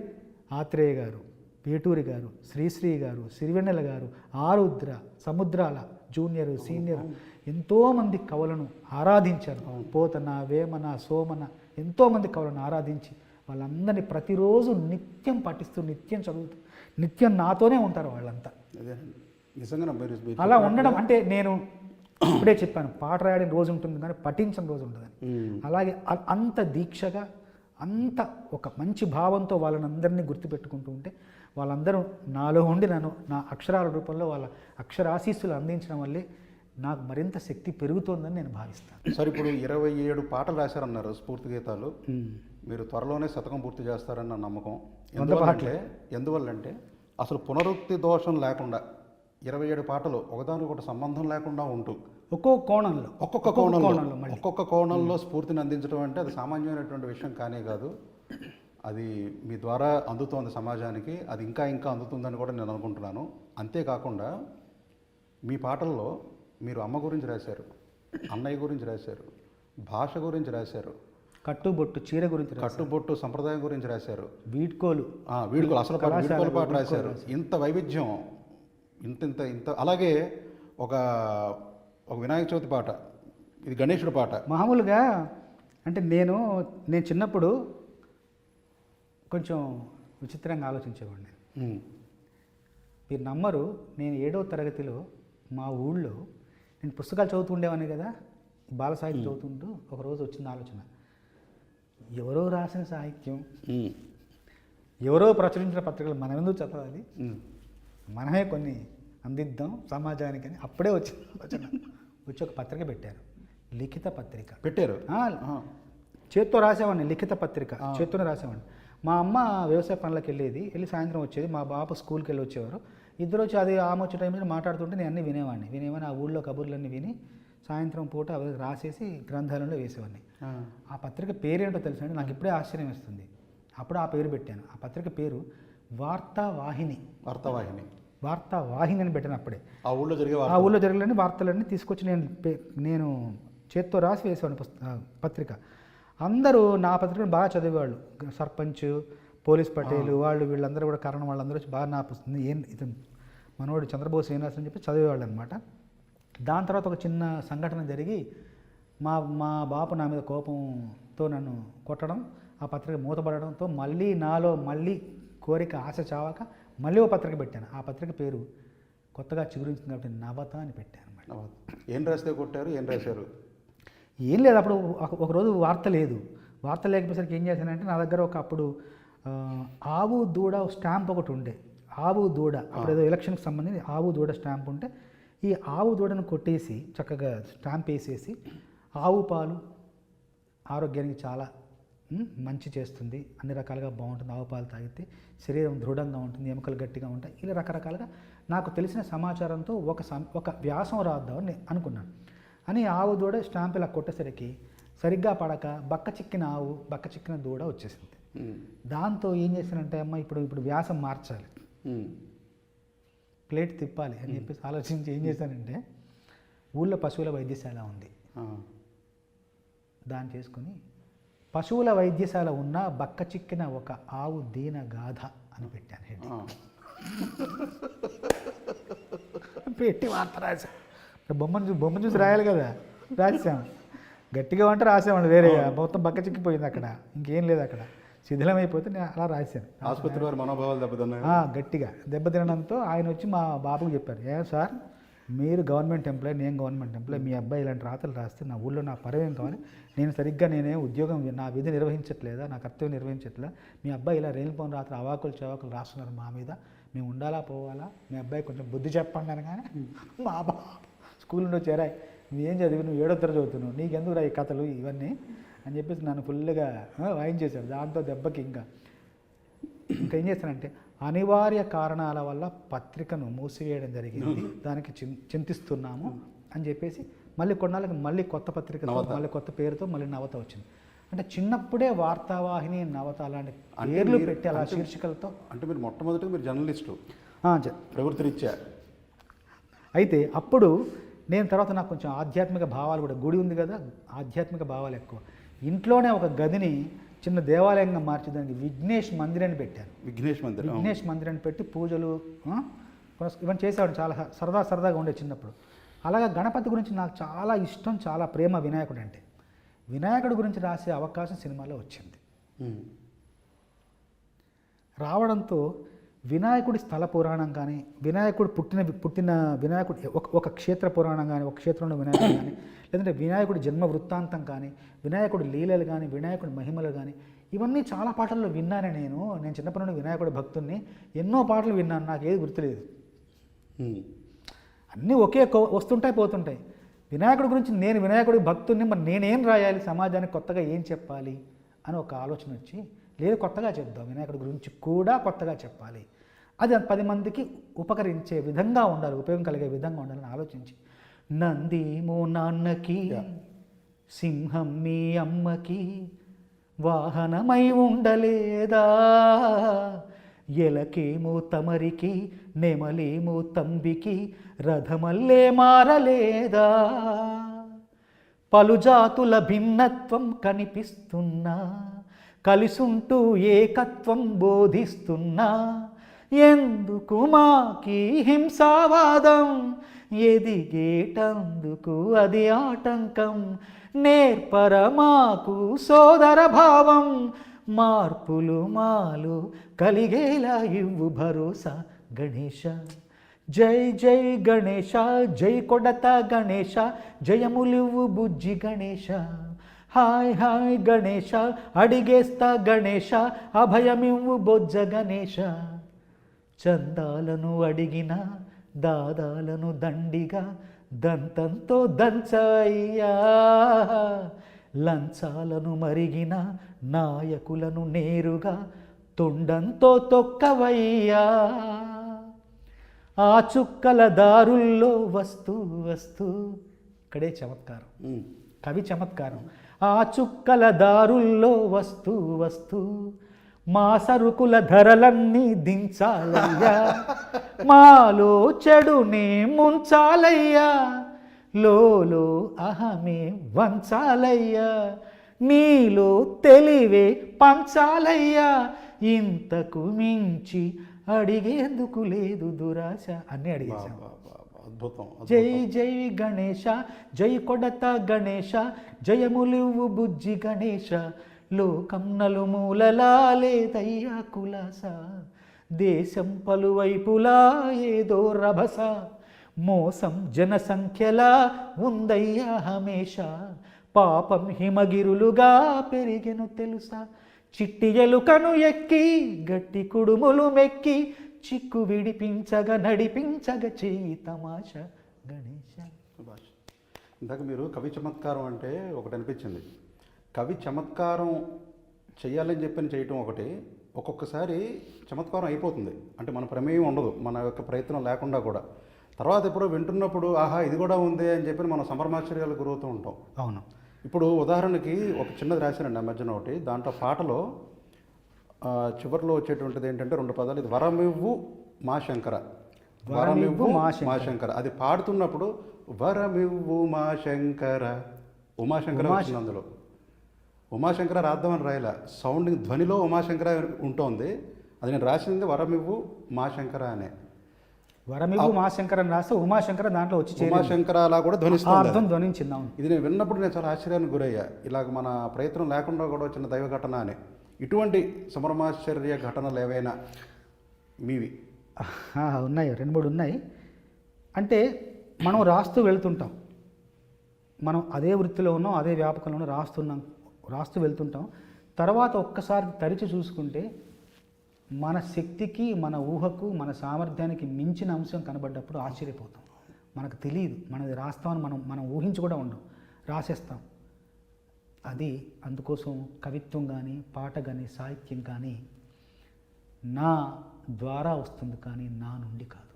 ఆత్రేయ గారు, పేటూరి గారు, శ్రీశ్రీ గారు, సిరివెన్నెల గారు, ఆరుద్ర, సముద్రాల జూనియర్, సీనియర్ ఎంతోమంది కవులను ఆరాధించారు. పోతన, వేమన, సోమన ఎంతోమంది కవులను ఆరాధించి వాళ్ళందరినీ ప్రతిరోజు నిత్యం పఠిస్తూ, నిత్యం చదువుతూ, నిత్యం నాతోనే ఉంటారు వాళ్ళంతా. నిజంగా అలా ఉండడం అంటే నేను ఇప్పుడే చెప్పాను, పాట రాయడం రోజు ఉంటుంది కానీ పఠించడం రోజు ఉంటుందని. అలాగే అంత దీక్షగా, అంత ఒక మంచి భావంతో వాళ్ళని అందరినీ గుర్తుపెట్టుకుంటూ ఉంటే వాళ్ళందరూ నాలో ఉండి నన్ను నా అక్షరాల రూపంలో వాళ్ళ అక్షరాశీస్సులు అందించడం వల్లే నాకు మరింత శక్తి పెరుగుతోందని నేను భావిస్తాను. సార్, ఇప్పుడు 27 పాటలు రాశారన్నారు స్ఫూర్తి గీతాలు. మీరు త్వరలోనే శతకం పూర్తి చేస్తారన్న నమ్మకం. ఎందువల్లంటే అసలు పునరుక్తి దోషం లేకుండా 27 పాటలు ఒకదానికొకటి సంబంధం లేకుండా ఉంటూ ఒక్కొక్క కోణంలో స్ఫూర్తిని అందించడం అంటే అది సామాన్యమైనటువంటి విషయం కానే కాదు. అది మీ ద్వారా అందుతోంది సమాజానికి, అది ఇంకా అందుతుందని కూడా నేను అనుకుంటున్నాను. అంతేకాకుండా మీ పాటల్లో మీరు అమ్మ గురించి రాశారు, అన్నయ్య గురించి రాశారు, భాష గురించి రాశారు, కట్టుబొట్టు చీర గురించి, కట్టుబొట్టు సంప్రదాయం గురించి రాశారు, వీడ్కోలు అసలు వీడ్కోలు పాట రాశారు. ఇంత వైవిధ్యం, ఇంత అలాగే ఒక వినాయక చవితి పాట, ఇది గణేశుడి పాట. మామూలుగా అంటే నేను చిన్నప్పుడు కొంచెం విచిత్రంగా ఆలోచించేవాడిని. మీరు నమ్మరు, నేను 7వ తరగతిలో మా ఊళ్ళో నేను పుస్తకాలు చదువుతూ ఉండేవాడిని కదా, బాల సాహిత్యం చదువుతుంటూ ఒకరోజు వచ్చిన ఆలోచన, ఎవరో రాసిన సాహిత్యం, ఎవరో ప్రచురించిన పత్రికలు మనం ఎందుకు చదవాలి, మనమే కొన్ని అందిద్దాం సమాజానికి అని అప్పుడే వచ్చిన ఆలోచన. వచ్చి ఒక పత్రిక పెట్టారు, లిఖిత పత్రిక పెట్టారు. చేత్తో రాసేవాడిని, లిఖిత పత్రిక చేత్తోనే రాసేవాడిని. మా అమ్మ వ్యవసాయ పనులకు వెళ్ళి సాయంత్రం వచ్చేది, మా బాబు స్కూల్కి వెళ్ళి వచ్చేవారు. ఇద్దరు వచ్చి అది ఆమె వచ్చే టైంలో మాట్లాడుతుంటే నేను అన్నీ వినేవాడిని. ఆ ఊళ్ళో కబుర్లన్నీ విని సాయంత్రం పూట అవి రాసేసి గ్రంథాలయంలో వేసేవాడిని. ఆ పత్రిక పేరేంటో తెలుసా అండి, నాకు ఇప్పుడే ఆశ్చర్యం వేస్తుంది. అప్పుడు ఆ పేరు పెట్టాను. ఆ పత్రిక పేరు వార్తావాహిని అని పెట్టాను. అప్పుడే ఆ ఊళ్ళో జరిగే వార్తలన్నీ తీసుకొచ్చి నేను చేత్తో రాసి వేసేవాడిని పత్రిక. అందరూ నా పత్రికను బాగా చదివేవాళ్ళు, సర్పంచ్, పోలీస్ పటేలు వాళ్ళు వీళ్ళందరూ కూడా కారణం, వాళ్ళందరూ వచ్చి బాగా నా పుస్తకం ఇతను మనోడు చంద్రబోస్ ఏం రాసని చెప్పి చదివేవాళ్ళు అనమాట. దాని తర్వాత ఒక చిన్న సంఘటన జరిగి మా బాపు నా మీద కోపంతో నన్ను కొట్టడం, ఆ పత్రిక మూతపడడంతో నాలో కోరిక ఆశ చావక మళ్ళీ ఓ పత్రిక పెట్టాను. ఆ పత్రిక పేరు కొత్తగా చిగురించింది కాబట్టి నవత అని పెట్టాను అనమాట. ఏం రాస్తే కొట్టారు, ఏం రాశారు? ఏం లేదు, అప్పుడు ఒకరోజు వార్త లేకపోయేసరికి ఏం చేశానంటే నా దగ్గర అప్పుడు ఆవు దూడ స్టాంప్ ఒకటి ఉండే, ఆవు దూడ, అప్పుడు ఏదో ఎలక్షన్కి సంబంధించి ఆవు దూడ స్టాంప్ ఉంటే ఈ ఆవు దూడను కొట్టేసి చక్కగా స్టాంప్ వేసేసి, ఆవు పాలు ఆరోగ్యానికి చాలా మంచి చేస్తుంది, అన్ని రకాలుగా బాగుంటుంది, ఆవు పాలు తాగితే శరీరం దృఢంగా ఉంటుంది, ఎముకలు గట్టిగా ఉంటాయి, ఇలా రకరకాలుగా నాకు తెలిసిన సమాచారంతో ఒక వ్యాసం రాద్దామని అనుకున్నాను. అని ఆవు దూడ స్టాంప్ ఇలా కొట్టేసరికి సరిగ్గా పడక బక్క చిక్కిన దూడ వచ్చేసింది. దాంతో ఏం చేశానంటే, అమ్మ ఇప్పుడు వ్యాసం మార్చాలి, ప్లేట్ తిప్పాలి అని చెప్పేసి ఆలోచించి ఏం చేశానంటే, ఊళ్ళో పశువుల వైద్యశాల ఉంది, దాన్ని చేసుకుని పశువుల వైద్యశాల ఉన్న బక్క చిక్కిన ఒక ఆవు దీన గాథ అని పెట్టాను హెడ్. పెట్టి వార్త రాసాం. బొమ్మ చూసి రాయాలి కదా, రాసాం. గట్టిగా అంటే రాసామండి, వేరే మొత్తం బక్క చిక్కిపోయింది అక్కడ, ఇంకేం లేదు అక్కడ, శిథిలమైపోతే నేను అలా రాశాను. ఆసుపత్రి వారి మనోభావాలు దెబ్బతిన్నాయి. గట్టిగా దెబ్బతినడంతో ఆయన వచ్చి మా బాబుకి చెప్పారు, సార్ మీరు గవర్నమెంట్ ఎంప్లాయ్, నేను గవర్నమెంట్ ఎంప్లాయ్, మీ అబ్బాయి ఇలాంటి రాతలు రాస్తే నా ఊళ్ళో నా పరవేం కావాలి, నేను సరిగ్గా నేనే ఉద్యోగం నా విధి నిర్వహించట్లేదా, నా కర్తవ్యం నిర్వహించట్లేదా, మీ అబ్బాయి ఇలా రేణుపోని రాత్రి అవాకులు చవాకులు రాస్తున్నారు మా మీద, మేము ఉండాలా పోవాలా, మీ అబ్బాయి కొంచెం బుద్ధి చెప్పండి అనగానే మా బాబు స్కూల్ నుండి చేరాయి, నువ్వేం చదివి, నువ్వు 7వ తరగతి చదువుతున్నావు, నీకెందుకు రా ఈ కథలు ఇవన్నీ అని చెప్పేసి నన్ను ఫుల్గా వాయించేశాడు. దాంతో దెబ్బకి ఇంకా ఏం చేస్తానంటే అనివార్య కారణాల వల్ల పత్రికను మూసివేయడం జరిగింది, దానికి చింతిస్తున్నాము అని చెప్పేసి మళ్ళీ కొన్నాళ్ళకి మళ్ళీ కొత్త పత్రికతో మళ్ళీ కొత్త పేరుతో మళ్ళీ నవత వచ్చింది. అంటే చిన్నప్పుడే వార్తావాహిని, నవత అలాంటి పేర్లు పెట్టి అలా శీర్షికలతో. అంటే మీరు మొట్టమొదటిగా మీరు జర్నలిస్టు ప్రవృత్తి రీత్యా. అయితే అప్పుడు నేను తర్వాత నాకు కొంచెం ఆధ్యాత్మిక భావాలు కూడా, గుడి ఉంది కదా, ఆధ్యాత్మిక భావాలు ఎక్కువ. ఇంట్లోనే ఒక గదిని చిన్న దేవాలయంగా మార్చి దానికి విఘ్నేష్ మందిర్ అని పెట్టాను. విఘ్నేష్ మందిర్ అని పెట్టి పూజలు ఇవన్నీ చేసేవాడు. చాలా సరదాగా ఉండే చిన్నప్పుడు. అలాగా గణపతి గురించి నాకు చాలా ఇష్టం, చాలా ప్రేమ వినాయకుడు అంటే. వినాయకుడి గురించి రాసే అవకాశం సినిమాలో వచ్చింది. రావడంతో వినాయకుడి స్థల పురాణం కానీ, వినాయకుడు పుట్టిన వినాయకుడు ఒక క్షేత్ర పురాణం కానీ, ఒక క్షేత్రంలో వినాయకుడు కానీ, లేదంటే వినాయకుడి జన్మ వృత్తాంతం కానీ, వినాయకుడి లీలలు కానీ, వినాయకుడి మహిమలు కానీ, ఇవన్నీ చాలా పాటల్లో విన్నాను. నేను చిన్నప్పటి నుండి వినాయకుడి భక్తుల్ని, ఎన్నో పాటలు విన్నాను, నాకు ఏది గుర్తులేదు. అన్నీ ఒకే వస్తుంటాయి పోతుంటాయి. వినాయకుడి గురించి నేను వినాయకుడి భక్తుల్ని, మరి నేనేం రాయాలి, సమాజానికి కొత్తగా ఏం చెప్పాలి అని ఒక ఆలోచన వచ్చి, లేదు కొత్తగా చెప్దాం, వినాయకుడి గురించి కూడా కొత్తగా చెప్పాలి, అది 10 మందికి ఉపకరించే విధంగా ఉండాలి, ఉపయోగం కలిగే విధంగా ఉండాలని ఆలోచించి, నంది మో నాన్నకి, సింహం మీ అమ్మకి, వాహనమై ఉండలేదా, ఎలకేమో తమరికి, నెమలేమో తంబికి, రథమల్లే మారలేదా, పలుజాతుల భిన్నత్వం కనిపిస్తున్నా, కలిసుంటూ ఏకత్వం బోధిస్తున్నా, ఎందుకు మాకి హింసావాదం, ఎదిగేటందుకు అది ఆటంకం, నేర్పర మాకు సోదర భావం, మార్పులు మాలు కలిగేలా ఇవ్వు భరోసా గణేశ. జై జై గణేశ, జై కొడత గణేశ, జయములివ్వు బుజ్జి గణేశ, హాయ్ హాయ్ గణేశ, అడిగేస్తా గణేశ, అభయమివ్వు బొజ్జ గణేశ, చందాలను అడిగిన దాదాలను దండిగా, దంతంతో దంచయ్యా, లంచాలను మరిగిన నాయకులను నేరుగా తొండంతో తొక్కవయ్యా, ఆ చుక్కల దారుల్లో వస్తూ వస్తూ, ఇక్కడే చమత్కారం, కవి చమత్కారం, ఆ చుక్కల దారుల్లో వస్తూ వస్తూ, మా సరుకుల ధరలన్నీ దించాలయ్యా, మాలో చెడునే ముంచాలయ్యా, లోలో అహమే వంచాలయ్యా, నీలో తెలివే పంచాలయ్యా, ఇంతకు మించి అడిగేందుకు లేదు దురాశ అని అడిగేశాం. అద్భుతం. జై జై గణేశ, జై కొడత గణేశ, జయములివ్వు బుజ్జి గణేశ, లోకం నలుమూలలా లేదయ్యా కులాస, దేశం పలువైపులా ఏదో రభస, మోసం జనసంఖ్యలా ఉందయ్యా హమేష, పాపం హిమగిరులుగా పెరిగెను తెలుసా, చిట్టి ఎలుకను ఎక్కి గట్టి కుడుములు మెక్కి, చిక్కు విడిపించగా నడిపించగ చేయి తమాష గణేశ. ఇందాక మీరు కవి చమత్కారం అంటే ఒకటి అనిపించింది. కవి చమత్కారం చేయాలని చెప్పని చేయటం ఒకటి, ఒక్కొక్కసారి చమత్కారం అయిపోతుంది, అంటే మన ప్రమేయం ఉండదు, మన యొక్క ప్రయత్నం లేకుండా కూడా. తర్వాత ఎప్పుడో వింటున్నప్పుడు ఆహా ఇది కూడా ఉంది అని చెప్పి మనం సంభ్రమాశ్చర్యాలకు గురవుతూ ఉంటాం. అవును. ఇప్పుడు ఉదాహరణకి ఒక చిన్నది రాశానండి ఆ మధ్యన ఒకటి, దాంట్లో పాటలో చివరిలో వచ్చేటువంటిది ఏంటంటే 2 పదాలు, ఇది వరమివ్వు మా శంకర, వరమివ్వు మా శంకర. అది పాడుతున్నప్పుడు వరమివ్వు మా శంకర, ఉమాశంకర వచ్చింది అందులో. ఉమాశంకర రాద్దామని రాయలా, సౌండింగ్ ధ్వనిలో ఉమాశంకర ఉంటుంది. అది నేను రాసింది వరమివ్వు మా శంకర అనే. వరమిగు ఉమాశంకర్ అని రాస్తే ఉమాశంకర దాంట్లో వచ్చి చేరింది. ఉమాశంకర అలా కూడా ఆ ధ్వనిస్తుంది అర్థం అది. ధ్వనించింది. అవును. ఇది నేను విన్నప్పుడు నేను చాలా ఆశ్చర్యానికి గురయ్యా. ఇలాగ మన ప్రయత్నం లేకుండా కూడా వచ్చిన దైవ ఘటన అని. ఇటువంటి సంభ్రమాశ్చర్య ఘటనలు ఏవైనా మీవి? ఉన్నాయి, 2-3 ఉన్నాయి. అంటే మనం రాస్తూ వెళ్తుంటాం, మనం అదే వృత్తిలో ఉన్నాం, అదే వ్యాపకంలో రాస్తూ వెళ్తుంటాం. తర్వాత ఒక్కసారి తరిచి చూసుకుంటే మన శక్తికి, మన ఊహకు, మన సామర్థ్యానికి మించిన అంశం కనబడ్డప్పుడు ఆశ్చర్యపోతాం. మనకు తెలియదు మనది రాస్తామని మనం ఊహించి కూడా ఉండం, రాసేస్తాం. అది అందుకోసం కవిత్వం కానీ, పాట కానీ, సాహిత్యం కానీ నా ద్వారా వస్తుంది కానీ నా నుండి కాదు.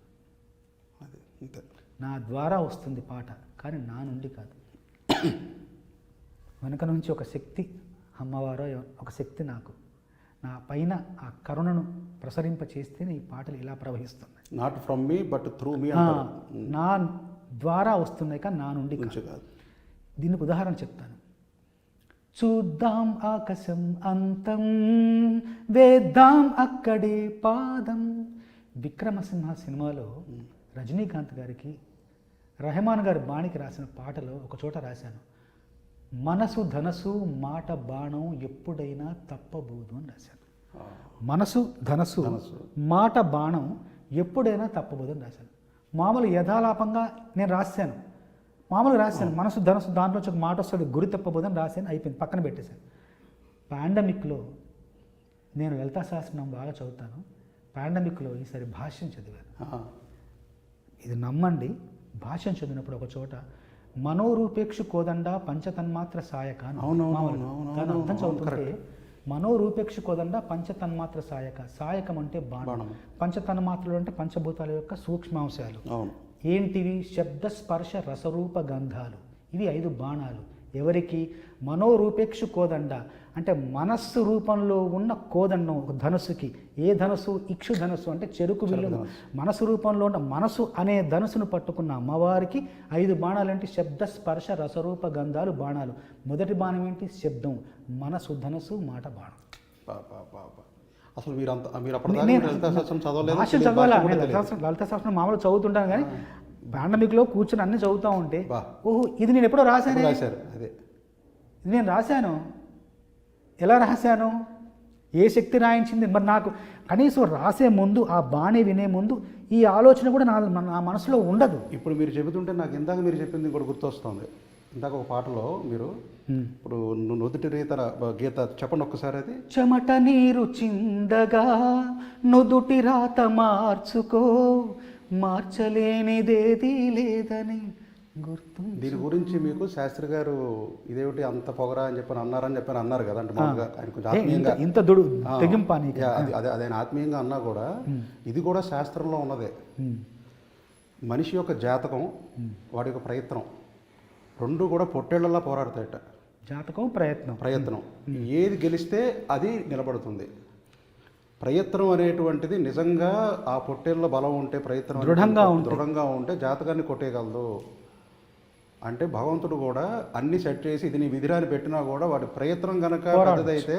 అదే అంతే. నా ద్వారా వస్తుంది పాట కానీ నా నుండి కాదు. వెనుక నుంచి ఒక శక్తి, అమ్మవారో ఒక శక్తి నా పైన ఆ కరుణను ప్రసరింప చేస్తేనే ఈ పాటలు ఇలా ప్రవహిస్తున్నాయి. Not from me but through me. నా ద్వారా వస్తున్నాయి కానీ నా నుండి కాదు. దీనికి ఉదాహరణ చెప్తాను. చూద్దాం ఆకాశం అంతం, వేద్దాం అక్కడే పాదం. విక్రమసింహ సినిమాలో రజనీకాంత్ గారికి రెహమాన్ గారి బాణికి రాసిన పాటలో ఒక చోట రాశాను, మనసు ధనసు మాట బాణం ఎప్పుడైనా తప్పబోదు అని రాశాను. మనసు ధనసు మాట బాణం ఎప్పుడైనా తప్పబోదు అని రాశాను. మామూలు యథాలాపంగా నేను రాశాను, మనసు ధనసు దాంట్లో ఒక మాట వస్తుంది, గురి తప్పబోదు అని రాశాను, అయిపోయింది, పక్కన పెట్టేశాను. పాండమిక్లో నేను లలితా సహస్రనామం బాగా చదువుతాను. పాండమిక్లో ఈసారి భాష్యం చదివాను. ఇది నమ్మండి, భాష్యం చదివినప్పుడు ఒక చోట మనోరూపేక్షు కోదండ పంచతన్మాత్ర సాయక దాని అర్థం చదువుతుంటే, మనోరూపేక్షు కోదండ పంచతన్మాత్ర సాయకం అంటే బాణం, పంచతన్మాత్రలు అంటే పంచభూతాల యొక్క సూక్ష్మాంశాలు. ఏంటివి? శబ్ద స్పర్శ రసరూప గంధాలు. ఇవి 5 బాణాలు. ఎవరికి? మనోరూపేక్షు కోదండ అంటే మనస్సు రూపంలో ఉన్న కోదండం ఒక ధనుసుకి. ఏ ధనుసు? ఇక్షు ధనుసు అంటే చెరుకు విల్లు. మనసు రూపంలో ఉన్న మనసు అనే ధనుసును పట్టుకున్న అమ్మవారికి 5 బాణాలు ఏంటి? శబ్ద స్పర్శ రసరూప గంధాలు బాణాలు. మొదటి బాణం ఏంటి? శబ్దం. మనసు ధనుసు మాట బాణం. అసలు మీరు లలితా సహస్రం మామూలు చదువుతుంటాను కానీ పాండమిక్లో కూర్చొని అన్ని చదువుతూ ఉంటే ఓహో ఇది నేను ఎప్పుడో రాశాను. అదే ఇది నేను రాశాను. ఎలా రాశాను? ఏ శక్తి రాయించింది? మరి నాకు కనీసం రాసే ముందు, ఆ బాణి వినే ముందు ఈ ఆలోచన కూడా నా మనసులో ఉండదు. ఇప్పుడు మీరు చెబుతుంటే నాకు ఇందాక మీరు చెప్పింది కూడా గుర్తొస్తుంది. ఇందాక ఒక పాటలో మీరు ఇప్పుడు నుదుటి గీత చెప్పండి ఒక్కసారి. అది చెమట నీరు చిందగా నుదుటి రాత మార్చుకో, మార్చలేనిదేది లేదని గుర్తు. దీని గురించి మీకు శాస్త్రి గారు ఇదేమిటి అంత పొగరా అని చెప్పని అన్నారు కదా. అంటే మామూలుగా ఆయన కొంచెం ఆత్మీయంగా ఇంత తెగింపాని అదే ఆత్మీయంగా అన్నా కూడా ఇది కూడా శాస్త్రంలో ఉన్నదే. మనిషి యొక్క జాతకం, వాడి యొక్క ప్రయత్నం 2 కూడా పొట్టేళ్లలా పోరాడతాయట. జాతకం, ప్రయత్నం ఏది గెలిస్తే అది నిలబడుతుంది. ప్రయత్నం అనేటువంటిది నిజంగా ఆ పొట్టేళ్ళ బలం ఉంటే, ప్రయత్నం దృఢంగా ఉంటే జాతకాన్ని కొట్టేయగలదు. అంటే భగవంతుడు కూడా అన్ని సెట్ చేసి ఇది నీ విధిరాని పెట్టినా కూడా వాడి ప్రయత్నం కనుక పెద్దదైతే,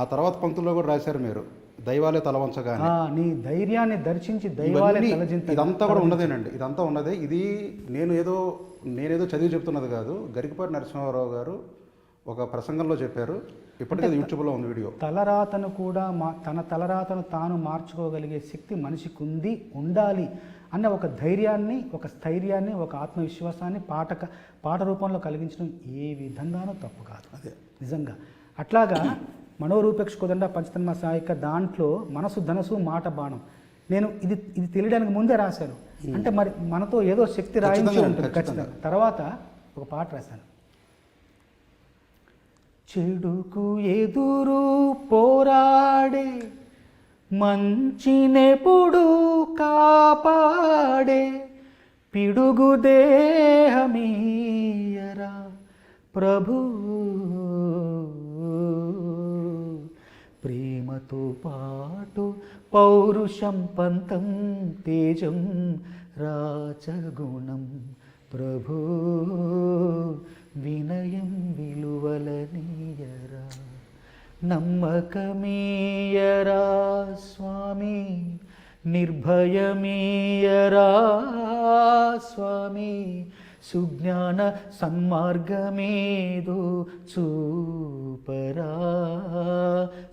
ఆ తర్వాత పంక్తుల్లో కూడా రాశారు మీరు, దైవాలే తలవంచగానే నీ ధైర్యాన్ని దర్శించి దైవాలే తలజింత. ఇదంతా కూడా ఉన్నదేనండి. ఇదంతా ఉన్నదే. ఇది నేనేదో చదివి చెప్తున్నది కాదు. గరికపాటి నరసింహారావు గారు ఒక ప్రసంగంలో చెప్పారు. ఇప్పటికే యూట్యూబ్లో ఉంది వీడియో. తలరాతను కూడా తన తలరాతను తాను మార్చుకోగలిగే శక్తి మనిషికి ఉండాలి అన్న ఒక ధైర్యాన్ని, ఒక స్థైర్యాన్ని, ఒక ఆత్మవిశ్వాసాన్ని పాట రూపంలో కలిగించడం ఏ విధంగానూ తప్పు కాదు. అదే నిజంగా. అట్లాగా మనోరూపేక్ష కోదండ పంచతన్మ సాయిక దాంట్లో మనసు ధనసు మాట బాణం. నేను ఇది తెలియడానికి ముందే రాశాను. అంటే మరి మనతో ఏదో శక్తి రాయించి ఉంటుంది ఖచ్చితంగా. తర్వాత ఒక పాట రాశాను. చెడుకు ఎదురు పోరాడే మంచినెప్పుడు కాపాడే పిడుగు దేహమీయరా ప్రభు, ప్రేమతో పాటు పౌరుషం పంతం తేజం రాచగుణం ప్రభు, వినయం విలువలనీయరా, నమ్మకమీయరా స్వామి, నిర్భయమీయరా స్వామి, సుజ్ఞాన సన్మార్గమేదో చూపరా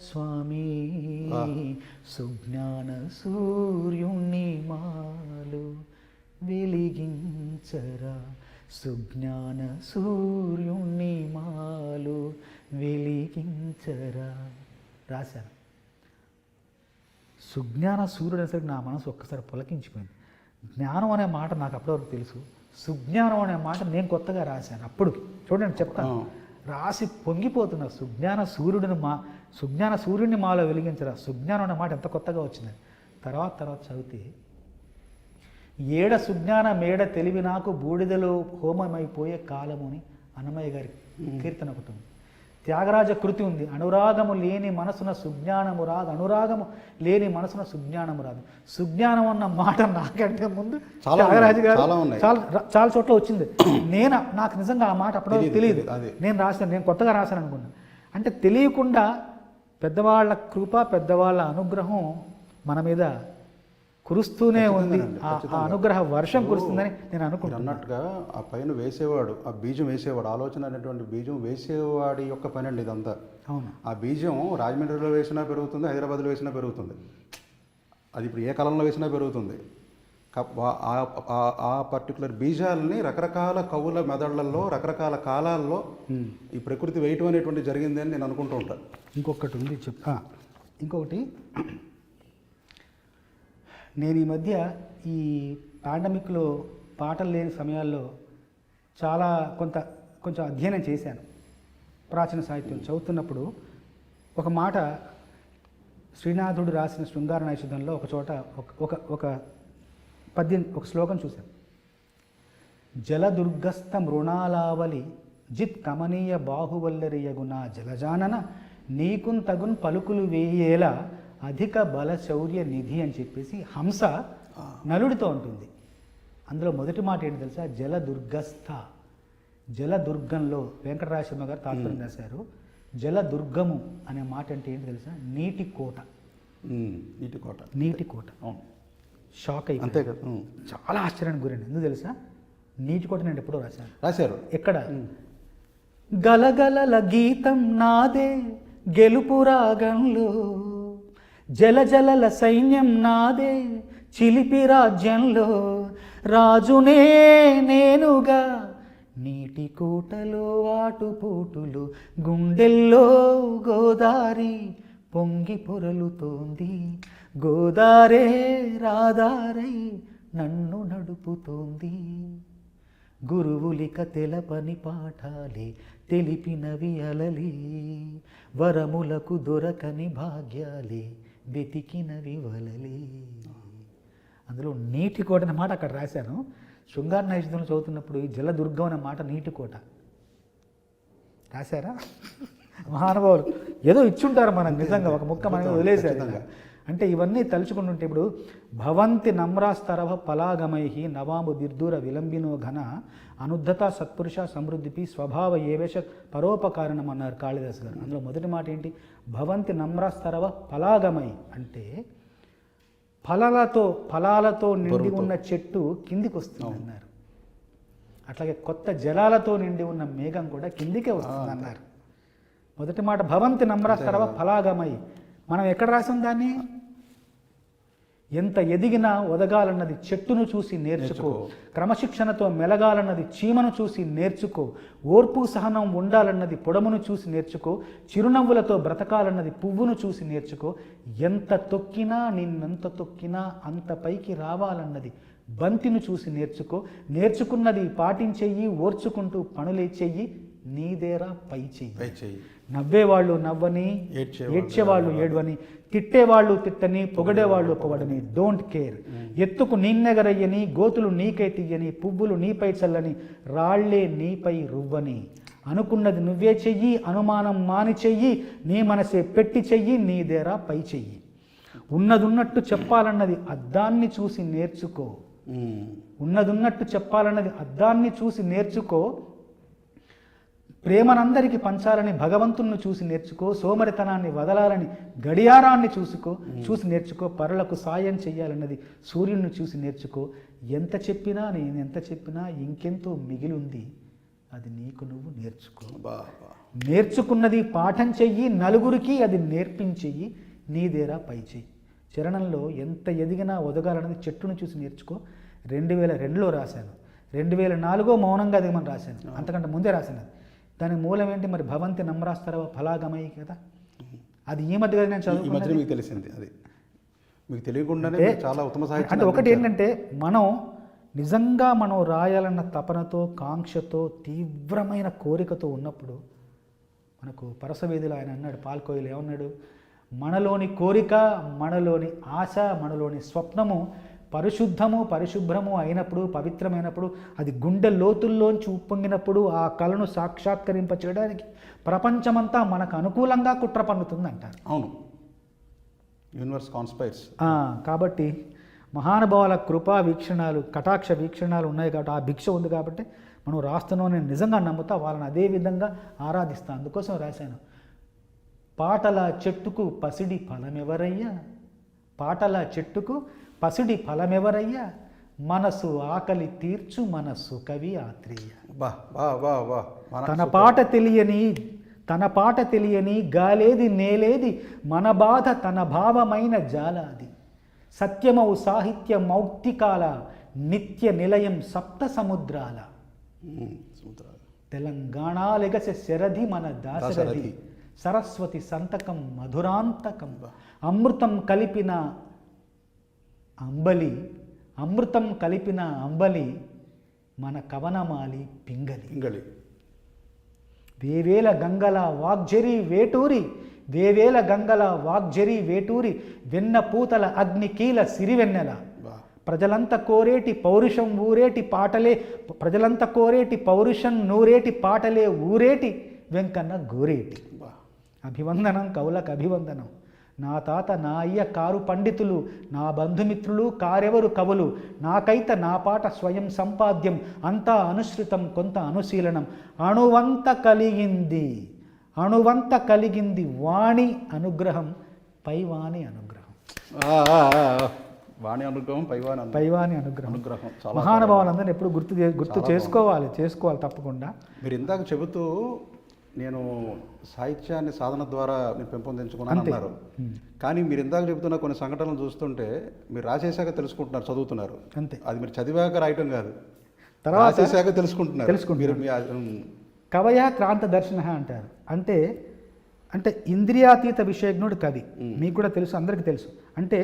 స్వామి, సుజ్ఞాన సూర్యుణ్ణి మాలో వెలిగించరా, సుజ్ఞాన సూర్యుణ్ణి మాలో వెలిగించరా రాశాను. సుజ్ఞాన సూర్యుడు అనేసరికి నా మనసు ఒక్కసారి పులకించిపోయింది. జ్ఞానం అనే మాట నాకు అప్పటివరకు తెలుసు, సుజ్ఞానం అనే మాట నేను కొత్తగా రాశాను. అప్పుడు చూడండి చెప్తాను, రాసి పొంగిపోతున్నా. సుజ్ఞాన సూర్యుడిని మాలో వెలిగించరా, సుజ్ఞానం అనే మాట ఎంత కొత్తగా వచ్చింది. తర్వాత చదివితే ఏడ సుజ్ఞాన మేడ తెలివి నాకు బూడిదలో హోమమైపోయే కాలముని అన్నమయ్య గారి కీర్తన ఒకటి ఉంది. త్యాగరాజ కృతి ఉంది, అనురాగము లేని మనసున సుజ్ఞానము రాదు, అనురాగము లేని మనసున సుజ్ఞానము రాదు. సుజ్ఞానం అన్న మాట నాకంటే ముందు త్యాగరాజు గారు చాలా చోట్ల వచ్చింది. నాకు నిజంగా ఆ మాట అప్పటివరకు తెలియదు. నేను కొత్తగా రాశాను అనుకున్నాను. అంటే తెలియకుండా పెద్దవాళ్ళ కృప, పెద్దవాళ్ళ అనుగ్రహం మన మీద కురుస్తూనే ఉంది. ఆ అనుగ్రహ వర్షం కురుస్తుందని నేను అనుకుంటున్నాను. అన్నట్టుగా ఆ పైన వేసేవాడు, ఆ బీజం వేసేవాడు, ఆలోచన అనేటువంటి బీజం వేసేవాడి యొక్క పని అండి ఇదంతా. అవును, ఆ బీజం రాజమండ్రిలో వేసినా పెరుగుతుంది, హైదరాబాద్లో వేసినా పెరుగుతుంది, అది ఇప్పుడు ఏ కాలంలో వేసినా పెరుగుతుంది. ఆ పర్టికులర్ బీజాలని రకరకాల కవుల మెదళ్లలో రకరకాల కాలాల్లో ఈ ప్రకృతి వేయటం అనేటువంటి జరిగింది అని నేను అనుకుంటూ ఉంటాను. ఇంకొకటి ఉంది ఇంకొకటి నేను ఈ మధ్య ఈ పాండమిక్లో పాటలు లేని సమయాల్లో కొంచెం అధ్యయనం చేశాను. ప్రాచీన సాహిత్యం చదువుతున్నప్పుడు ఒక మాట శ్రీనాథుడు రాసిన శృంగార నైషధంలో ఒక చోట ఒక శ్లోకం చూశాను. జలదుర్గస్థ మృణాలావలి జిత్ కమనీయ బాహువల్లరియగునా జలజానన నీకున్ తగున్ పలుకులు వేయేలా అధిక బల శౌర్య నిధి అని చెప్పేసి హంస నలుడితో ఉంటుంది. అందులో మొదటి మాట ఏంటి తెలుసా? జలదుర్గస్థ. జలదుర్గంలో వెంకటరాజశర్మ గారు తాత్పర్యం రాశారు. జలదుర్గము అనే మాట అంటే ఏంటి తెలుసా? నీటి కోట. నీటి కోట. షాక్ అయ్యి అంతే కదా. చాలా ఆశ్చర్యానికి గురండి. ఎందుకు తెలుసా? నీటి కోట నేను ఎప్పుడో రాశారు. ఎక్కడ? గలగలల గీతం నాదే గెలుపు రాగంలో, జలజలల సైన్యం నాదే చిలిపి రాజ్యంలో, రాజునే నేనుగా నీటి కోటలో ఆటుపోటులు, గుండెల్లో గోదారి పొంగి పొరలుతోంది, గోదారే రాదారై నన్ను నడుపుతోంది, గురువులిక తెలపని పాఠాలే తెలిపినవి అలలే, వరములకు దొరకని భాగ్యాలే వెతికినవి వలలే. అందులో నీటి కోట అనే మాట అక్కడ రాశాను. శృంగార నైషధంలో చదువుతున్నప్పుడు ఈ జలదుర్గం అనే మాట నీటి కోట రాశారా? మహానుభావులు ఏదో ఇచ్చుంటారు మనకు, నిజంగా ఒక ముక్క మనకి వదిలేశారు. అంటే ఇవన్నీ తలుచుకుంటుంటే ఇప్పుడు భవంతి నమ్రాస్తరవ పలాగమై నవాము దిర్దూర విలంబినో ఘన అనుద్ధత సత్పురుష సమృద్ధిపి స్వభావ ఏవేష పరోపకారణం అన్నారు కాళిదాసు గారు. అందులో మొదటి మాట ఏంటి? భవంతి నమ్రాస్తరవ పలాగమై అంటే ఫలాలతో నిండి ఉన్న చెట్టు కిందికి వస్తుంది అన్నారు. అట్లాగే కొత్త జలాలతో నిండి ఉన్న మేఘం కూడా కిందికే వస్తుంది అన్నారు. మొదటి మాట భవంతి నమ్రాస్తరవ ఫలాగమై. మనం ఎక్కడ రాసాం దాన్ని? ఎంత ఎదిగినా ఒదగాలన్నది చెట్టును చూసి నేర్చుకో, క్రమశిక్షణతో మెలగాలన్నది చీమను చూసి నేర్చుకో, ఓర్పు సహనం ఉండాలన్నది పొడమును చూసి నేర్చుకో, చిరునవ్వులతో బ్రతకాలన్నది పువ్వును చూసి నేర్చుకో, ఎంత తొక్కినా నిన్నెంత తొక్కినా అంత పైకి రావాలన్నది బంతిని చూసి నేర్చుకో, నేర్చుకున్నది పాటించెయ్యి, ఓర్చుకుంటూ పనులే చెయ్యి, నీదేరా పై చెయ్యి. నవ్వేవాళ్ళు నవ్వని, ఏడ్చేవాళ్ళు ఏడ్వని, తిట్టేవాళ్ళు తిట్టని, పొగడేవాళ్ళు పొగడని, డోంట్ కేర్. ఎత్తుకు నిన్నెగరయ్యని, గోతులు నీకై తీయని, పువ్వులు నీపై చల్లని, రాళ్లే నీపై రువ్వని, అనుకున్నది నువ్వే చెయ్యి, అనుమానం మాని చెయ్యి, నీ మనసే పెట్టి చెయ్యి, నీదేరా పై చెయ్యి. ఉన్నదున్నట్టు చెప్పాలన్నది అద్దాన్ని చూసి నేర్చుకో, ఉన్నదున్నట్టు చెప్పాలన్నది అద్దాన్ని చూసి నేర్చుకో, ప్రేమనందరికీ పంచాలని భగవంతుణ్ణి చూసి నేర్చుకో, సోమరితనాన్ని వదలాలని గడియారాన్ని చూసి నేర్చుకో, పరులకు సాయం చెయ్యాలన్నది సూర్యుడిని చూసి నేర్చుకో. ఎంత చెప్పినా నేను ఎంత చెప్పినా ఇంకెంతో మిగిలి ఉంది, అది నీకు నువ్వు నేర్చుకో. నేర్చుకున్నది పాఠం చెయ్యి, నలుగురికి అది నేర్పించెయ్యి, నీదేరా పై చెయ్యి. చరణంలో ఎంత ఎదిగినా ఒదగాలన్నది చెట్టును చూసి నేర్చుకో 2002లో రాశాను. 2004 మౌనంగా దిగమని రాశాను, అంతకంటే ముందే రాశాను. దానికి మూలం ఏంటి మరి? భవంతి నమ్రాస్తరవ ఫలాగమయి కదా. అది ఈ మధ్య నేను చదువుకున్నది. మీకు తెలిసింది అది, మీకు తెలియకుండానే చాలా ఉత్తమ సాహిత్యం. అంటే ఒకటి ఏంటంటే, మనం నిజంగా మనం రాయాలన్న తపనతో, కాంక్షతో, తీవ్రమైన కోరికతో ఉన్నప్పుడు మనకు పరసవేదిలో ఆయన అన్నాడు, పాల్కోయిలు ఏమన్నాడు? మనలోని కోరిక, మనలోని ఆశ, మనలోని స్వప్నము పరిశుభ్రము అయినప్పుడు, పవిత్రమైనప్పుడు, అది గుండె లోతుల్లోంచి ఉప్పొంగినప్పుడు ఆ కళను సాక్షాత్కరింప చేయడానికి ప్రపంచమంతా మనకు అనుకూలంగా కుట్ర పన్నుతుంది అంటారు. అవును, యూనివర్స్ కాన్స్పైర్స్. కాబట్టి మహానుభావుల కృపా వీక్షణాలు, కటాక్ష వీక్షణాలు ఉన్నాయి కాబట్టి, ఆ భిక్ష ఉంది కాబట్టి మనం రాస్తున్నాం. నేను నిజంగా నమ్ముతా, వాళ్ళని అదే విధంగా ఆరాధిస్తాను. అందుకోసం రాశాను, పాటల చెట్టుకు పసిడి ఫలమెవరయ్యా, పాటల చెట్టుకు పసిడి ఫలమెవరయ్యా, మనసు ఆకలి తీర్చు మనస్సు కవి ఆత్రేయ. తన పాట తెలియని గాలేది నేలేది, మన బాధ తన భావమైన జాలాది, సత్యమౌ సాహిత్య మౌక్తికాల, నిత్య నిలయం సప్త సముద్రాల, తెలంగాణ లెగసె శరధి మన దాశరథి, సరస్వతి సంతకం మధురాంతకం, అమృతం కలిపిన అంబలి మన కవనమాలి పింగలి. వేవేల గంగల వాగ్జరి వేటూరి, వెన్న పూతల అగ్ని కీల సిరివెన్నెల, ప్రజలంతా కోరేటి పౌరుషం నూరేటి పాటలే ఊరేటి వెంకన్న గోరేటి. అభివందనం కవులకు అభివందనం. నా తాత నా అయ్య కారు పండితులు, నా బంధుమిత్రులు కారెవరు కవులు, నాకైతే నా పాట స్వయం సంపాద్యం, అంతా అనుసృతం కొంత అనుశీలనం, అణువంత కలిగింది వాణి అనుగ్రహం పైవాణి అనుగ్రహం. పైవాణి అనుగ్రహం. మహానుభావులందరినీ ఎప్పుడు గుర్తు చేసుకోవాలి తప్పకుండా. మీరు ఇందాక చెబుతూ నేను సాహిత్యాన్ని సాధన ద్వారా నేను పెంపొందించుకున్నాను అన్నారు, కానీ మీరు ఇందాక చెబుతున్న కొన్ని సంఘటనలు చూస్తుంటే మీరు రాసేశాక తెలుసుకుంటున్నారు, చదువుతున్నారు అంతే. అది మీరు చదివాక రాయటం కాదు, తర్వాత రాసేశాక తెలుసుకుంటున్నారు. కవయ క్రాంత దర్శన అంటారు. అంటే ఇంద్రియాతీత విషయజ్ఞుడు కవి. మీకు కూడా తెలుసు, అందరికీ తెలుసు. అంటే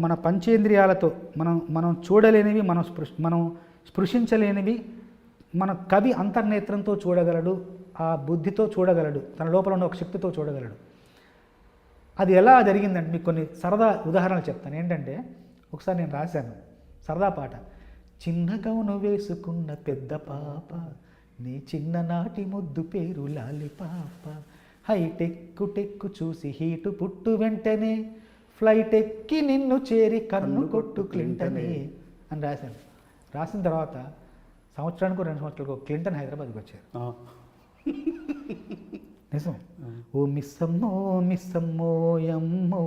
మన పంచేంద్రియాలతో మనం చూడలేనివి, మనం స్పృశించలేనివి మన కవి అంతర్నేత్రంతో చూడగలడు, ఆ బుద్ధితో చూడగలడు, తన లోపల ఉన్న ఒక శక్తితో చూడగలడు. అది ఎలా జరిగిందంటే మీకు కొన్ని సరదా ఉదాహరణలు చెప్తాను. ఏంటంటే, ఒకసారి నేను రాశాను సరదా పాట, చిన్న గౌను వేసుకున్న పెద్ద పాప, నీ చిన్ననాటి ముద్దు పేరు లాలి పాప, హైటెక్కు చూసి హీటు పుట్టు వెంటనే, ఫ్లైట్ ఎక్కి నిన్ను చేరి కన్ను కొట్టు క్లింటనే అని రాశాను. రాసిన తర్వాత సంవత్సరానికి 2 సంవత్సరాలకు క్లింటన్ హైదరాబాద్కి వచ్చారు. నిజం. ఓ మిస్సమ్మో యమ్మో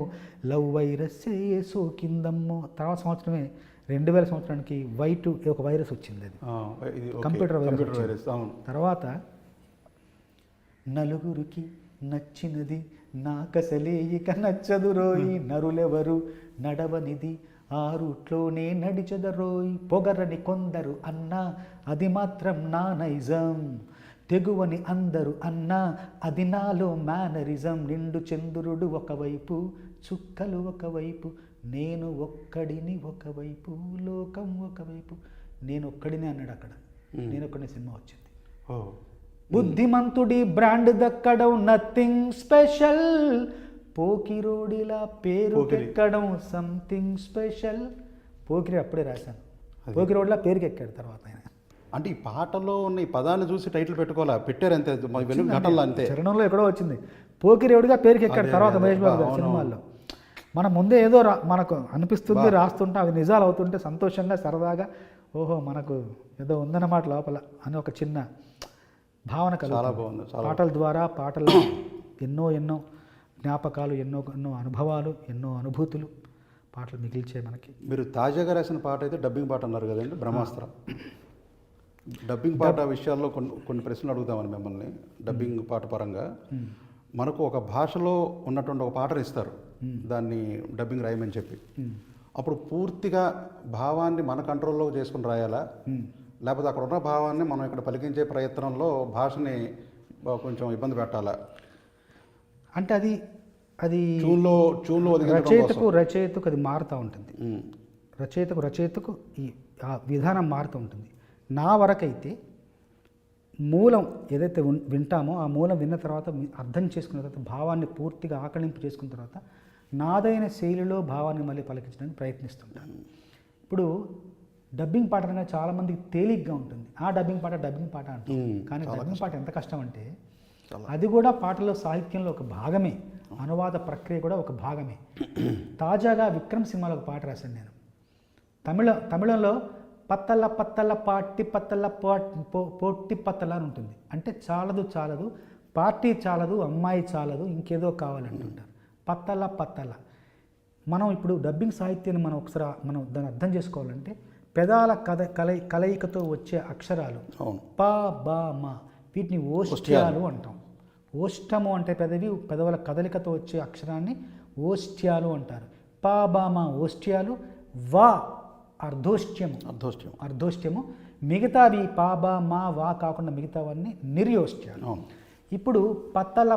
లవ్ వైరస్ సోకిందమ్మో. తర్వాత సంవత్సరమే 2000 సంవత్సరానికి వైటు ఒక వైరస్ వచ్చింది, అది కంప్యూటర్ వైరస్. తర్వాత నలుగురికి నచ్చినది నాకసలే ఇక నచ్చదు రోయి, నరులెవరు నడవనిది ఆ రూట్లోనే నడిచెదరోయ్, పొగరని కొందరు అన్నా అది మాత్రం నా నైజం, తెగువని అందరు అన్నా అది నాలో మేనరిజం, నిండు చంద్రుడు ఒకవైపు చుక్కలు ఒకవైపు, నేను ఒక్కడిని ఒకవైపు లోకం ఒకవైపు. నేను ఒక్కడిని అన్నాడు అక్కడ. నేను ఒక్కడిని సినిమా వచ్చింది. బుద్ధిమంతుడి బ్రాండ్ దక్కడం నథింగ్ స్పెషల్, పోకిరోడిలా పేరు ఎక్కడం సంథింగ్ స్పెషల్. పోకిరి అప్పుడే రాశాను, పోకిరోడిలా పేరుకి ఎక్కాడు తర్వాత ఆయన. అంటే ఈ పాటలో ఉన్న ఈ పదాన్ని చూసి టైటిల్ పెట్టుకోవాలా, పెట్టారు అంతే, ఘటనలో అంతే, చరణంలో ఎక్కడో వచ్చింది. పోకిరోడిగా పేరుకి ఎక్కాడు తర్వాత మహేష్ బాబు గారు సినిమాల్లో. మన ముందే ఏదో మనకు అనిపిస్తుంది, రాస్తుంటే అవి నిజాలు అవుతుంటే సంతోషంగా సరదాగా, ఓహో మనకు ఏదో ఉందన్నమాట లోపల అని ఒక చిన్న భావన చాలా కలుగుతుంది. బాగుంది, చాలా పాటల ద్వారా పాటల ఎన్నో జ్ఞాపకాలు, ఎన్నో అనుభవాలు, ఎన్నో అనుభూతులు పాటలు మిగిల్చే మనకి. మీరు తాజాగా రాసిన పాట అయితే డబ్బింగ్ పాట అన్నారు కదండి, బ్రహ్మాస్త్ర. డబ్బింగ్ పాట విషయాల్లో కొన్ని ప్రశ్నలు అడుగుతామని మిమ్మల్ని. డబ్బింగ్ పాట పరంగా మనకు ఒక భాషలో ఉన్నటువంటి ఒక పాటను ఇస్తారు, దాన్ని డబ్బింగ్ రాయమని చెప్పి. అప్పుడు పూర్తిగా భావాన్ని మన కంట్రోల్లో చేసుకుని రాయాలా, లేకపోతే అక్కడ ఉన్న భావాన్ని మనం ఇక్కడ పలికించే ప్రయత్నంలో భాషని కొంచెం ఇబ్బంది పెట్టాలా? అంటే అది ట్యూన్లో రచయితకు అది మారుతూ ఉంటుంది. రచయితకు ఆ విధానం మారుతూ ఉంటుంది. నా వరకైతే మూలం ఏదైతే వింటామో ఆ మూలం విన్న తర్వాత అర్థం చేసుకున్న తర్వాత భావాన్ని పూర్తిగా ఆకళింపు చేసుకున్న తర్వాత నాదైన శైలిలో భావాన్ని మళ్ళీ పలికించడానికి ప్రయత్నిస్తుంటాను. ఇప్పుడు డబ్బింగ్ పాట అనేది చాలామందికి తేలిగ్గా ఉంటుంది. ఆ డబ్బింగ్ పాట అంటుంది. కానీ డబ్బింగ్ పాట ఎంత కష్టం అంటే అది కూడా పాటలో సాహిత్యంలో ఒక భాగమే, అనువాద ప్రక్రియ కూడా ఒక భాగమే. తాజాగా విక్రమ్ సినిమాలో ఒక పాట రాశాను నేను. తమిళంలో పత్తల పత్తల పాటి పత్తల పొట్టి పత్తల అని ఉంటుంది. అంటే చాలదు పార్టీ చాలదు, అమ్మాయి చాలదు, ఇంకేదో కావాలంటుంటారు. పత్తల. మనం ఇప్పుడు డబ్బింగ్ సాహిత్యాన్ని మనం దాన్ని అర్థం చేసుకోవాలంటే పెదాల కలయికతో వచ్చే అక్షరాలు ప బ మ, వీటిని ఓష్ట్యాలు అంటాం. ఓష్టము అంటే పెదవుల కదలికతో వచ్చే అక్షరాన్ని ఓష్ట్యాలు అంటారు. ప బ మ ఓష్ట్యాలు, వా అర్ధోష్ట్యము. మిగతావి పా బా మా వా కాకుండా మిగతావన్నీ నిర్యోష్ట్యాలు. ఇప్పుడు పత్తల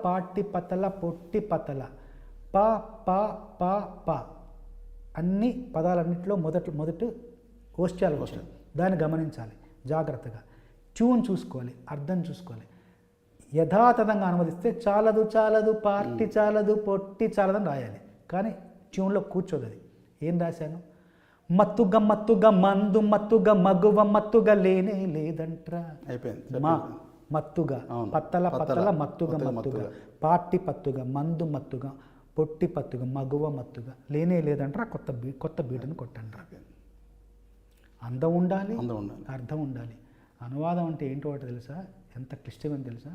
పాటి పత్తల పొట్టి పత్తల ప ప ప ప అన్ని పదాలన్నింటిలో మొదటి ఓష్ట్యాలు వచ్చాయి. దాన్ని గమనించాలి జాగ్రత్తగా, ట్యూన్ చూసుకోవాలి, అర్థం చూసుకోవాలి. యథాతథంగా అనువదిస్తే చాలదు పార్టీ చాలదు, పొట్టి చాలదని రాయాలి. కానీ ట్యూన్లో కూర్చోదు. అది ఏం రాశాను? మత్తుగా మందు మత్తుగా మగువ మత్తుగా లేనే లేదంట్రా. మత్తుగా పత్తల మత్తుగా పార్టీ పత్తుగా మందు మత్తుగా పొట్టి పత్తుగా మగువ మత్తుగా లేనే లేదంట్రా. కొత్త బీటును కొట్టండ్రా. అందం ఉండాలి, అర్థం ఉండాలి. అనువాదం అంటే ఏంటో తెలుసా? ఎంత క్లిష్టమని తెలుసా?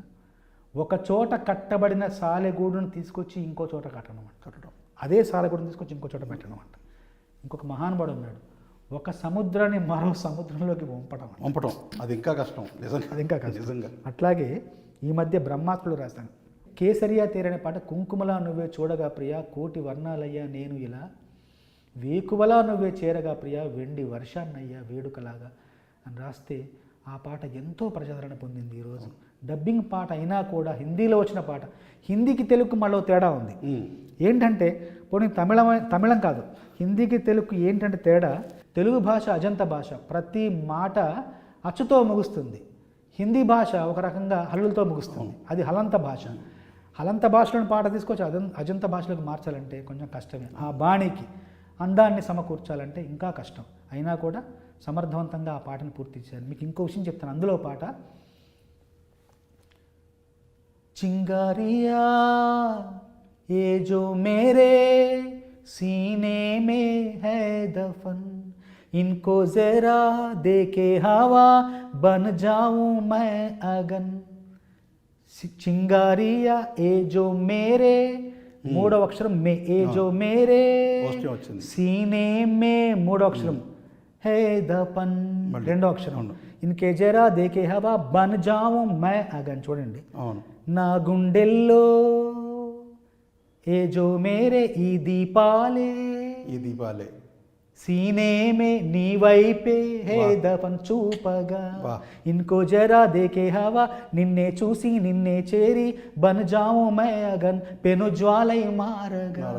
ఒక చోట కట్టబడిన సాలెగూడును తీసుకొచ్చి ఇంకో చోట కట్టడం, అదే సాలెగూడును తీసుకొచ్చి ఇంకో చోట పెట్టడం అంట. ఇంకొక మహానుభావుడు ఉన్నాడు, ఒక సముద్రాన్ని మరో సముద్రంలోకి వంపడం. అది ఇంకా కష్టం, నిజంగా. అట్లాగే ఈ మధ్య బ్రహ్మాస్త్రులు రాశాను. కేసరియా తీరనే పాట. కుంకుమలా నువ్వే చూడగా ప్రియా, కోటి వర్ణాలయ్యా నేను ఇలా, వేకువలా నువ్వే చేరగా ప్రియా, వెండి వర్షాన్నయ్యా వేడుకలాగా అని రాస్తే ఆ పాట ఎంతో ప్రజాదరణ పొందింది. ఈరోజు డబ్బింగ్ పాట అయినా కూడా హిందీలో వచ్చిన పాట. హిందీకి తెలుగుకి మళ్ళీ తేడా ఉంది. ఏంటంటే పోనీ తమిళం కాదు, హిందీకి తెలుగుకి ఏంటంటే తేడా, తెలుగు భాష అజంత భాష, ప్రతి మాట అచ్చుతో ముగుస్తుంది. హిందీ భాష ఒక రకంగా హల్లులతో ముగుస్తుంది, అది హలంత భాష. హలంత భాషలోని పాట తీసుకొచ్చి అజంత భాషలోకి మార్చాలంటే కొంచెం కష్టమే. ఆ బాణీకి అందాన్ని సమకూర్చాలంటే ఇంకా కష్టం. అయినా కూడా సమర్థవంతంగా ఆ పాటను పూర్తి చేయాలి. మీకు ఇంకో విషయం చెప్తాను. అందులో పాట चिंगारिया ये जो मेरे सीने में है दफन, इनको जरा देके हवा बन जाऊं मैं अगन. चिंगारिया ये जो मेरे మూడవ అక్షరం మే, ఏ జో మేరే సీనే మే మూడో అక్షరం, హే దపన్ రెండో అక్షరం, ఇన్కే జరా దేకే హవా బన్ జావు మే అగన్. చూడండి, నా గుండెల్లో ఏ జో మేరే ఈ దీపాలే సీనే మే నీ వైపే హే దపన్ చూపగా, ఇన్కో జరా దేకే హవా నిన్నే చూసి నిన్నే చేరి బన్ జావు మే అగన్ పెను జ్వాలై మారగా.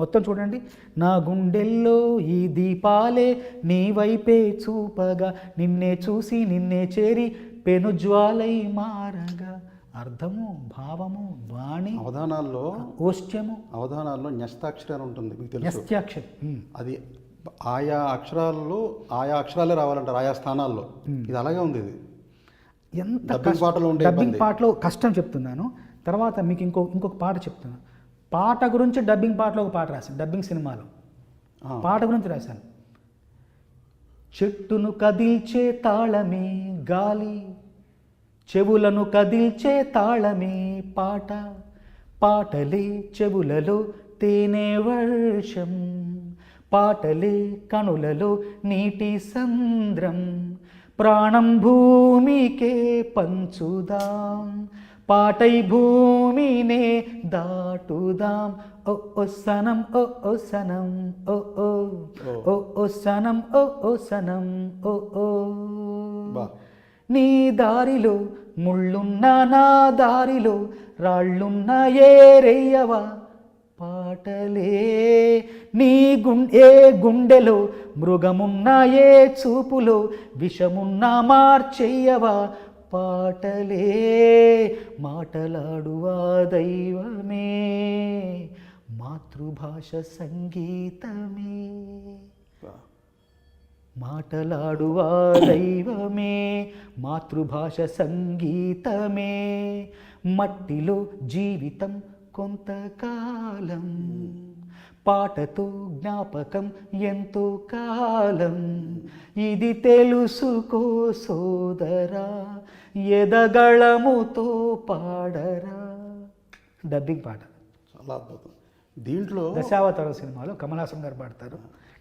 మొత్తం చూడండి, నా గుండెల్లో ఈ దీపాలే నీ వైపే చూపగా, నిన్నే చూసి నిన్నే చేరి పెను జ్వాలై మారగా. అర్థము, భావము, వాణి, అవధానాల్లో ఓష్ట్యము. అవధానాల్లో న్యస్తాక్షరం ఉంటుంది, మీకు తెలుసు. న్యస్తాక్షరం అది ఆయా అక్షరాలే రావాలంటారు ఆయా స్థానాల్లో. ఇది అలాగే ఉంది. ఇది ఎంత డబ్బింగ్ పాటలో కష్టం చెప్తున్నాను. తర్వాత మీకు ఇంకొక పాట చెప్తున్నాను. పాట గురించి డబ్బింగ్ పాటలో ఒక పాట రాశాను. డబ్బింగ్ సినిమాలో పాట గురించి రాశాను. చెట్టును కదిల్చే తాళమే గాలి, చెవులను కదిల్చే తాళమే పాట, పాటలే చెవులలో తేనె వర్షం, పాటలే కనులలో నీటి సంద్రం, ప్రాణం భూమికే పంచుదాం, పాటై భూమినే దాటుదాం. ఓ ఓ సనం ఓ ఓ సనం ఓ ఓ ఓ ఓ సనం ఓ ఓ సనం ఓ ఓ. బా నీ దారిలో ముళ్ళున్న నా దారిలో రాళ్ళున్న ఏ రేయవా పాటలే, నీ ఏ గుండెలో మృగమున్న ఏ చూపులో విషమున్న మార్చెయ్యవా పాటలే, మాటలాడువా దైవమే మాతృభాష సంగీతమే, బా. మాటలాడువా దైవమే మాతృభాష సంగీతమే, మట్టిలో జీవితం కొంతకాలం, పాటతో జ్ఞాపకం ఎంతో కాలం, ఇది తెలుసుకో సోదరా ఎదగళముతో పాడరా. డబ్బింగ్ పాట, చాలా అద్భుతం. దీంట్లో దశావతారం సినిమాలో కమల్ హాసన్ గారు పాడతారు.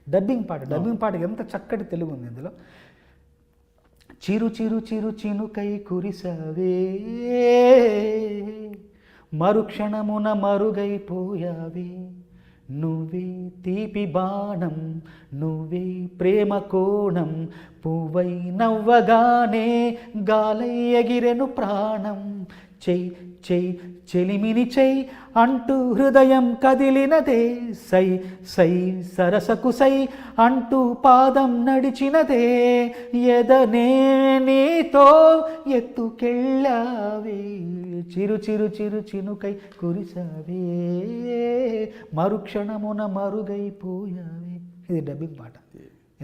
డబ్బింగ్ పాట ఎంత చక్కటి తెలుగు ఉంది ఇందులో. చిరు చిరు చిరు చినుకై కురిసావే, మరుక్షణమున మరుగైపోయావే, నువ్వే తీపి బాణం నువ్వే ప్రేమ కోణం, పువ్వై నవ్వగానే గాలై ఎగిరెను ప్రాణం, చెయ్ చెయ్ చెలిమిని చెయ్ అంటూ హృదయం కదిలినదే, సై సై సరసకు సై అంటూ పాదం నడిచినదే, ఎదనే నీతో ఎత్తుకెళ్ళావే, చిరు చిరు చిరు చినుకై కురిసావే, మరుక్షణమున మరుగైపోయావే. ఇది డబ్బింగ్ పాట,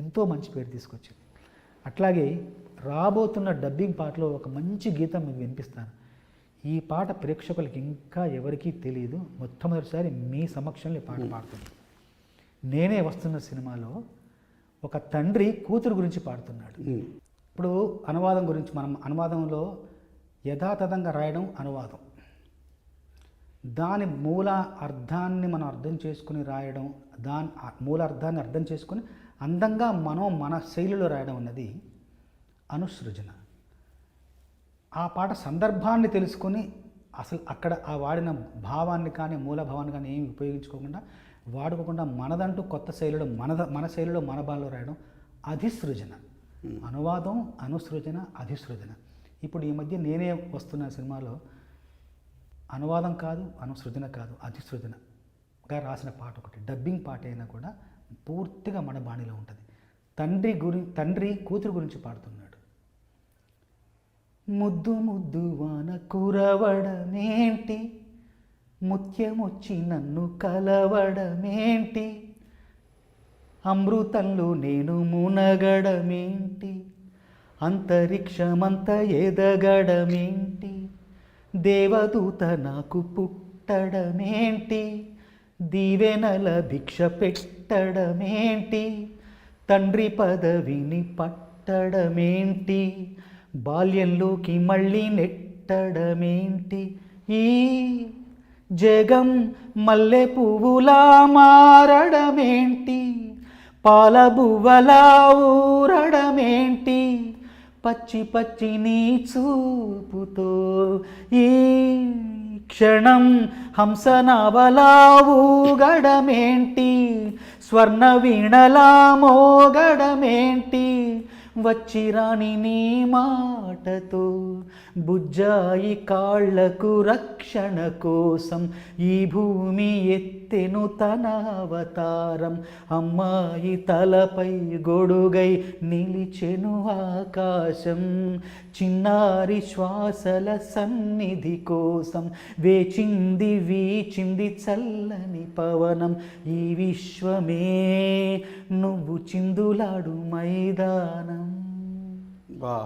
ఎంతో మంచి పేరు తీసుకొచ్చింది. అట్లాగే రాబోతున్న డబ్బింగ్ పాటలో ఒక మంచి గీతం మీకు వినిపిస్తాను. ఈ పాట ప్రేక్షకులకి ఇంకా ఎవరికీ తెలియదు, మొట్టమొదటిసారి మీ సమక్షంలో ఈ పాట పాడుతుంది. నేనే వస్తున్న సినిమాలో ఒక తండ్రి కూతురు గురించి పాడుతున్నాడు. ఇప్పుడు అనువాదం గురించి మనం అనువాదంలో యథాతథంగా రాయడం అనువాదం, దాని మూల అర్థాన్ని మనం అర్థం చేసుకుని రాయడం, దాని మూల అర్థాన్ని అర్థం చేసుకుని అందంగా మనం మన శైలిలో రాయడం అన్నది అనుసృజన. ఆ పాట సందర్భాన్ని తెలుసుకొని అసలు అక్కడ ఆ వాడిన భావాన్ని కానీ మూల భావాన్ని కానీ ఏమి ఉపయోగించుకోకుండా వాడుకోకుండా మనదంటూ కొత్త శైలిలో మన శైలిలో మన భాషలో రాయడం అధిసృజన. అనువాదం, అనుసృజన, అధిసృజన. ఇప్పుడు ఈ మధ్య నేనే వస్తున్న సినిమాలో అనువాదం కాదు, అనుసృజన కాదు, అధిసృజనగా రాసిన పాట ఒకటి, డబ్బింగ్ పాట అయినా కూడా పూర్తిగా మన బాణిలో ఉంటుంది. తండ్రి కూతురు గురించి పాడుతున్నాడు. ముద్దు ముద్దు వాన కురవడమేంటి, ముత్యమొచ్చి నన్ను కలవడమేంటి, అమృతంలో నేను మునగడమేంటి, అంతరిక్షమంత ఎదగడమేంటి, దేవదూత నాకు పుట్టడమేంటి, దీవెనల భిక్ష పెట్టడమేంటి, తండ్రి పదవిని పట్టడమేంటి, బాల్యంలోకి మళ్ళీ నెట్టడమేంటి, ఈ జగం మల్లె పువ్వులా మారడమేంటి, పాలబువ్వలా ఊరడమేంటి, పచ్చి పచ్చి నీ చూపుతో ఈ క్షణం హంసనవలా ఊగడమేంటి, స్వర్ణ వీణలా మోగడమేంటి, వచ్చిరాని నీ మాటతో బుజ్జాయి కాళ్లకు రక్షణ కోసం ఈ భూమి ఎత్తెను తన అవతారం, అమ్మాయి తలపై గొడుగై నిలిచెను ఆకాశం, చిన్నారి శ్వాసల సన్నిధి కోసం వేచింది వీచింది చల్లని పవనం, ఈ విశ్వమే నువ్వు చిందులాడు మైదానం. బా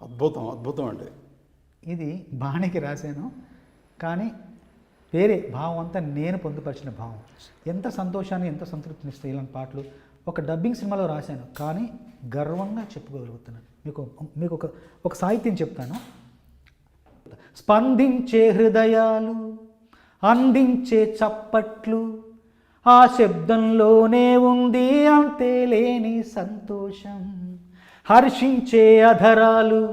అద్భుతం, అద్భుతం అండి. ఇది బాణికి రాశాను, కానీ వేరే భావం అంతా నేను పొందుపరిచిన భావం. ఎంత సంతోషాన్ని ఎంత సంతృప్తినిస్తాయి ఇలాంటి పాటలు. ఒక డబ్బింగ్ సినిమాలో రాశాను, కానీ గర్వంగా చెప్పుకోగలుగుతున్నాను. మీకు ఒక సాహిత్యం చెప్తాను. స్పందించే హృదయాలు, అందించే చప్పట్లు, ఆ శబ్దంలోనే ఉంది అంతేలేని సంతోషం. హర్షించే అధరాలు,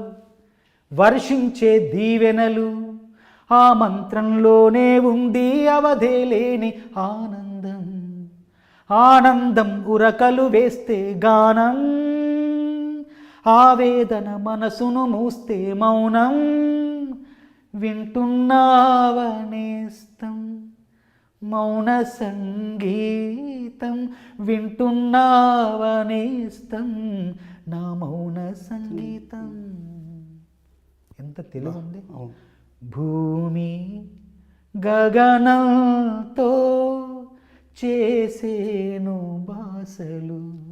వర్షించే దీవెనలు, ఆ మంత్రంలోనే ఉంది అవధేలేని ఆనందం. ఆనందం ఉరకలు వేస్తే గానం, ఆవేదన మనసును మూస్తే మౌనం. వింటున్నావనేస్తం మౌన సంగీతం, వింటున్నావనేస్తం నా మౌన సంగీతం. ఎంత తెలుగు ఉంది. అవును. భూమి గగనంతో చేసేను బాసలు.